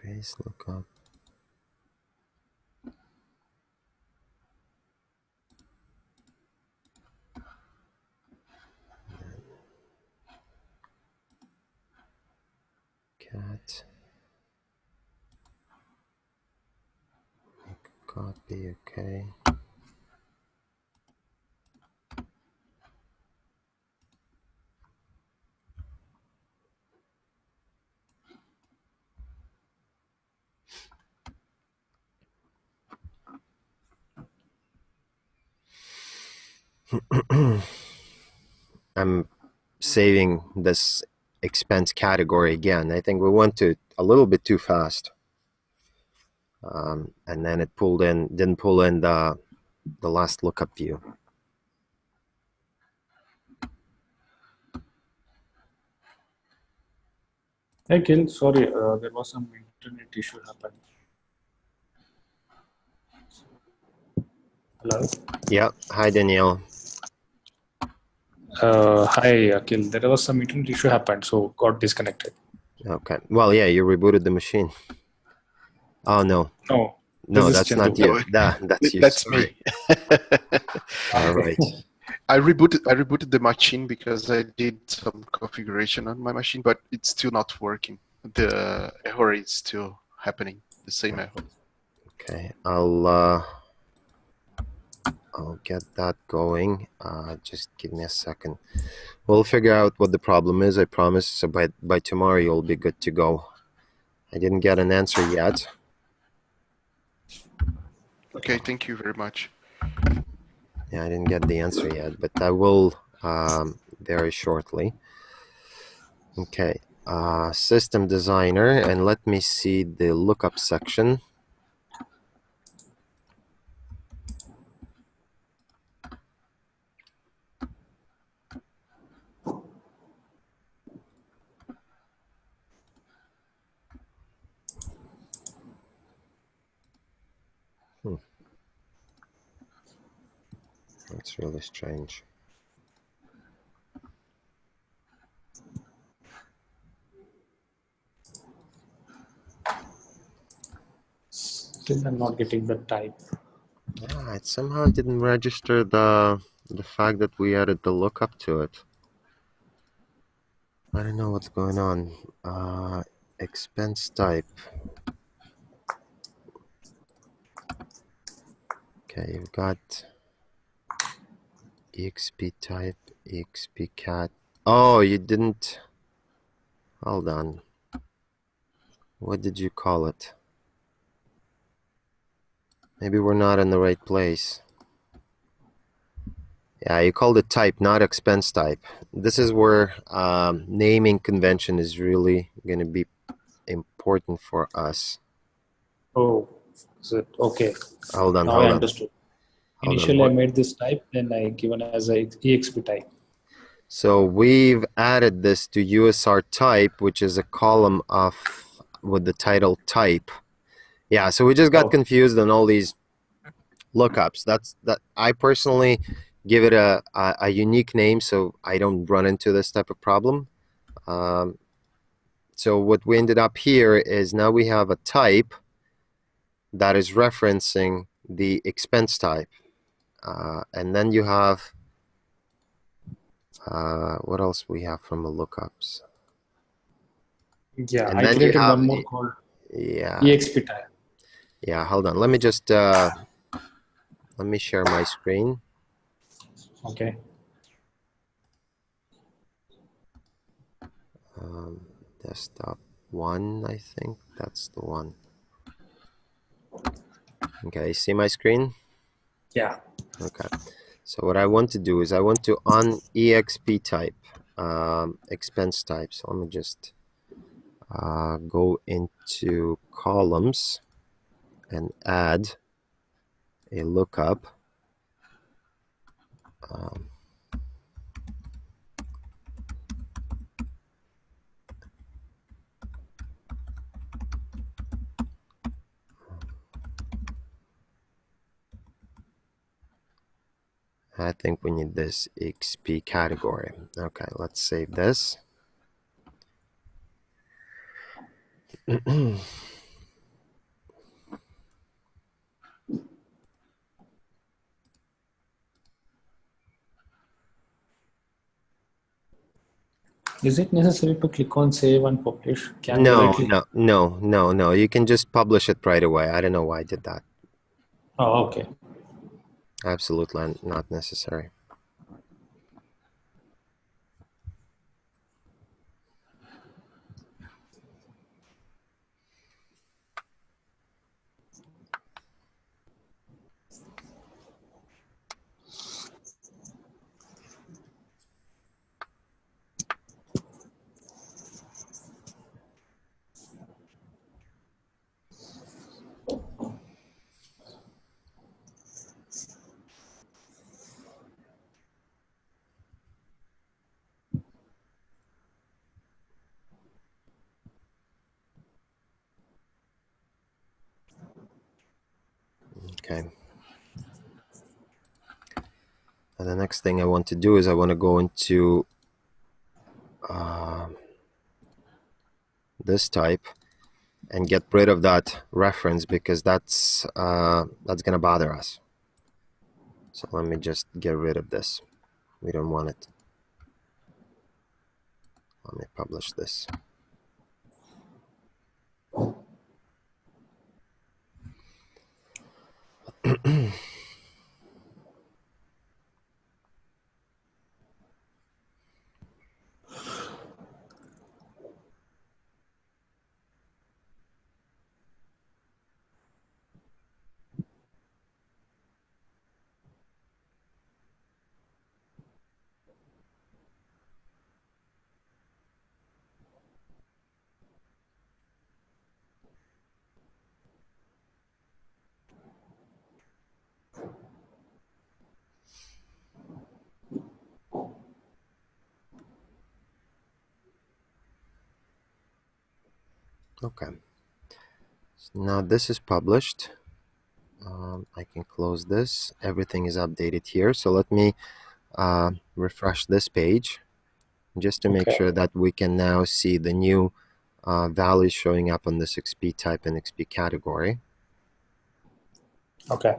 Base lookup. Copy, okay. I'm saving this expense category again. I think we went to a little bit too fast. And then it didn't pull in the last lookup view. Hey, Gil, sorry, there was some internet issue happening. Hello? Yeah, hi Danielle. Hi, Akhil. There was some internet issue happened, so got disconnected. Okay, well, yeah, you rebooted the machine. Oh, no. No, No, this is that's not Chandu. you. That's you. That's Sorry. me. All right. I rebooted the machine because I did some configuration on my machine, but it's still not working. The error is still happening, the same error. Okay, I'll get that going. Just give me a second. We'll figure out what the problem is, I promise. So by tomorrow, you'll be good to go. I didn't get an answer yet. Okay, thank you very much. Yeah, I didn't get the answer yet, but I will very shortly. Okay, system designer, and let me see the lookup section. That's really strange. Still, I'm not getting the type. Yeah, it somehow didn't register the fact that we added the lookup to it. I don't know what's going on. Expense type. Okay, you've got exp type, exp cat. Oh, you didn't. Hold on. What did you call it? Maybe we're not in the right place. Yeah, you called it type, not expense type. This is where naming convention is really going to be important for us. Oh, is it? Okay. Hold on, Now hold I on. understood. Hold Initially, on. I made this type, then I given as a exp type. So we've added this to USR type, which is a column with the title type. Yeah, so we just got confused on all these lookups. That I personally give it a unique name so I don't run into this type of problem. So what we ended up here is now we have a type that is referencing the expense type. And then you have, what else we have from the lookups? Yeah, And I then you created have, one more called yeah, exp type. yeah, hold on. Let me just, let me share my screen. Okay. Desktop 1, I think that's the one. Okay, see my screen? Yeah. Okay. So what I want to do is I want to on exp type, expense type. So let me just go into columns and add a lookup. I think we need this XP category. Okay, let's save this. Is it necessary to click on save and publish? Can No, directly? no. You can just publish it right away. I don't know why I did that. Oh, okay. Absolutely not necessary. Okay. And the next thing I want to do is I want to go into this type and get rid of that reference, because that's going to bother us. So let me just get rid of this. We don't want it. Let me publish this. Okay. So now this is published. I can close this. Everything is updated here. So let me refresh this page just to make sure that we can now see the new values showing up on this XP type and XP category. Okay.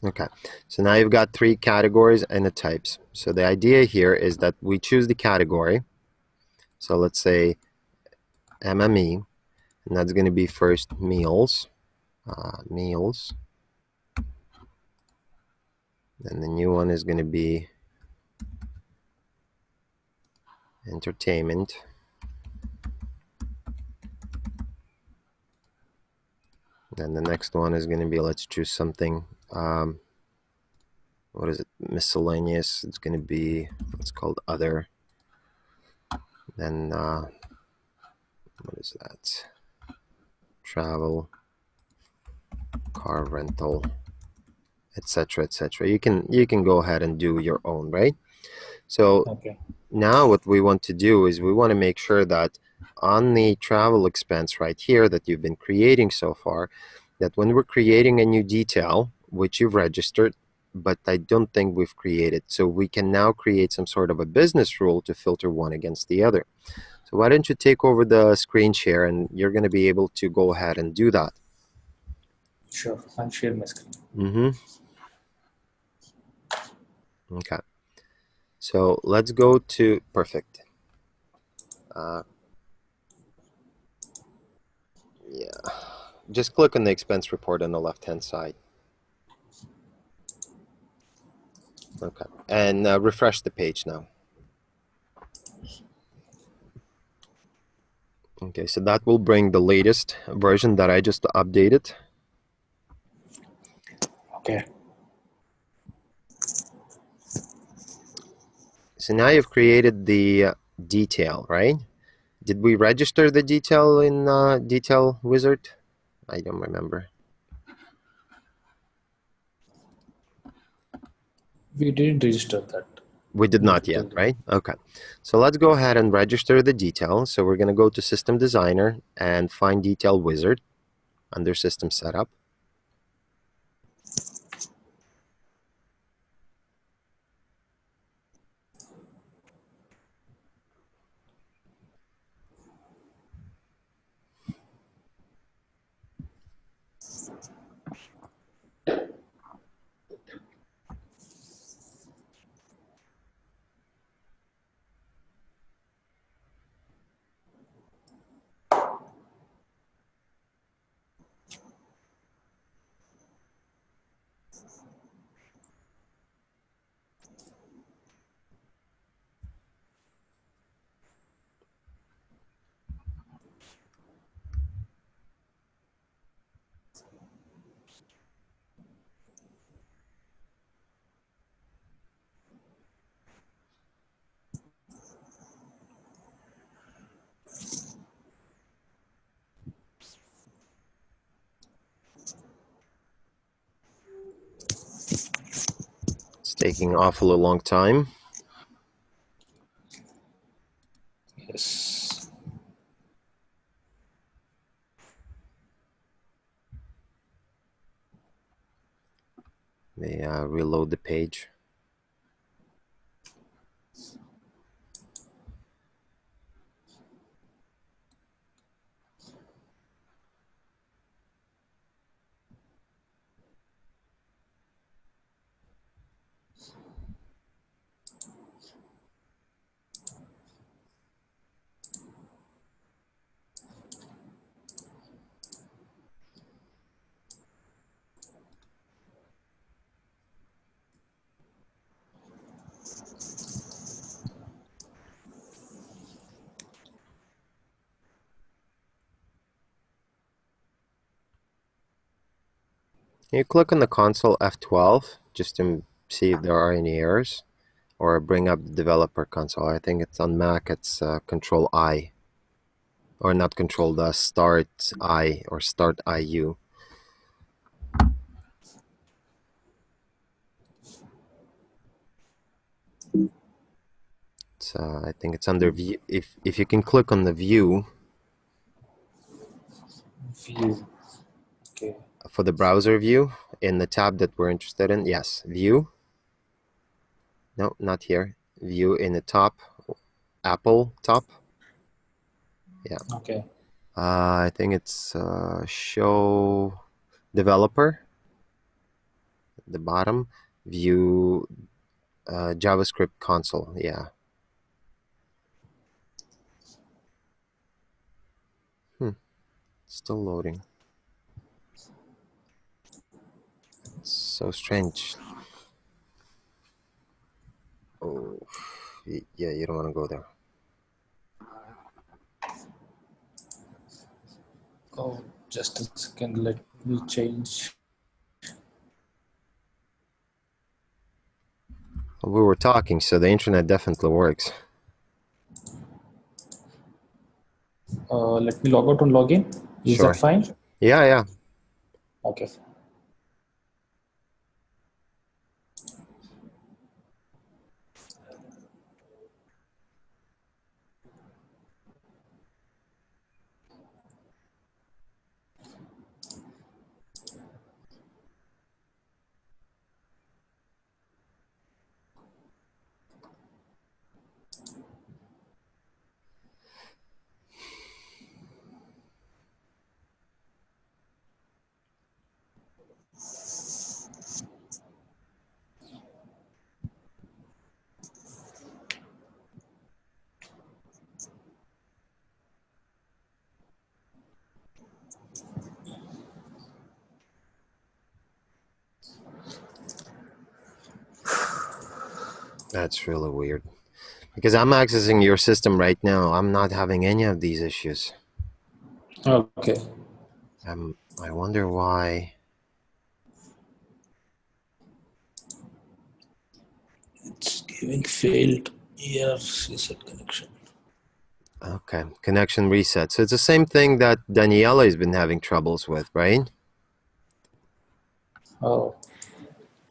Okay, so now you've got 3 categories and the types. So the idea here is that we choose the category. So let's say MME, and that's going to be first meals. Meals. Then the new one is going to be entertainment. Then the next one is going to be, let's choose something, what is it, miscellaneous. It's going to be, it's called other. Then what is that, travel, car rental, etc., etc. You can go ahead and do your own, right? So now what we want to do is we want to make sure that on the travel expense right here that you've been creating so far, that when we're creating a new detail, which you've registered, but I don't think we've created, so we can now create some sort of a business rule to filter one against the other. So why don't you take over the screen share, and you're going to be able to go ahead and do that. Sure, I'll share my screen. Okay. So let's go to, perfect. Yeah, just click on the expense report on the left-hand side. Okay, and refresh the page now. Okay, so that will bring the latest version that I just updated. Okay. So now you've created the detail, right? Did we register the detail in Detail Wizard? I don't remember. We didn't register that. We did not yet, right? Okay. So let's go ahead and register the detail. So we're going to go to System Designer and find Detail Wizard under System Setup. taking awfully long time. Yes. May reload the page. You click on the console F12 just to see if there are any errors, or bring up the developer console. I think it's on Mac, it's Control I, or not Control, the Start I or Start IU. It's, I think it's under view. If you can click on the view View. Okay. for the browser view in the tab that we're interested in, yes, view. No, not here. View in the top, Apple top. Yeah. Okay. I think it's show developer. The bottom, view JavaScript console. Yeah. Still loading. It's so strange. Oh, yeah, you don't want to go there. Oh, just a second. Let me change. Well, we were talking, so the internet definitely works. Let me log out and log in. Is Sure. that fine? Yeah, yeah. Okay. That's really weird. Because I'm accessing your system right now. I'm not having any of these issues. Okay. I wonder why. It's giving failed ERCset connection. Okay, connection reset. So it's the same thing that Daniela has been having troubles with, right? Oh,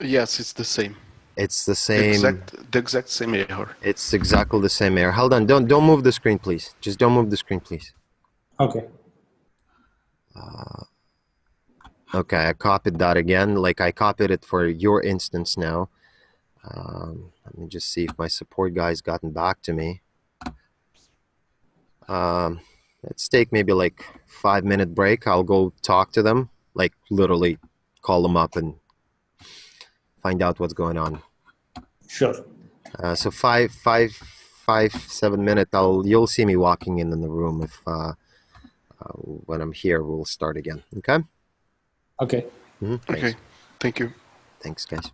Yes, it's the same. It's the The same. exact same error. It's exactly the same error. Hold on, don't move the screen, please. Just don't move the screen, please. okay. Okay, I copied that again. Like I copied it for your instance now. Let me just see if my support guy's gotten back to me. Let's take maybe like 5-minute break. I'll go talk to them, like literally call them up and find out what's going on. Sure. So 7 minutes. You'll see me walking in the room if when I'm here. We'll start again. Okay. Okay. Thanks. Okay, thank you. Thanks, guys.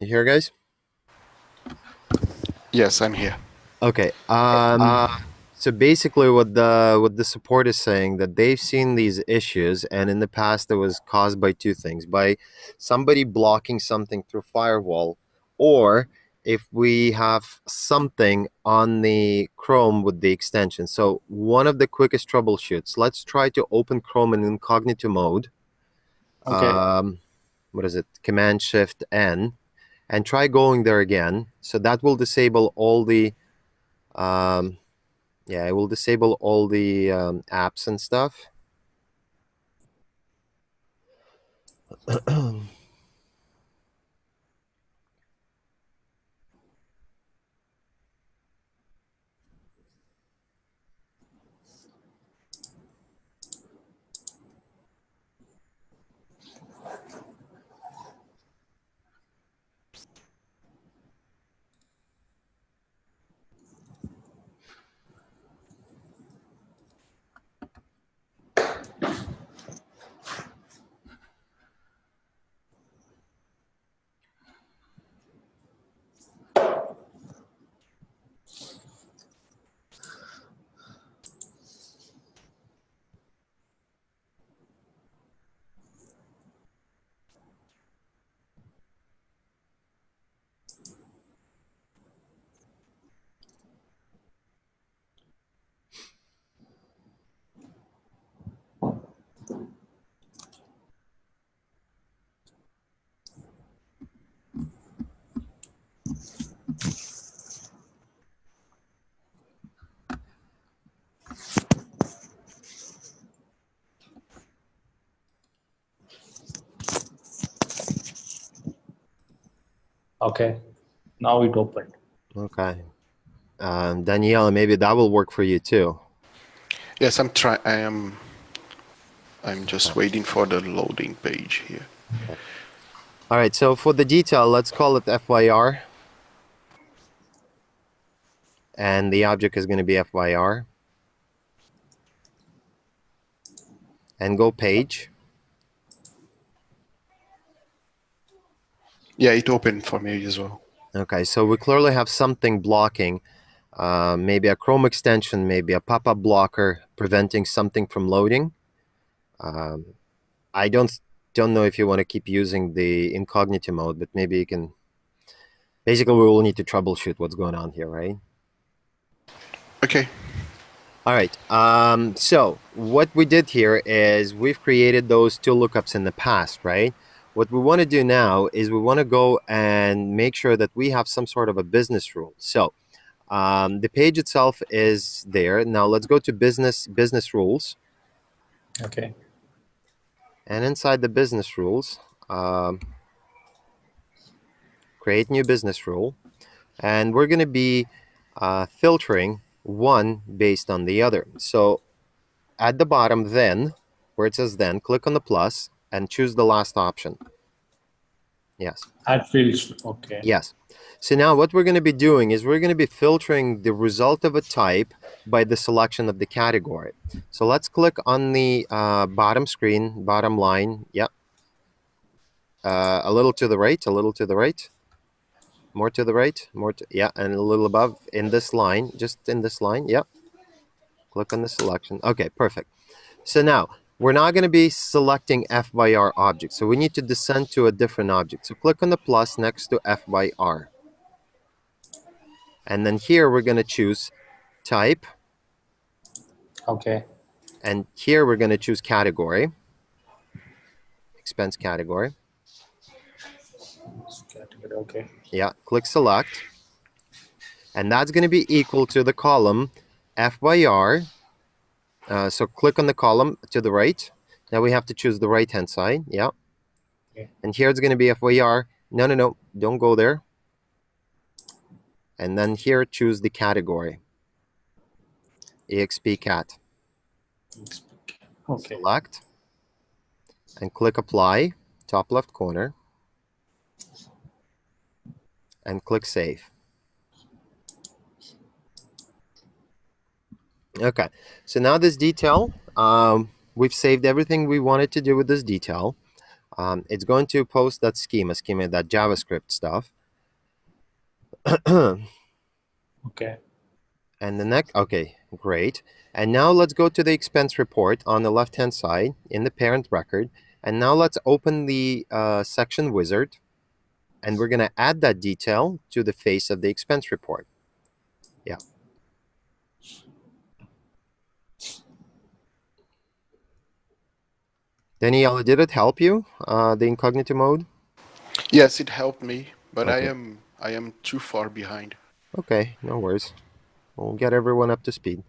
You here, guys? Yes, I'm here. Okay. So basically, what the support is saying that they've seen these issues, and in the past it was caused by two things: by somebody blocking something through firewall, or if we have something on the Chrome with the extension. So one of the quickest troubleshoots. Let's try to open Chrome in incognito mode. Okay. What is it? Command Shift N, and try going there again. So that will disable all the yeah, it will disable all the apps and stuff. Okay. Now it opened. Okay. Daniela, maybe that will work for you too. Yes, I'm just waiting for the loading page here. Okay. All right, so for the detail, let's call it FYR. And the object is going to be FYR. And go page. Yeah, it opened for me as well. Okay, so we clearly have something blocking. Maybe a Chrome extension, maybe a pop-up blocker preventing something from loading. I don't know if you want to keep using the incognito mode, but maybe you can. Basically, we will need to troubleshoot what's going on here, right? Okay. All right. So what we did here is we've created those two lookups in the past, right? What we want to do now is we want to go and make sure that we have some sort of a business rule. So the page itself is there. Now let's go to business rules. Okay. And inside the business rules, create new business rule. And we're going to be filtering one based on the other. So at the bottom, then, where it says then, click on the plus and choose the last option. Yes. Add fields. Okay. Yes. So now what we're going to be doing is we're going to be filtering the result of a type by the selection of the category. So let's click on the bottom screen, bottom line. Yep. A little to the right, a little to the right. More to the right, more to, yeah, and a little above in this line, just in this line. Yep. Click on the selection. Okay, perfect. So now we're not going to be selecting F by R object. So we need to descend to a different object. So click on the plus next to F by R. And then here we're going to choose type. Okay. And here we're going to choose category. Expense category. Okay. Yeah, click select. And that's going to be equal to the column F by R. So click on the column to the right. Now we have to choose the right-hand side. Yeah. Okay. And here it's going to be FYR. No. Don't go there. And then here, choose the category. EXP cat. Okay. Select. And click apply, top left corner. And click save. Okay. So now this detail, we've saved everything we wanted to do with this detail. It's going to post that schema, that JavaScript stuff. Okay. And the next, okay, great. And now let's go to the expense report on the left-hand side in the parent record. And now let's open the section wizard. And we're going to add that detail to the face of the expense report. Yeah. Daniela, did it help you, the incognito mode? Yes, it helped me, but Okay. I am too far behind. Okay, no worries. We'll get everyone up to speed.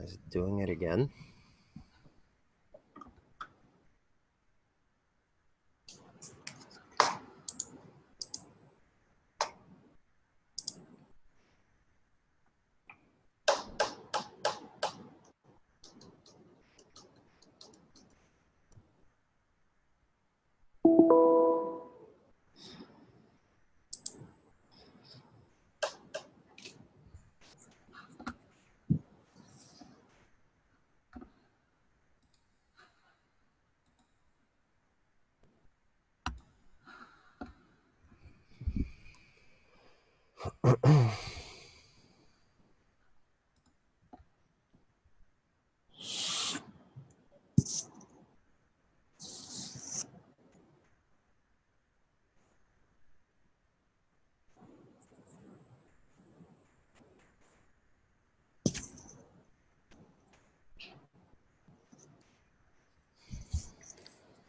Is it doing it again?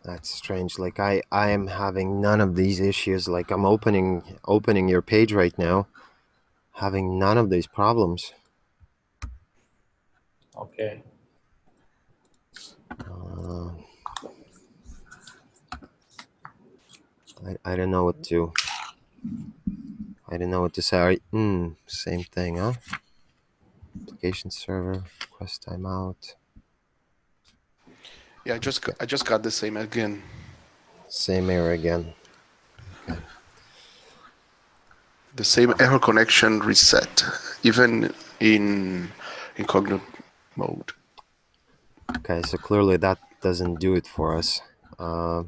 That's strange. Like I am having none of these issues. Like I'm opening your page right now, having none of these problems. Okay. I don't know what to. I don't know what to say. Same thing, huh? Application server, request timeout. Yeah, I just got the same again. Same error again. Okay. The same error connection reset, even in incognito mode. Okay, so clearly that doesn't do it for us. Are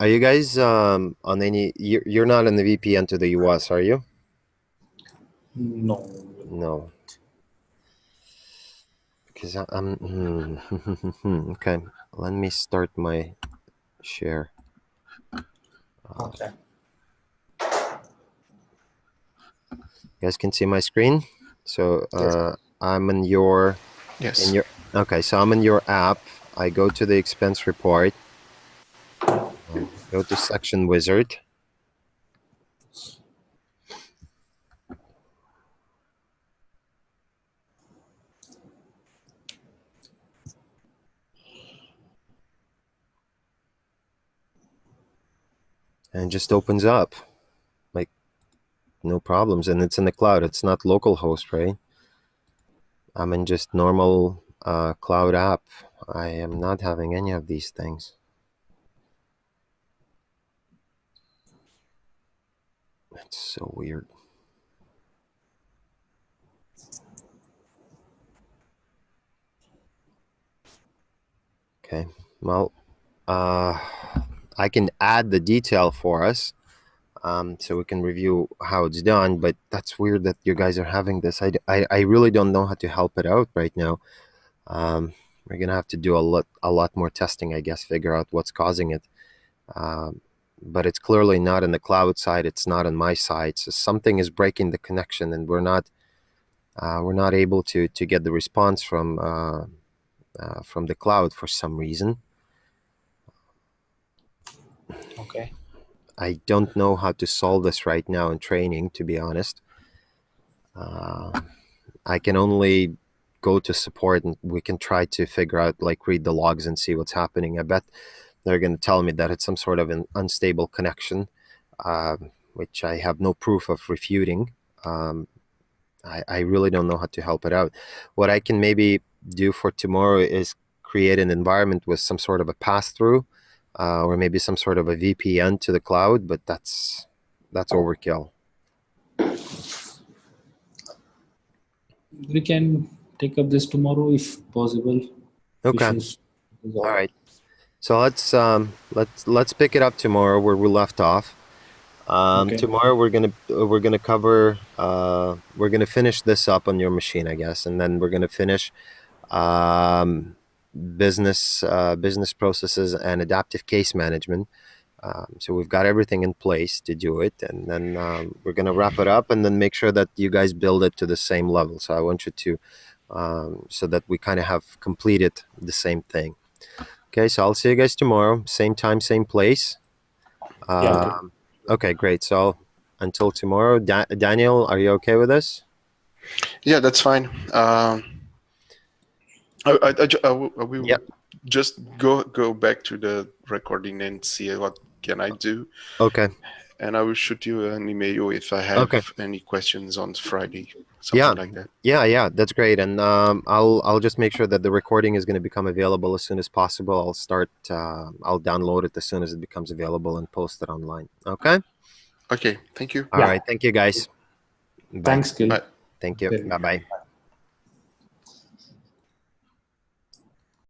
you guys on any? You're not in the VPN to the US, are you? No. No. Because I'm. Okay, let me start my share. Okay. You guys can see my screen. So Yes. I'm in your. Yes. In your. Okay, so I'm in your app. I go to the expense report. Go to section wizard. And it just opens up. Like, no problems. And it's in the cloud. It's not localhost, right? I'm in just normal cloud app. I am not having any of these things. It's so weird. Okay, well, I can add the detail for us so we can review how it's done, but that's weird that you guys are having this. I really don't know how to help it out right now. We're gonna have to do a lot more testing, I guess, figure out what's causing it. but it's clearly not in the cloud side. It's not on my side. So something is breaking the connection, and we're not able to get the response from the cloud for some reason. Okay. I don't know how to solve this right now in training, to be honest. I can only go to support, and we can try to figure out, like, read the logs and see what's happening. I bet they're going to tell me that it's some sort of an unstable connection, which I have no proof of refuting. I really don't know how to help it out. What I can maybe do for tomorrow is create an environment with some sort of a pass-through, or maybe some sort of a VPN to the cloud, but that's overkill. We can take up this tomorrow if possible. Okay. All right. So let's pick it up tomorrow where we left off. Okay. Tomorrow we're gonna cover we're gonna finish this up on your machine, I guess, and then we're gonna finish business processes and adaptive case management. So we've got everything in place to do it, and then we're gonna wrap it up and then make sure that you guys build it to the same level. So I want you to so that we kind of have completed the same thing. Okay, so I'll see you guys tomorrow, same time, same place. Yeah, Okay, great. So until tomorrow, Daniel, are you okay with this? Yeah, that's fine. I will Yep. just go back to the recording and see what can I do, Okay. and I will shoot you an email if I have Okay. any questions on Friday, something like that. Yeah, that's great. And I'll just make sure that the recording is going to become available as soon as possible. I'll start. I'll download it as soon as it becomes available and post it online. Okay. Okay, thank you. All right. Thank you, guys. Bye. Thanks, Gil. Bye. Thank you. Okay. Bye bye.